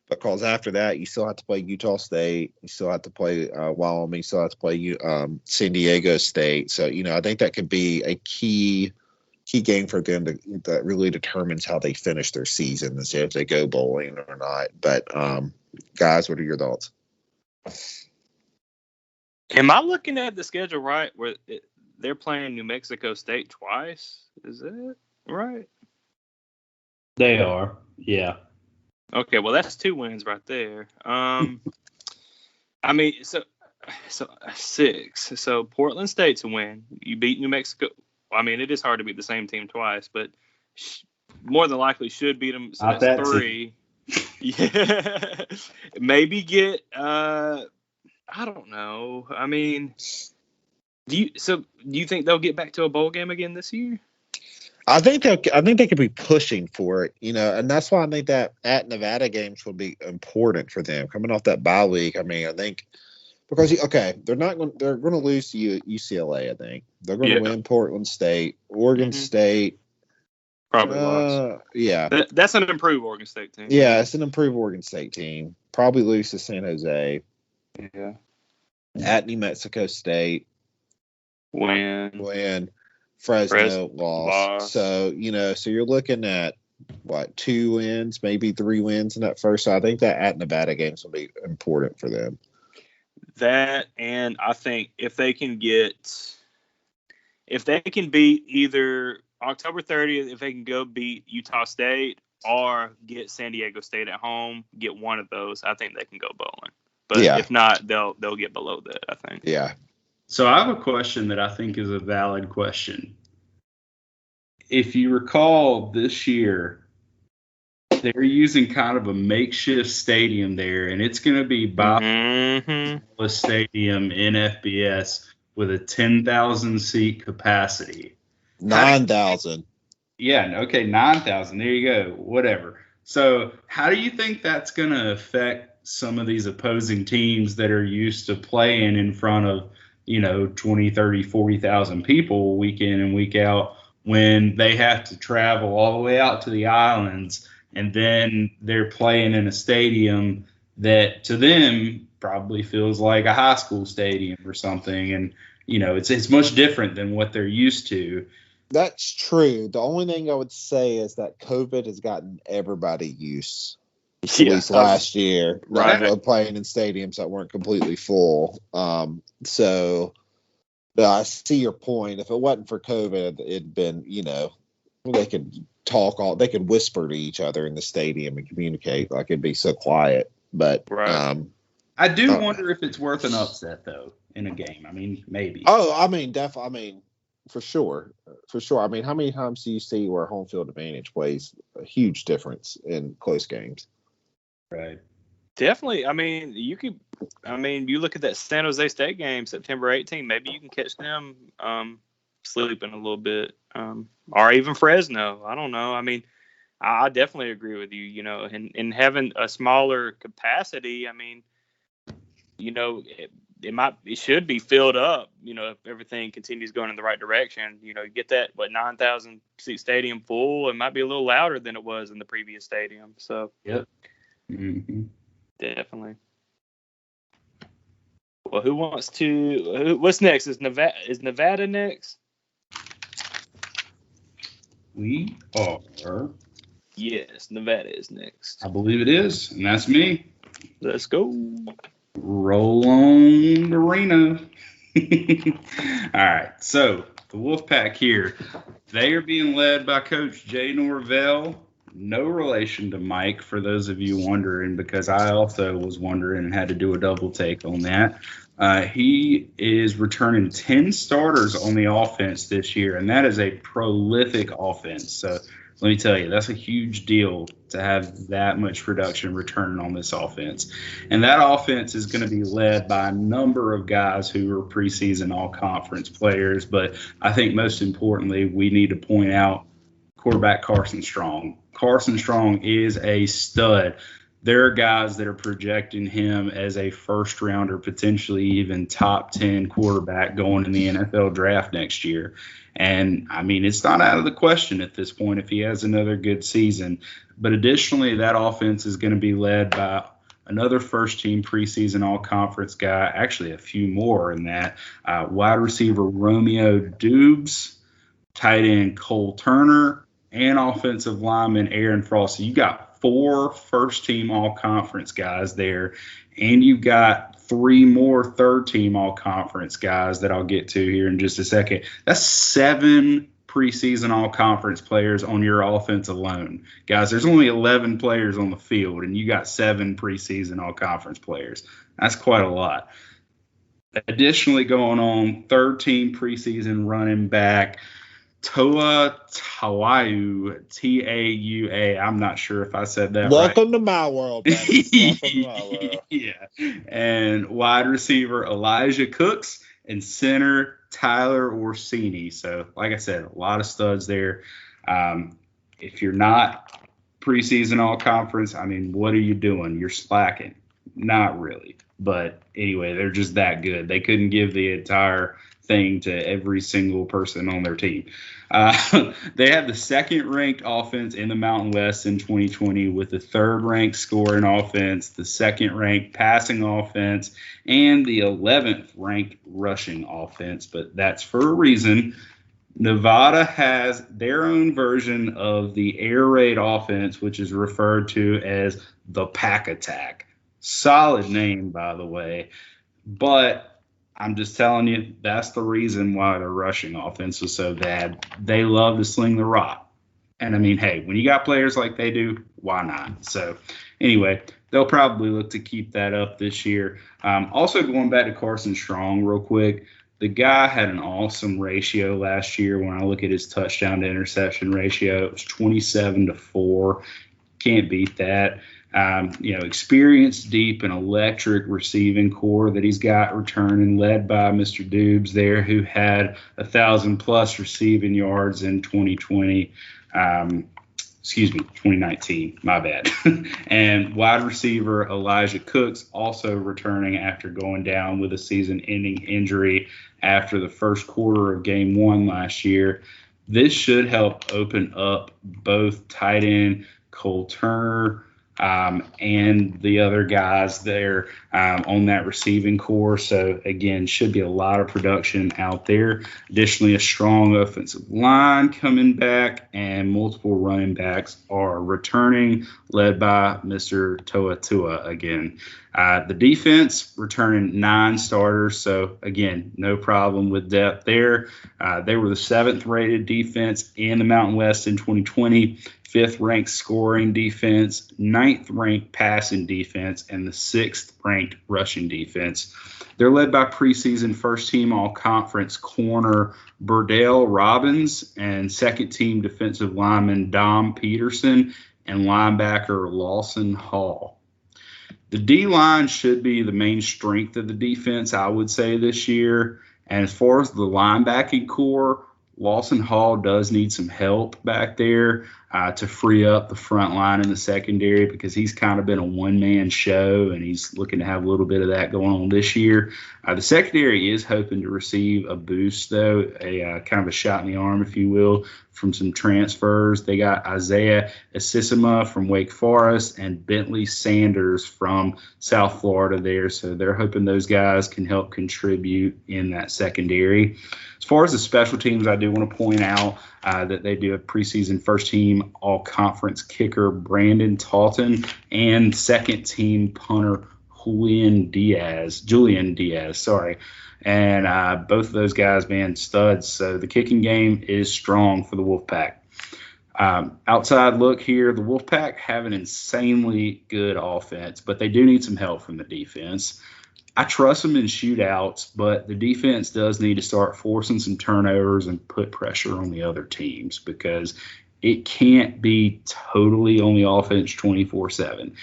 because after that you still have to play Utah State, you still have to play Wyoming, you still have to play San Diego State. So I think that could be a key game for them that really determines how they finish their season and see if they go bowling or not. But guys, what are your thoughts? Am I looking at the schedule right where they're playing New Mexico State twice? Is that right? They are, yeah. Okay, well that's 2 wins right there. I mean, so 6. So Portland State's a win. You beat New Mexico. I mean, it is hard to beat the same team twice, but more than likely should beat them. So that's 3. Yeah, maybe get. I don't know. I mean, do you think they'll get back to a bowl game again this year? I think they could be pushing for it, and that's why I think that at Nevada games will be important for them coming off that bye week. I mean, I think because they're going to lose to UCLA. I think they're going to win Portland State, Oregon State. Probably lost. Yeah, that's an improved Oregon State team. Yeah, it's an improved Oregon State team. Probably lose to San Jose. Yeah. At New Mexico State. Win. Fresno lost. So, so you're looking at, 2 wins, maybe 3 wins in that first. So I think that at Nevada games will be important for them. That, and I think if they can beat either October 30th, if they can go beat Utah State or get San Diego State at home, get one of those, I think they can go bowling. But if not, they'll get below that, I think. Yeah. So I have a question that I think is a valid question. If you recall this year, they're using kind of a makeshift stadium there, and it's going to be by stadium in FBS with a 10,000 seat capacity. 9,000. Yeah. Okay. 9,000. There you go. Whatever. So how do you think that's going to affect some of these opposing teams that are used to playing in front of, 20, 30, 40,000 people week in and week out when they have to travel all the way out to the islands and then they're playing in a stadium that to them probably feels like a high school stadium or something. And, it's much different than what they're used to. That's true. The only thing I would say is that COVID has gotten everybody used. At least last year, right? Playing in stadiums that weren't completely full. So I see your point. If it wasn't for COVID, it'd been, they could they could whisper to each other in the stadium and communicate. Like it'd be so quiet. But I do wonder if it's worth an upset though in a game. I mean, maybe. Oh, I mean, definitely. I mean, for sure. I mean, how many times do you see where home field advantage plays a huge difference in close games? Right. Definitely. I mean, you look at that San Jose State game, September 18th, maybe you can catch them sleeping a little bit. Or even Fresno. I don't know. I mean, I definitely agree with you, and having a smaller capacity, I mean, it should be filled up, if everything continues going in the right direction. You get that 9,000 seat stadium full, it might be a little louder than it was in the previous stadium. So yep. Mm-hmm. Definitely. Well, what's next? Is Nevada next? We are. Yes, Nevada is next. I believe it is, and that's me. Let's go. Roll on the Reno. All right, so the Wolfpack here, they are being led by Coach Jay Norvell. No relation to Mike, for those of you wondering, because I also was wondering and had to do a double take on that. He is returning 10 starters on the offense this year, and that is a prolific offense. So let me tell you, that's a huge deal to have that much production returning on this offense. And that offense is going to be led by a number of guys who are preseason all-conference players. But I think most importantly, we need to point out quarterback Carson Strong. Carson Strong is a stud. There are guys that are projecting him as a first rounder, potentially even top 10 quarterback going in the NFL draft next year. And I mean, it's not out of the question at this point if he has another good season. But additionally, that offense is going to be led by another first-team preseason all-conference guy, actually a few more in that, wide receiver Romeo Dubes, tight end Cole Turner, and offensive lineman Aaron Frost. So you got 4 first-team all-conference guys there, and you've got 3 more third-team all-conference guys that I'll get to here in just a second. That's 7 preseason all-conference players on your offense alone. Guys, there's only 11 players on the field, and you got 7 preseason all-conference players. That's quite a lot. Additionally, going on, third-team preseason running back Toa Tauau, T-A-U-A. I'm not sure if I said that Welcome to my world, buddy. Welcome to my world. Yeah. And wide receiver Elijah Cooks and center Tyler Orsini. So, like I said, a lot of studs there. If you're not preseason all-conference, I mean, what are you doing? You're slacking. Not really. But anyway, they're just that good. They couldn't give the entire thing to every single person on their team. They have the second-ranked offense in the Mountain West in 2020 with the third-ranked scoring offense, the second-ranked passing offense, and the 11th-ranked rushing offense. But that's for a reason. Nevada has their own version of the air raid offense, which is referred to as the Pack Attack. Solid name, by the way. But I'm just telling you, that's the reason why their rushing offense was so bad. They love to sling the rock. And, I mean, hey, when you got players like they do, why not? So, anyway, they'll probably look to keep that up this year. Also, going back to Carson Strong real quick, the guy had an awesome ratio last year. When I look at his touchdown to interception ratio, it was 27-4. Can't beat that. Experienced, deep, and electric receiving core that he's got returning, led by Mr. Dubes there, who had 1,000+ receiving yards in 2019, my bad. And wide receiver Elijah Cooks also returning after going down with a season-ending injury after the first quarter of Game 1 last year. This should help open up both tight end Cole Turner and the other guys there on that receiving core. So, again, should be a lot of production out there. Additionally, a strong offensive line coming back, and multiple running backs are returning, led by Mr. Toa Tua again. The defense returning 9 starters. So, again, no problem with depth there. They were the 7th-rated defense in the Mountain West in 2020. 5th-ranked scoring defense, 9th-ranked passing defense, and the 6th-ranked rushing defense. They're led by preseason first-team all-conference corner Burdell Robbins and second-team defensive lineman Dom Peterson and linebacker Lawson Hall. The D-line should be the main strength of the defense, I would say, this year. And as far as the linebacking core, Lawson Hall does need some help back there to free up the front line in the secondary, because he's kind of been a one-man show, and he's looking to have a little bit of that going on this year. The secondary is hoping to receive a boost, though, a kind of a shot in the arm, if you will, from some transfers. They got Isaiah Asisima from Wake Forest and Bentley Sanders from South Florida there, so they're hoping those guys can help contribute in that secondary. As far as the special teams, I do want to point out that they do have preseason first-team all-conference kicker Brandon Taunton and second-team punter Julian Diaz. And both of those guys, man, studs. So the kicking game is strong for the Wolfpack. Outside look here, the Wolfpack have an insanely good offense, but they do need some help from the defense. I trust them in shootouts, but the defense does need to start forcing some turnovers and put pressure on the other teams, because it can't be totally on the offense 24/7.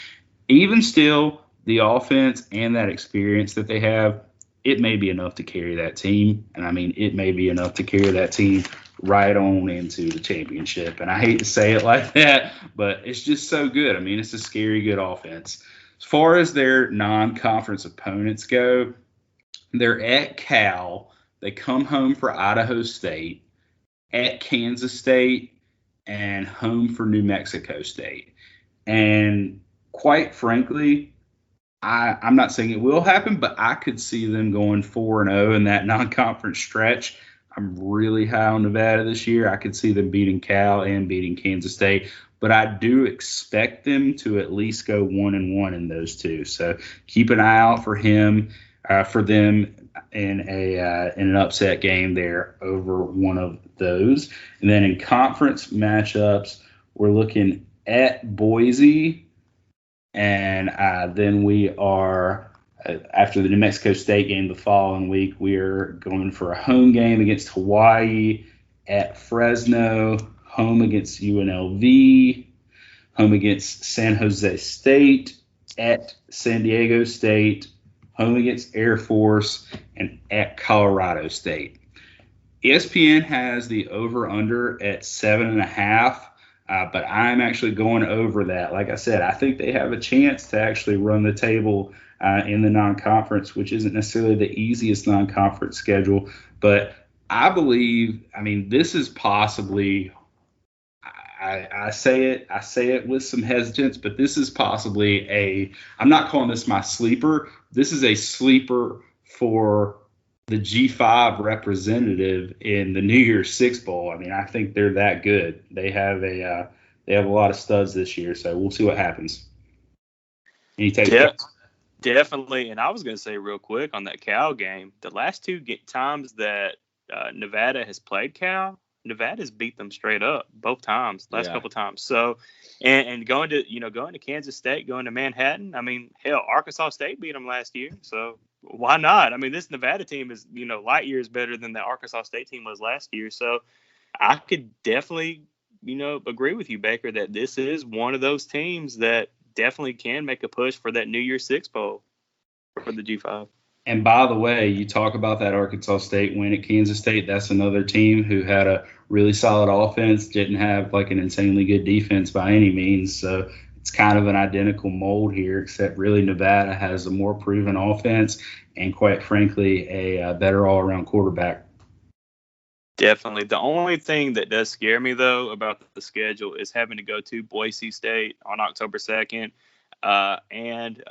Even still, the offense and that experience that they have, it may be enough to carry that team. And, I mean, it may be enough to carry that team right on into the championship. And I hate to say it like that, but it's just so good. I mean, it's a scary good offense. As far as their non-conference opponents go, they're at Cal. They come home for Idaho State, at Kansas State, and home for New Mexico State. And quite frankly, I'm not saying it will happen, but I could see them going 4-0 in that non-conference stretch. I'm really high on Nevada this year. I could see them beating Cal and beating Kansas State, but I do expect them to at least go 1-1 in those two. So keep an eye out for them in an upset game there over one of those. And then in conference matchups, we're looking at Boise, and then we are after the New Mexico State game the following week, we are going for a home game against Hawaii, at Fresno, home against UNLV, home against San Jose State, at San Diego State, home against Air Force, and at Colorado State. ESPN has the over-under at 7.5, but I'm actually going over that. Like I said, I think they have a chance to actually run the table in the non-conference, which isn't necessarily the easiest non-conference schedule. But I believe, this is possibly, I say it with some hesitance, but this is possibly I'm not calling this my sleeper. This is a sleeper for the G5 representative in the New Year's Six Bowl. I think they're that good. They have a lot of studs this year, so we'll see what happens. Any take? Yeah, definitely. And I was going to say real quick on that Cal game, the last two times that Nevada has played Cal, Nevada's beat them straight up both times, couple times. So, and going to Kansas State, going to Manhattan. Hell, Arkansas State beat them last year. So why not? This Nevada team is, light years better than the Arkansas State team was last year. So I could definitely, agree with you, Baker, that this is one of those teams that definitely can make a push for that New Year's Six Bowl for the G5. And by the way, you talk about that Arkansas State win at Kansas State. That's another team who had a really solid offense, didn't have like an insanely good defense by any means. So it's kind of an identical mold here, except really Nevada has a more proven offense and, quite frankly, a better all-around quarterback. Definitely. The only thing that does scare me, though, about the schedule is having to go to Boise State on October 2nd. And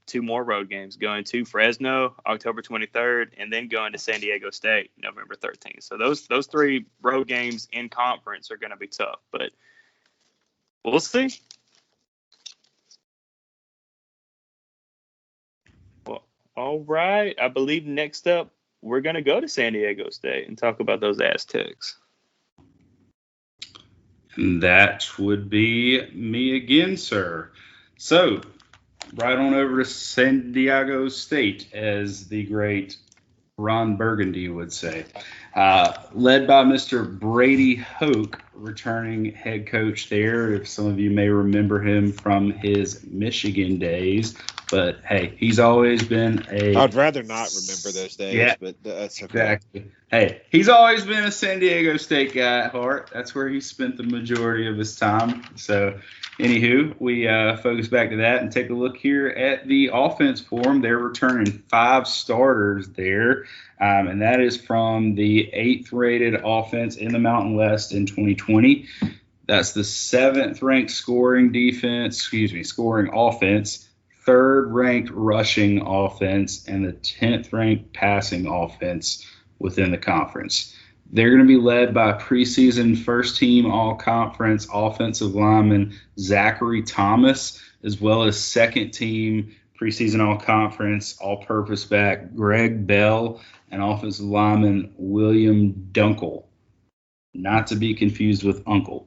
two more road games, going to Fresno October 23rd, and then going to San Diego State November 13th. So those three road games in conference are going to be tough, but we'll see. Well, all right. I believe next up we're going to go to San Diego State and talk about those Aztecs. That would be me again, sir. So, right on over to San Diego State, as the great Ron Burgundy would say. Led by Mr. Brady Hoke, returning head coach there. If some of you may remember him from his Michigan days. But, hey, he's always been I'd rather not remember those days, but that's okay. Exactly. Hey, he's always been a San Diego State guy at heart. That's where he spent the majority of his time. So, anywho, we focus back to that and take a look here at the offense for them. They're returning 5 starters there, and that is from the 8th-rated offense in the Mountain West in 2020. That's the 7th-ranked scoring offense, 3rd-ranked rushing offense, and the 10th-ranked passing offense within the conference. They're going to be led by preseason first-team all-conference offensive lineman Zachary Thomas, as well as second-team preseason all-conference all-purpose back Greg Bell and offensive lineman William Dunkel, not to be confused with Uncle.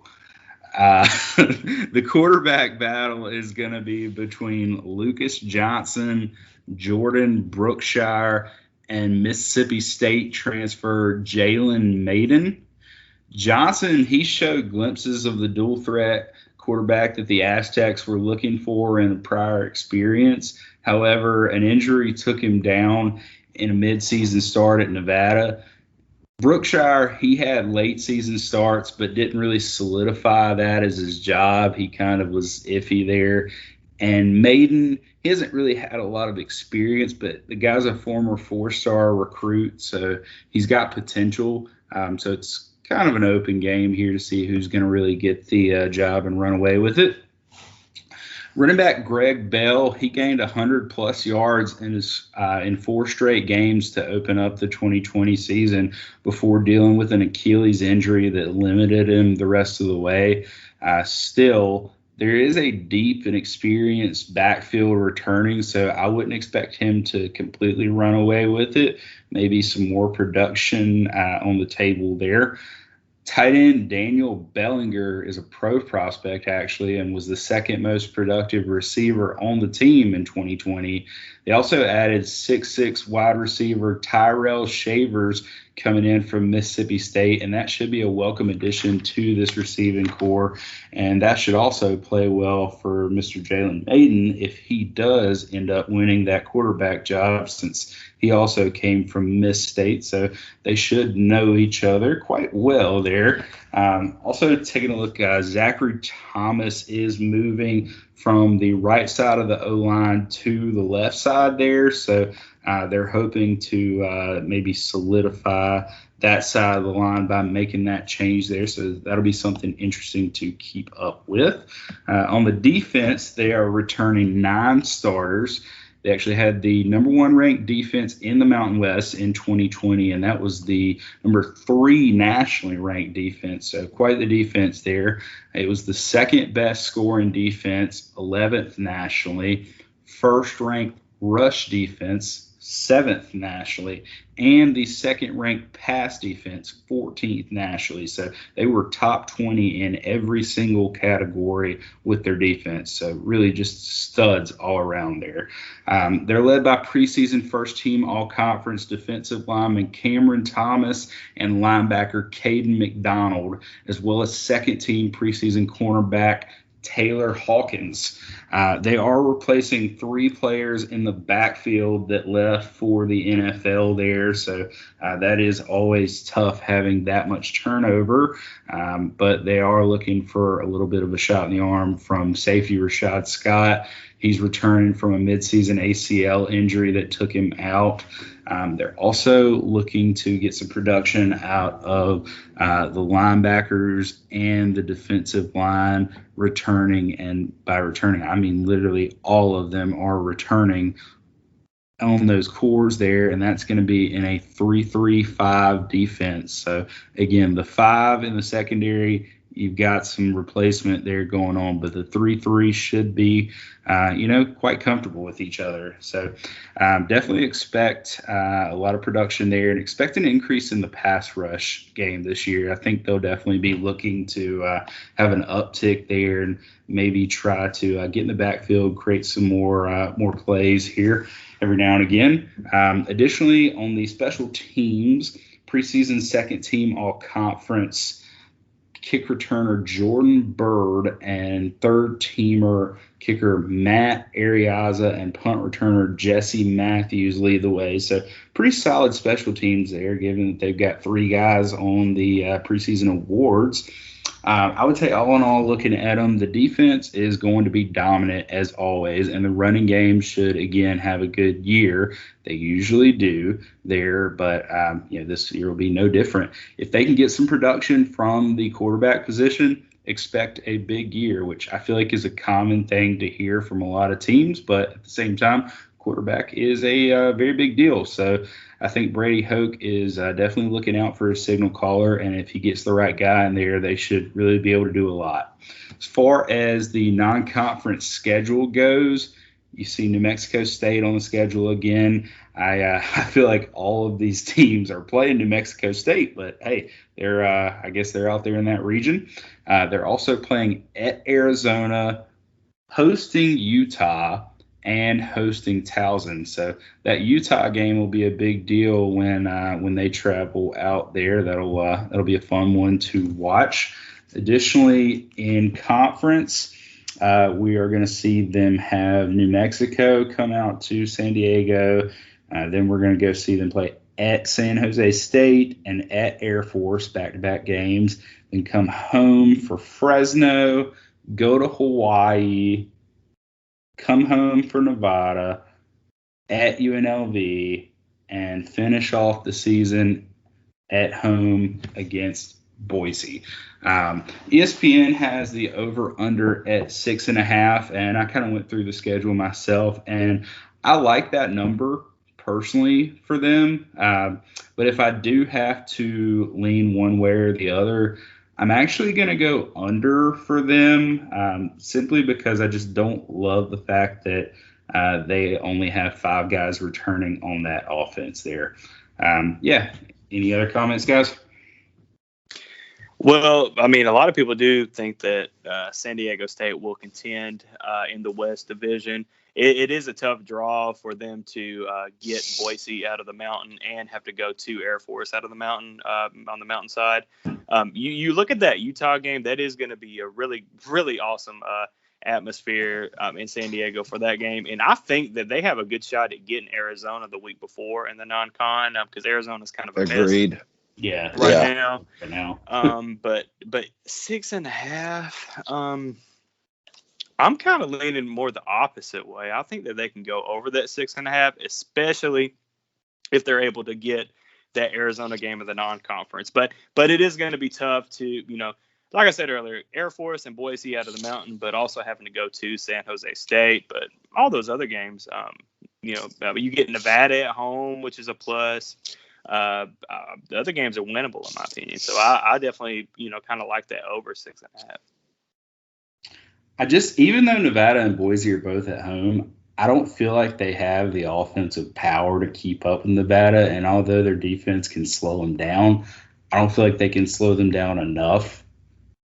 The quarterback battle is going to be between Lucas Johnson, Jordan Brookshire, and Mississippi State transfer Jalen Maiden. Johnson, he showed glimpses of the dual threat quarterback that the Aztecs were looking for in a prior experience. However, an injury took him down in a midseason start at Nevada. Brookshire, he had late season starts, but didn't really solidify that as his job. He kind of was iffy there. And Maiden, he hasn't really had a lot of experience, but the guy's a former 4-star recruit, so he's got potential. So it's kind of an open game here to see who's going to really get the job and run away with it. Running back Greg Bell, he gained 100-plus yards in 4 straight games to open up the 2020 season before dealing with an Achilles injury that limited him the rest of the way. Still, there is a deep and experienced backfield returning, so I wouldn't expect him to completely run away with it. Maybe some more production on the table there. Tight end Daniel Bellinger is a pro prospect, actually, and was the second most productive receiver on the team in 2020. They also added 6'6" wide receiver Tyrell Shavers coming in from Mississippi State, and that should be a welcome addition to this receiving core. And that should also play well for Mr. Jalen Maiden if he does end up winning that quarterback job, since he also came from Miss State, so they should know each other quite well there. Also taking a look, Zachary Thomas is moving from the right side of the O-line to the left side there, so they're hoping to maybe solidify that side of the line by making that change there, so that'll be something interesting to keep up with. On the defense, they are returning 9 starters. They actually had the number 1 ranked defense in the Mountain West in 2020, and that was the number 3 nationally ranked defense. So quite the defense there. It was the 2nd best scoring defense, 11th nationally, 1st ranked rush defense, 7th nationally, and the 2nd ranked pass defense, 14th nationally. So they were top 20 in every single category with their defense. So really just studs all around there. They're led by preseason first team all-conference defensive lineman Cameron Thomas and linebacker Caden McDonald, as well as second team preseason cornerback Taylor Hawkins. They are replacing 3 players in the backfield that left for the NFL there, so that is always tough having that much turnover, but they are looking for a little bit of a shot in the arm from safety Rashad Scott. He's returning from a midseason ACL injury that took him out. They're also looking to get some production out of the linebackers and the defensive line returning. And by returning, I mean literally all of them are returning on those cores there, and that's going to be in a 3-3-5 defense. So, again, the 5 in the secondary, you've got some replacement there going on, but the 3-3 should be, quite comfortable with each other. So definitely expect a lot of production there, and expect an increase in the pass rush game this year. I think they'll definitely be looking to have an uptick there and maybe try to get in the backfield, create some more plays here every now and again. Additionally, on the special teams, preseason second team all-conference kick returner Jordan Bird and third teamer kicker Matt Ariaza and punt returner Jesse Matthews lead the way. So pretty solid special teams there, given that they've got 3 guys on the preseason awards. I would say all in all, looking at them, the defense is going to be dominant as always, and the running game should, again, have a good year. They usually do there, but this year will be no different. If they can get some production from the quarterback position, expect a big year, which I feel like is a common thing to hear from a lot of teams, but at the same time, quarterback is a very big deal. So I think Brady Hoke is definitely looking out for his signal caller, and if he gets the right guy in there, they should really be able to do a lot. As far as the non-conference schedule goes, you see New Mexico State on the schedule again. I feel like all of these teams are playing New Mexico State, but hey, I guess they're out there in that region. They're also playing at Arizona, hosting Utah, and hosting Towson. So that Utah game will be a big deal when they travel out there. That'll be a fun one to watch. Additionally, in conference, we are going to see them have New Mexico come out to San Diego. Then we're going to go see them play at San Jose State and at Air Force, back-to-back games. Then come home for Fresno, go to Hawaii, come home for Nevada, at UNLV, and finish off the season at home against Boise. ESPN has the over/under at 6.5, and I kind of went through the schedule myself, and I like that number personally for them. But if I do have to lean one way or the other, I'm actually going to go under for them, simply because I just don't love the fact that they only have 5 guys returning on that offense there. Yeah. Any other comments, guys? Well, I mean, a lot of people do think that San Diego State will contend in the West Division. It is a tough draw for them to get Boise out of the mountain and have to go to Air Force out of the mountain on the mountainside. You look at that Utah game, that is going to be a really, really awesome atmosphere in San Diego for that game. And I think that they have a good shot at getting Arizona the week before in the non-con because Arizona's kind of a Agreed. mess. Yeah. Right now. Right now. But 6.5. I'm kind of leaning more the opposite way. I think that they can go over that 6.5, especially if they're able to get that Arizona game of the non-conference. But it is going to be tough to, like I said earlier, Air Force and Boise out of the mountain, but also having to go to San Jose State. But all those other games, you get Nevada at home, which is a plus. The other games are winnable in my opinion. So I definitely, kind of like that over 6.5. Even though Nevada and Boise are both at home, I don't feel like they have the offensive power to keep up with Nevada. And although their defense can slow them down, I don't feel like they can slow them down enough.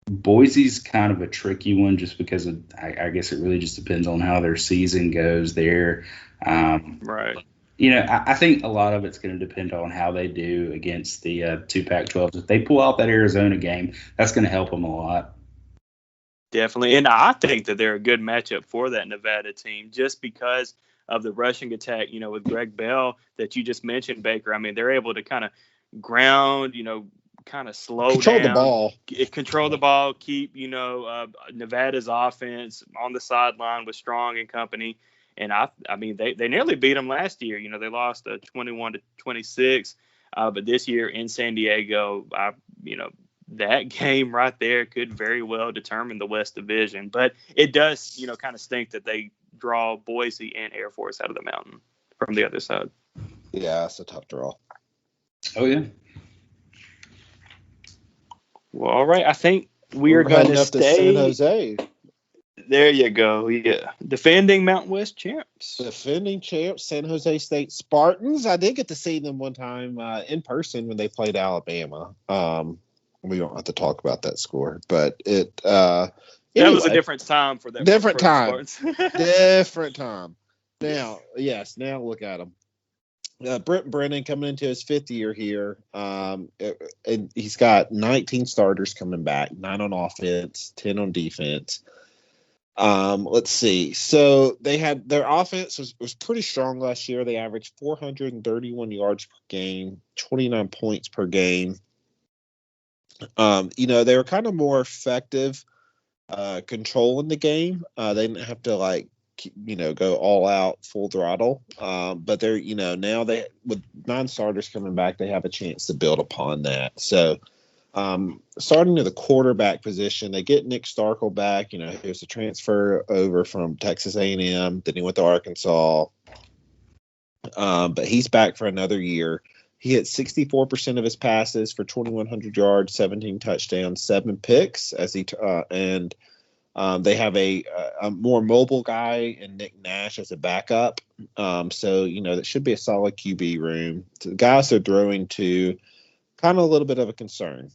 Boise's kind of a tricky one just because I guess it really just depends on how their season goes there. Right. I think a lot of it's going to depend on how they do against the 2 Pac-12s. If they pull out that Arizona game, that's going to help them a lot. Definitely. And I think that they're a good matchup for that Nevada team just because of the rushing attack, with Greg Bell that you just mentioned, Baker. I mean, they're able to kind of ground, kind of slow control down. Control the ball, keep, Nevada's offense on the sideline with Strong and company. And I mean, they nearly beat them last year. They lost 21-26. But this year in San Diego, that game right there could very well determine the West Division. But it does, kind of stink that they draw Boise and Air Force out of the mountain from the other side. Yeah, it's a tough draw. Oh, yeah. Well, all right. I think we're going to stay. San Jose. There you go. Yeah. Defending Mountain West champs. Defending champs, San Jose State Spartans. I did get to see them one time in person when they played Alabama. We don't have to talk about that score, but it that was a different time for that. Different time. Different time. Now look at them. Brent Brennan coming into his 5th year here, and he's got 19 starters coming back, 9 on offense, 10 on defense. Let's see. So they had their offense was pretty strong last year. They averaged 431 yards per game, 29 points per game. They were kind of more effective controlling the game. They didn't have to go all out full throttle. But they're, now they, with 9 starters coming back, they have a chance to build upon that. So starting to the quarterback position, they get Nick Starkel back. He was a transfer over from Texas A&M. Then he went to Arkansas. But he's back for another year. He hit 64% of his passes for 2,100 yards, 17 touchdowns, 7 picks. They have a more mobile guy in Nick Nash as a backup. So that should be a solid QB room. So the guys they're throwing to, kind of a little bit of a concern.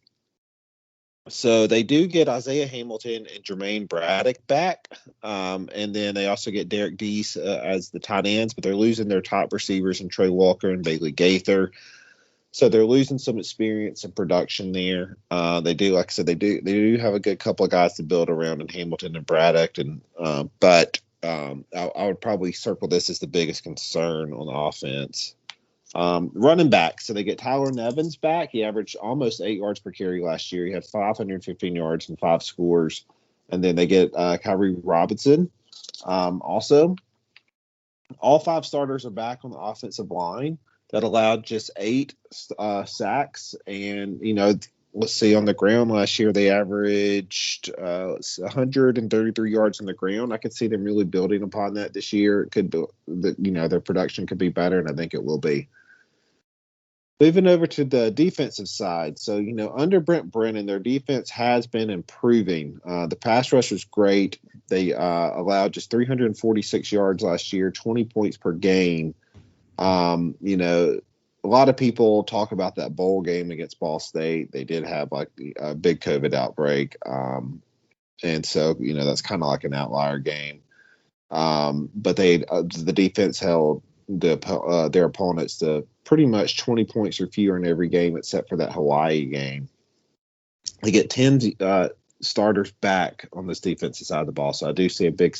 So they do get Isaiah Hamilton and Jermaine Braddock back. And then they also get Derek Deese as the tight ends, but they're losing their top receivers in Trey Walker and Bailey Gaither. So they're losing some experience and production there. They do, like I said, they do have a good couple of guys to build around in Hamilton and Braddock. But I would probably circle this as the biggest concern on the offense. Running back, so they get Tyler Nevins back. He averaged almost 8 yards per carry last year. He had 515 yards and 5 scores. And then they get Kyrie Robinson. Also, all 5 starters are back on the offensive line. That allowed just 8 sacks. And, let's see, on the ground last year they averaged 133 yards on the ground. I could see them really building upon that this year. It could be, their production could be better, and I think it will be. Moving over to the defensive side. So, under Brent Brennan, their defense has been improving. The pass rush was great. They allowed just 346 yards last year, 20 points per game. A lot of people talk about that bowl game against Ball State. They did have like a big COVID outbreak. And so, that's kind of like an outlier game. But the defense held their opponents to pretty much 20 points or fewer in every game except for that Hawaii game. They get 10 starters back on this defensive side of the ball. So I do see a big,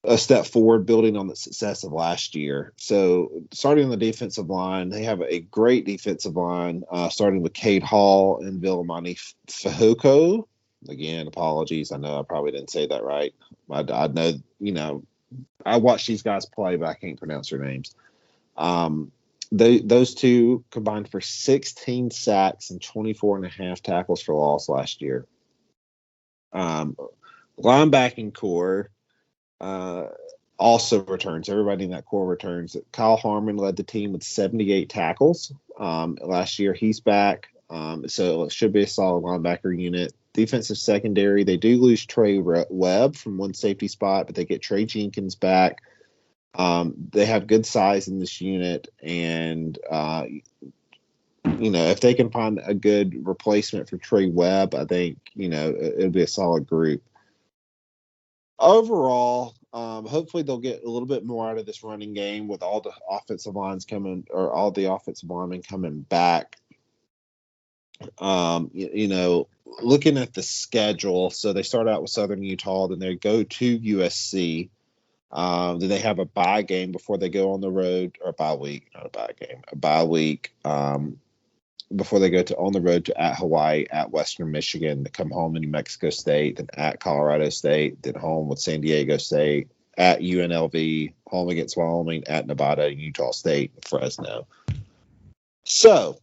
a step forward building on the success of last year. So starting on the defensive line, they have a great defensive line, starting with Cade Hall and Vilimani Fehoko. Again, apologies. I know I probably didn't say that right. I know, I watch these guys play, but I can't pronounce their names. Those two combined for 16 sacks and 24.5 tackles for loss last year. Linebacking core also returns. Everybody in that core returns. Kyle Harmon led the team with 78 tackles last year. He's back, so it should be a solid linebacker unit. Defensive secondary, they do lose Trey Webb from one safety spot, but they get Trey Jenkins back. They have good size in this unit, and if they can find a good replacement for Trey Webb, I think it'll be a solid group. Overall, hopefully they'll get a little bit more out of this running game with all the offensive linemen coming back. Looking at the schedule, so they start out with Southern Utah, then they go to USC. Then they have a bye game before they go on the road, or a bye week before they go on the road to at Hawaii, at Western Michigan, to come home to New Mexico State, then at Colorado State, then home with San Diego State, at UNLV, home against Wyoming, at Nevada, Utah State, Fresno. So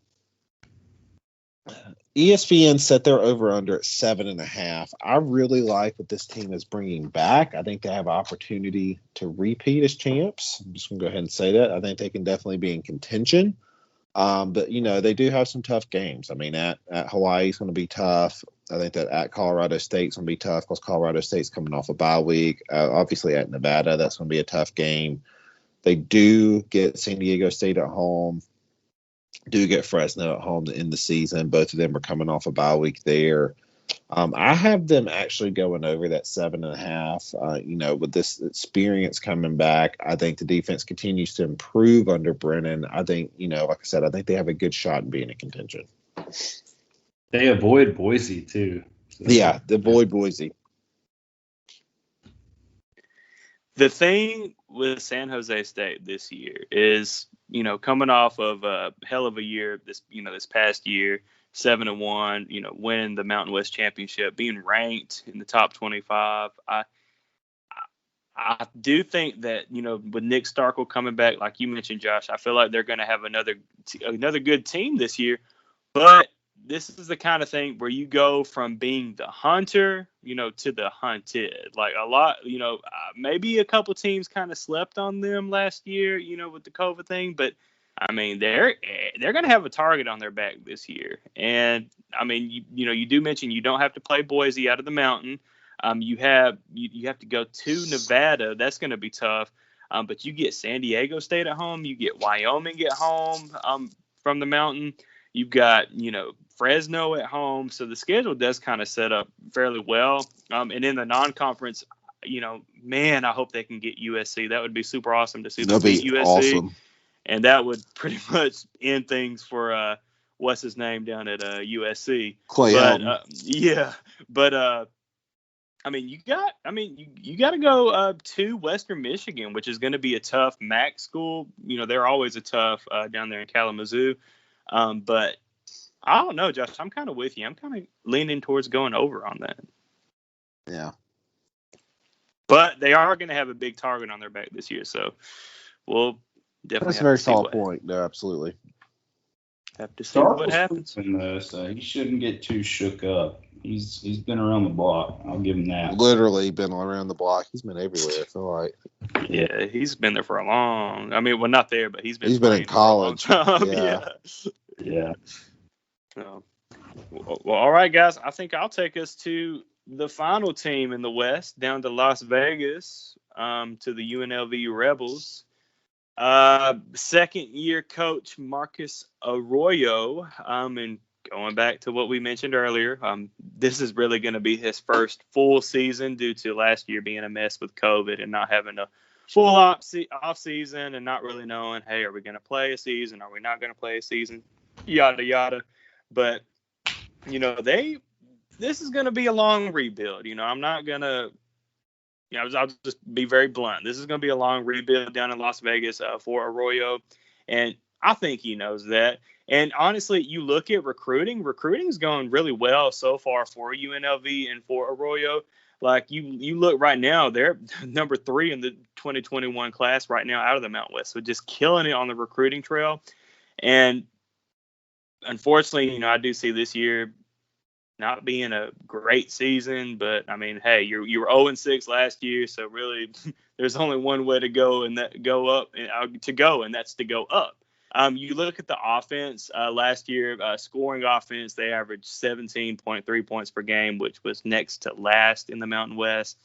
ESPN set their over-under at 7.5. I really like what this team is bringing back. I think they have opportunity to repeat as champs. I'm just going to go ahead and say that. I think they can definitely be in contention. But, they do have some tough games. I mean, at Hawaii is going to be tough. I think that at Colorado State is going to be tough because Colorado State's coming off a bye week. Obviously, at Nevada, that's going to be a tough game. They do get San Diego State at home. Do get Fresno at home to end the season. Both of them are coming off a bye week there. I have them actually going over that 7.5. With this experience coming back, I think the defense continues to improve under Brennan. I think, like I said, I think they have a good shot in being in contention. They avoid Boise too. So. Yeah, they avoid Boise. The thing with San Jose State this year is, coming off of a hell of a year, this past year, 7-1, winning the Mountain West Championship, being ranked in the top 25. I do think that, with Nick Starkel coming back, like you mentioned, Josh, I feel like they're going to have another good team this year. But this is the kind of thing where you go from being the hunter, to the hunted. Like a lot, maybe a couple teams kind of slept on them last year, with the COVID thing. But I mean, they're going to have a target on their back this year. And I mean, you do mention you don't have to play Boise out of the mountain. You have to go to Nevada. That's going to be tough. But you get San Diego State at home. You get Wyoming at home from the mountain. You've got, Fresno at home. So the schedule does kind of set up fairly well. And in the non-conference, man, I hope they can get USC. That would be super awesome to see them beat USC. Awesome. And that would pretty much end things for what's his name down at USC. Clay Helton. Yeah. But I mean, you got to go to Western Michigan, which is going to be a tough MAC school. They're always a tough down there in Kalamazoo. But I don't know, Josh. I'm kind of with you. I'm kind of leaning towards going over on that. Yeah. But they are going to have a big target on their back this year, so we'll definitely. That's a very solid point. No, absolutely. have to see what happens. Though, so he shouldn't get too shook up. He's been around the block. I'll give him that. Literally been around the block. He's been everywhere. I feel like. Yeah, he's been there for a long. I mean, well, not there, but he's been in college. Yeah. Well, all right, guys. I think I'll take us to the final team in the West, down to Las Vegas, to the UNLV Rebels. Second-year coach Marcus Arroyo, and going back to what we mentioned earlier, this is really going to be his first full season due to last year being a mess with COVID and not having a full off season and not really knowing, hey, are we going to play a season? Are we not going to play a season? Yada, yada. But, this is going to be a long rebuild. I'm not going to, I'll just be very blunt. This is going to be a long rebuild down in Las Vegas for Arroyo. And I think he knows that. And honestly, you look at recruiting's going really well so far for UNLV and for Arroyo. Like you look right now, they're number 3 in the 2021 class right now out of the Mountain West. So just killing it on the recruiting trail. And unfortunately, I do see this year not being a great season, but I mean, hey, you were 0-6 last year, so really there's only one way to go and that's to go up. You look at the offense last year, scoring offense, they averaged 17.3 points per game, which was next to last in the Mountain West.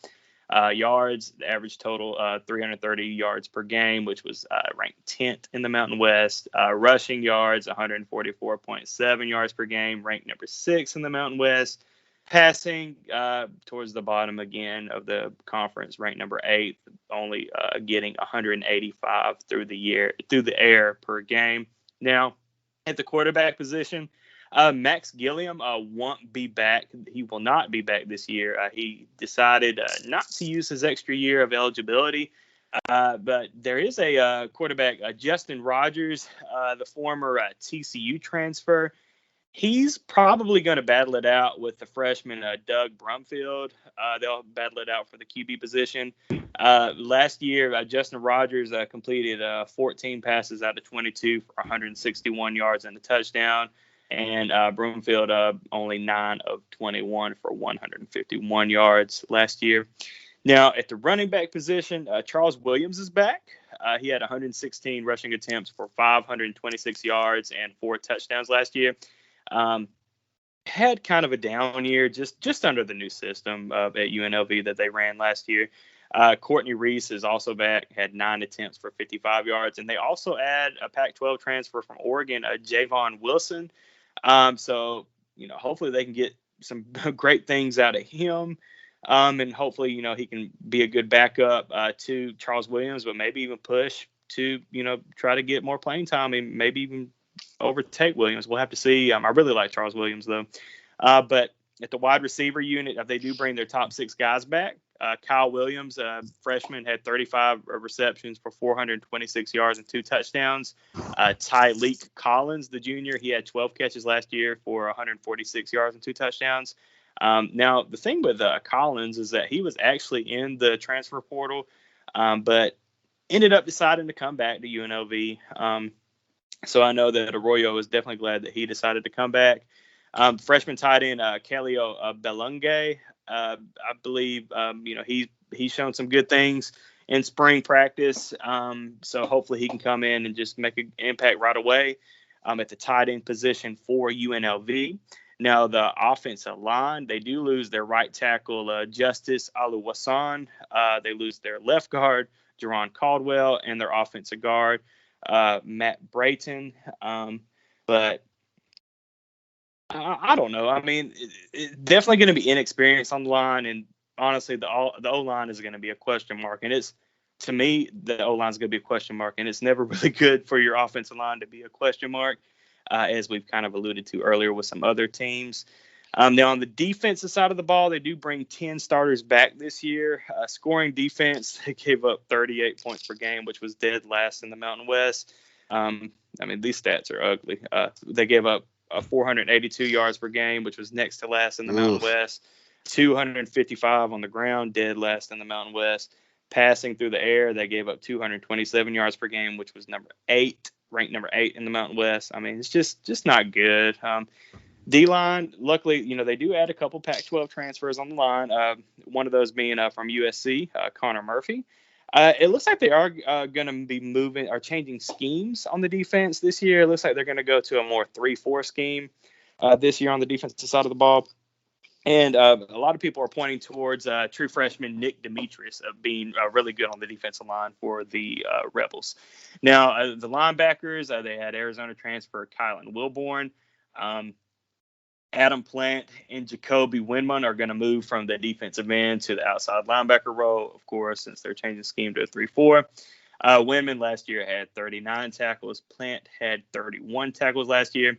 Yards, the average total 330 yards per game, which was ranked 10th in the Mountain West. Rushing yards, 144.7 yards per game, ranked number 6 in the Mountain West. Passing towards the bottom again of the conference, ranked number 8, only getting 185 through the air per game. Now, at the quarterback position, Max Gilliam won't be back. He will not be back this year. He decided not to use his extra year of eligibility. But there is a quarterback, Justin Rogers, the former TCU transfer. He's probably going to battle it out with the freshman Doug Brumfield. They'll battle it out for the QB position. Last year, Justin Rogers completed 14 passes out of 22 for 161 yards and a touchdown. And Broomfield only 9 of 21 for 151 yards last year. Now, at the running back position, Charles Williams is back. He had 116 rushing attempts for 526 yards and 4 touchdowns last year. Had kind of a down year, just under the new system at UNLV that they ran last year. Courtney Reese is also back, had 9 attempts for 55 yards. And they also add a Pac-12 transfer from Oregon, Javon Wilson. So, hopefully they can get some great things out of him. And hopefully, he can be a good backup to Charles Williams, but maybe even push to, try to get more playing time and maybe even overtake Williams. We'll have to see. I really like Charles Williams, though. But at the wide receiver unit, they do bring their top 6 guys back. Kyle Williams, freshman, had 35 receptions for 426 yards and 2 touchdowns. Tyleek Collins, the junior, he had 12 catches last year for 146 yards and 2 touchdowns. Now, the thing with Collins is that he was actually in the transfer portal, but ended up deciding to come back to UNLV. So I know that Arroyo is definitely glad that he decided to come back. Freshman tight end Kaleo Belunge, I believe, he's shown some good things in spring practice. So hopefully he can come in and just make an impact right away at the tight end position for UNLV. Now, the offensive line, they do lose their right tackle, Justice Aluwasan. They lose their left guard, Jerron Caldwell, and their offensive guard, Matt Brayton. But I don't know. I mean, it's definitely going to be inexperience on the line. And honestly, the O-line is going to be a question mark. And to me, the O-line is going to be a question mark. And it's never really good for your offensive line to be a question mark, as we've kind of alluded to earlier with some other teams. Now, on the defensive side of the ball, they do bring 10 starters back this year. Scoring defense, they gave up 38 points per game, which was dead last in the Mountain West. These stats are ugly. They gave up 482 yards per game, which was next to last in the Mountain West. 255 on the ground, dead last in the Mountain West. Passing through the air, they gave up 227 yards per game, which was number 8 ranked number 8 in the Mountain West. I mean, it's just not good. D-line, luckily, they do add a couple Pac-12 transfers on the line. One of those being from USC, Connor Murphy. It looks like they are going to be moving or changing schemes on the defense this year. It looks like they're going to go to a more 3-4 scheme this year on the defensive side of the ball. And a lot of people are pointing towards true freshman Nick Demetrius being really good on the defensive line for the Rebels. Now, the linebackers, they had Arizona transfer Kylan Wilborn. Adam Plant and Jacoby Winman are going to move from the defensive end to the outside linebacker role, of course, since they're changing scheme to a 3-4. Winman last year had 39 tackles. Plant had 31 tackles last year.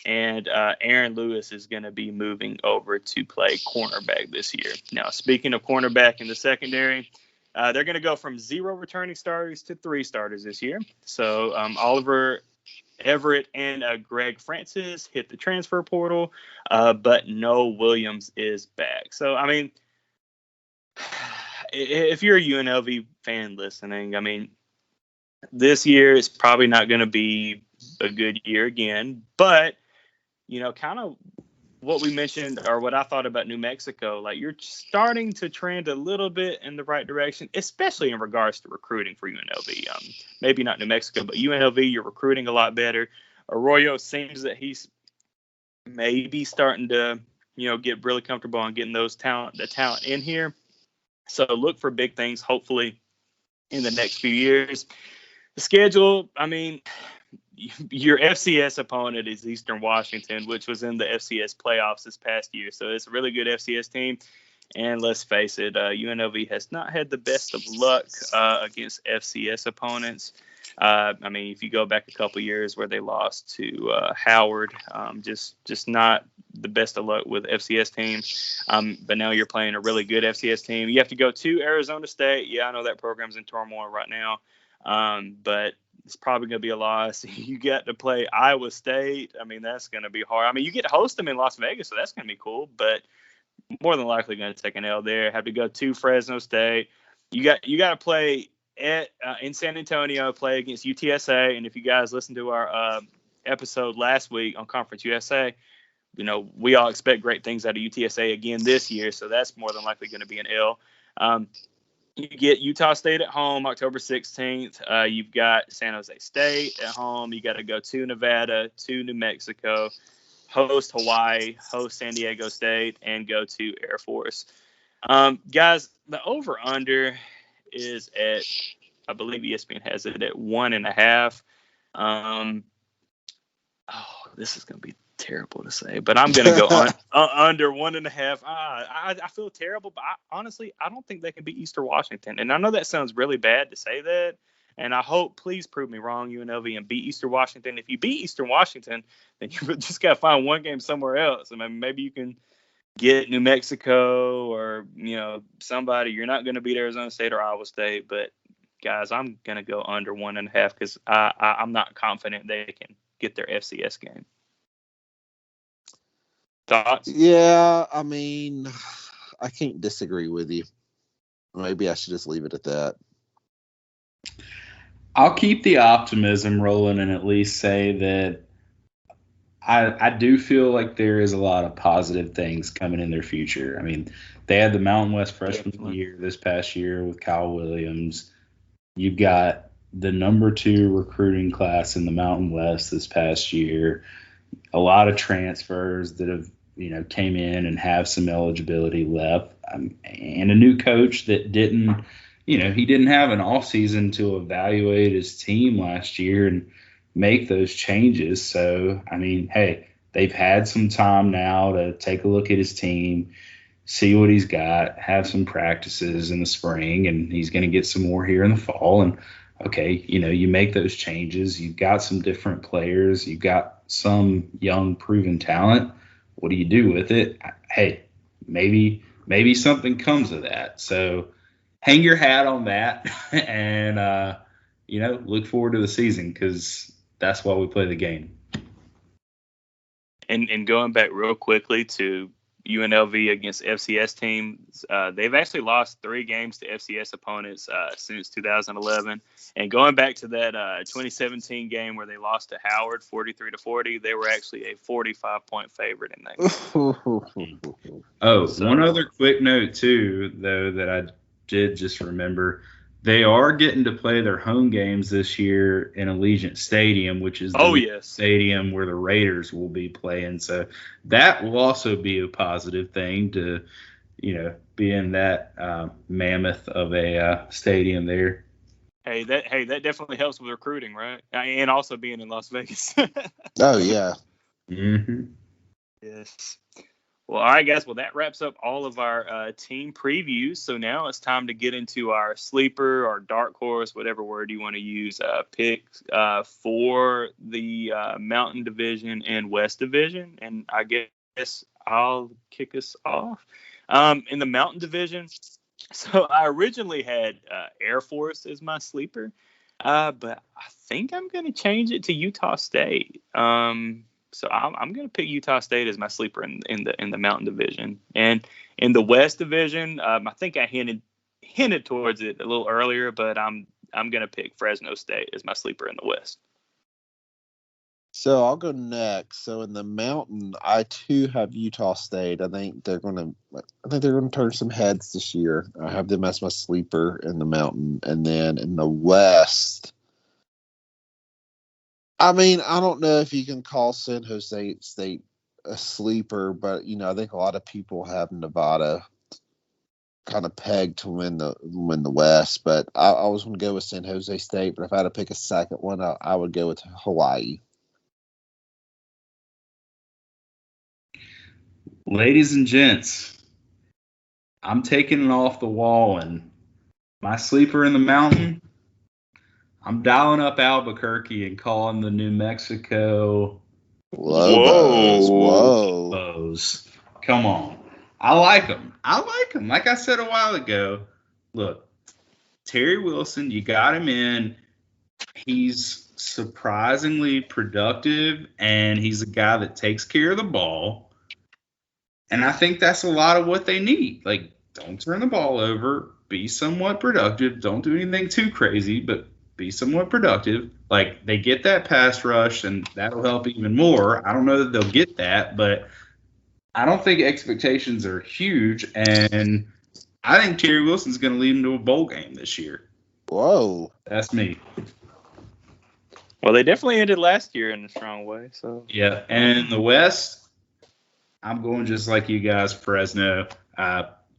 And Aaron Lewis is going to be moving over to play cornerback this year. Now, speaking of cornerback in the secondary, they're going to go from 0 returning starters to 3 starters this year. So Oliver Everett and Greg Francis hit the transfer portal, but Noah Williams is back. So, I mean, if you're a UNLV fan listening, I mean, this year is probably not going to be a good year again, but, kind of what we mentioned or what I thought about New Mexico, like you're starting to trend a little bit in the right direction, especially in regards to recruiting for UNLV. Maybe not New Mexico, but UNLV, you're recruiting a lot better. Arroyo seems that he's maybe starting to, get really comfortable on getting the talent in here. So look for big things, hopefully, in the next few years. The schedule, I mean, your FCS opponent is Eastern Washington, which was in the FCS playoffs this past year. So it's a really good FCS team. And let's face it, UNLV has not had the best of luck against FCS opponents. I mean, if you go back a couple years where they lost to Howard, just not the best of luck with FCS teams. But now you're playing a really good FCS team. You have to go to Arizona State. Yeah, I know that program's in turmoil right now. But it's probably going to be a loss. You get to play Iowa State. I mean, that's going to be hard. I mean, you get to host them in Las Vegas, so that's going to be cool. But more than likely going to take an L there. Have to go to Fresno State. You got to play in San Antonio, play against UTSA. And if you guys listened to our episode last week on Conference USA, we all expect great things out of UTSA again this year. So that's more than likely going to be an L. You get Utah State at home, October 16th. You've got San Jose State at home. You got to go to Nevada, to New Mexico, host Hawaii, host San Diego State, and go to Air Force. Guys, the over-under is at, I believe ESPN has it at 1.5. This is going to be terrible to say, but I'm going to go under 1.5. I feel terrible, but honestly, I don't think they can beat Eastern Washington. And I know that sounds really bad to say that, and I hope, please prove me wrong, UNLV, and beat Eastern Washington. If you beat Eastern Washington, then you just got to find one game somewhere else. I mean, maybe you can get New Mexico or, somebody. You're not going to beat Arizona State or Iowa State, but, guys, I'm going to go under 1.5 because I'm not confident they can get their FCS game. Thoughts? Yeah, I mean, I can't disagree with you. Maybe I should just leave it at that. I'll keep the optimism rolling and at least say that I do feel like there is a lot of positive things coming in their future. I mean, they had the Mountain West Freshman of the Year this past year with Kyle Williams. You've got the number 2 recruiting class in the Mountain West this past year. A lot of transfers that have, came in and have some eligibility left, and a new coach that didn't, he didn't have an off season to evaluate his team last year and make those changes. So, I mean, hey, they've had some time now to take a look at his team, see what he's got, have some practices in the spring, and he's going to get some more here in the fall. And okay, you make those changes. You've got some different players. You've got some young proven talent. What do you do with it? Hey, maybe something comes of that. So hang your hat on that and, look forward to the season because that's why we play the game. And going back real quickly to, UNLV against FCS teams. They've actually lost 3 games to FCS opponents since 2011. And going back to that 2017 game where they lost to Howard 43-40, they were actually a 45-point favorite in that game. One other quick note too, though, that I did just remember. They are getting to play their home games this year in Allegiant Stadium, which is the stadium where the Raiders will be playing. So that will also be a positive thing to, be in that mammoth of a stadium there. Hey, that definitely helps with recruiting, right? And also being in Las Vegas. Oh yeah. Mm-hmm. Yes. Well, all right, guys. Well, that wraps up all of our team previews. So now it's time to get into our sleeper or dark horse, whatever word you want to use, picks for the Mountain Division and West Division. And I guess I'll kick us off. In the Mountain Division, so I originally had Air Force as my sleeper, but I think I'm going to change it to Utah State. So I'm going to pick Utah State as my sleeper in the Mountain Division. And in the West Division, I think I hinted towards it a little earlier, but I'm going to pick Fresno State as my sleeper in the West. So I'll go next. So in the Mountain, I too have Utah State. I think they're going to turn some heads this year. I have them as my sleeper in the Mountain, and then in the West. I mean, I don't know if you can call San Jose State a sleeper, but I think a lot of people have Nevada kind of pegged to win the West. But I was going to go with San Jose State. But if I had to pick a second one, I would go with Hawaii. Ladies and gents, I'm taking it off the wall, and my sleeper in the Mountain. I'm dialing up Albuquerque and calling the New Mexico Lobos. Come on. I like them. Like I said a while ago, look, Terry Wilson, you got him in. He's surprisingly productive, and he's a guy that takes care of the ball. And I think that's a lot of what they need. Like, don't turn the ball over. Be somewhat productive. Don't do anything too crazy, but be somewhat productive. Like, they get that pass rush, and that'll help even more. I don't know that they'll get that, but I don't think expectations are huge, and I think Terry Wilson's going to lead them to a bowl game this year. Whoa. That's me. Well, they definitely ended last year in a strong way. So yeah, and in the West, I'm going just like you guys, Fresno.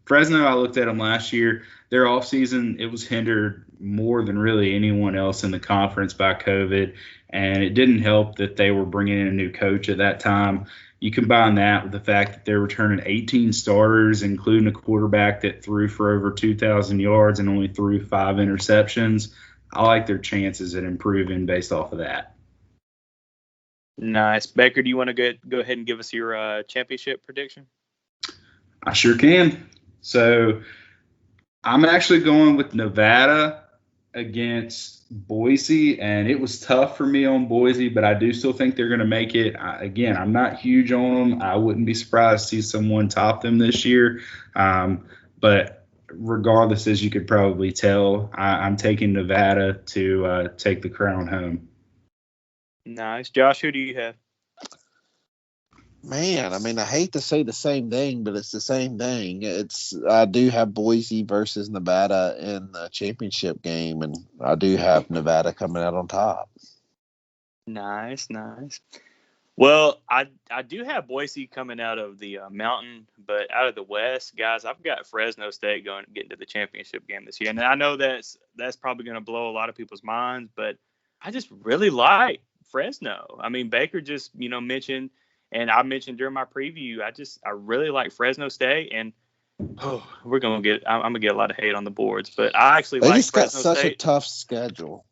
Fresno, I looked at them last year. Their offseason, it was hindered more than really anyone else in the conference by COVID, and it didn't help that they were bringing in a new coach at that time. You combine that with the fact that they're returning 18 starters, including a quarterback that threw for over 2,000 yards and only threw 5 interceptions. I like their chances at improving based off of that. Nice. Baker, do you want to go ahead and give us your championship prediction? I sure can. So I'm actually going with Nevada against Boise, and it was tough for me on Boise, but I do still think they're going to make it. Again, I'm not huge on them. I wouldn't be surprised to see someone top them this year. But regardless, as you could probably tell, I'm taking Nevada to take the crown home. Nice. Josh, who do you have? Man, I mean, I hate to say the same thing, but it's the same thing. I do have Boise versus Nevada in the championship game, and I do have Nevada coming out on top. Nice. Well, I do have Boise coming out of the Mountain, but out of the West, guys, I've got Fresno State getting to the championship game this year. And I know that's probably going to blow a lot of people's minds, but I just really like Fresno. I mean, Baker just, mentioned, and I mentioned during my preview, I really like Fresno State, and I'm gonna get a lot of hate on the boards, but I actually like Fresno State. They just got such a tough schedule.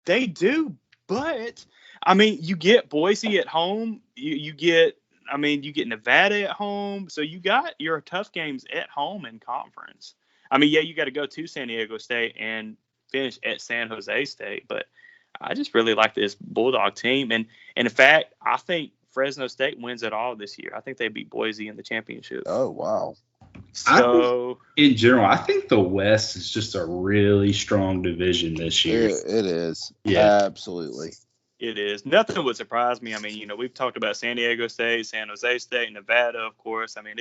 They do, but I mean, you get Boise at home, you get Nevada at home, so you got your tough games at home in conference. I mean, yeah, you got to go to San Diego State and finish at San Jose State, but I just really like this Bulldog team, and in fact, I think Fresno State wins it all this year. I think they beat Boise in the championship. Oh, wow. So in general, I think the West is just a really strong division this year. It is. Yeah. Absolutely. it is. Nothing would surprise me. I mean, we've talked about San Diego State, San Jose State, Nevada, of course. I mean,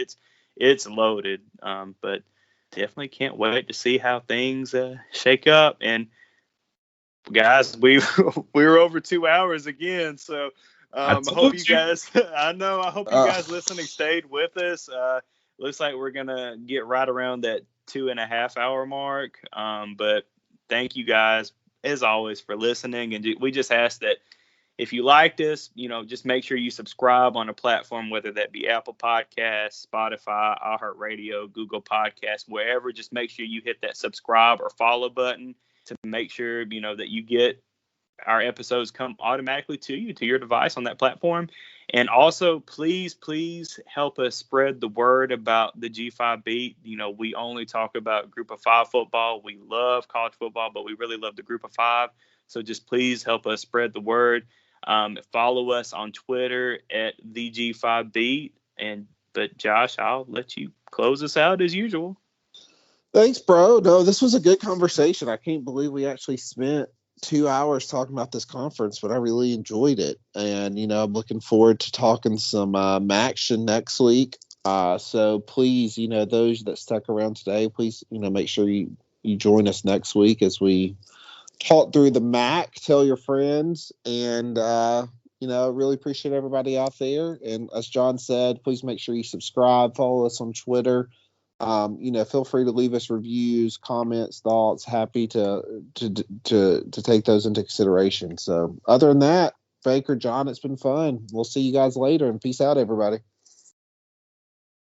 it's loaded, but definitely can't wait to see how things shake up. And guys, we were over 2 hours again, so I hope you guys. I hope you guys listening stayed with us. Looks like we're gonna get right around that 2.5 hour mark. But thank you guys as always for listening, and we just ask that if you liked us, just make sure you subscribe on a platform, whether that be Apple Podcasts, Spotify, iHeartRadio, Google Podcasts, wherever. Just make sure you hit that subscribe or follow button to make sure that you get our episodes come automatically to you, to your device on that platform. And also, please help us spread the word about the G5 Beat. We only talk about Group of Five football. We love college football, but we really love the Group of Five. So just please help us spread the word. Follow us on Twitter at the G5 Beat. But Josh, I'll let you close us out as usual. Thanks, bro. No, this was a good conversation. I can't believe we actually spent 2 hours talking about this conference, but I really enjoyed it. And, I'm looking forward to talking some action next week. So please, those that stuck around today, please, make sure you join us next week as we talk through the MAC. Tell your friends, and, really appreciate everybody out there. And as John said, please make sure you subscribe, follow us on Twitter. Feel free to leave us reviews, comments, thoughts. Happy to take those into consideration. So other than that, Baker, John, it's been fun. We'll see you guys later, and peace out, everybody.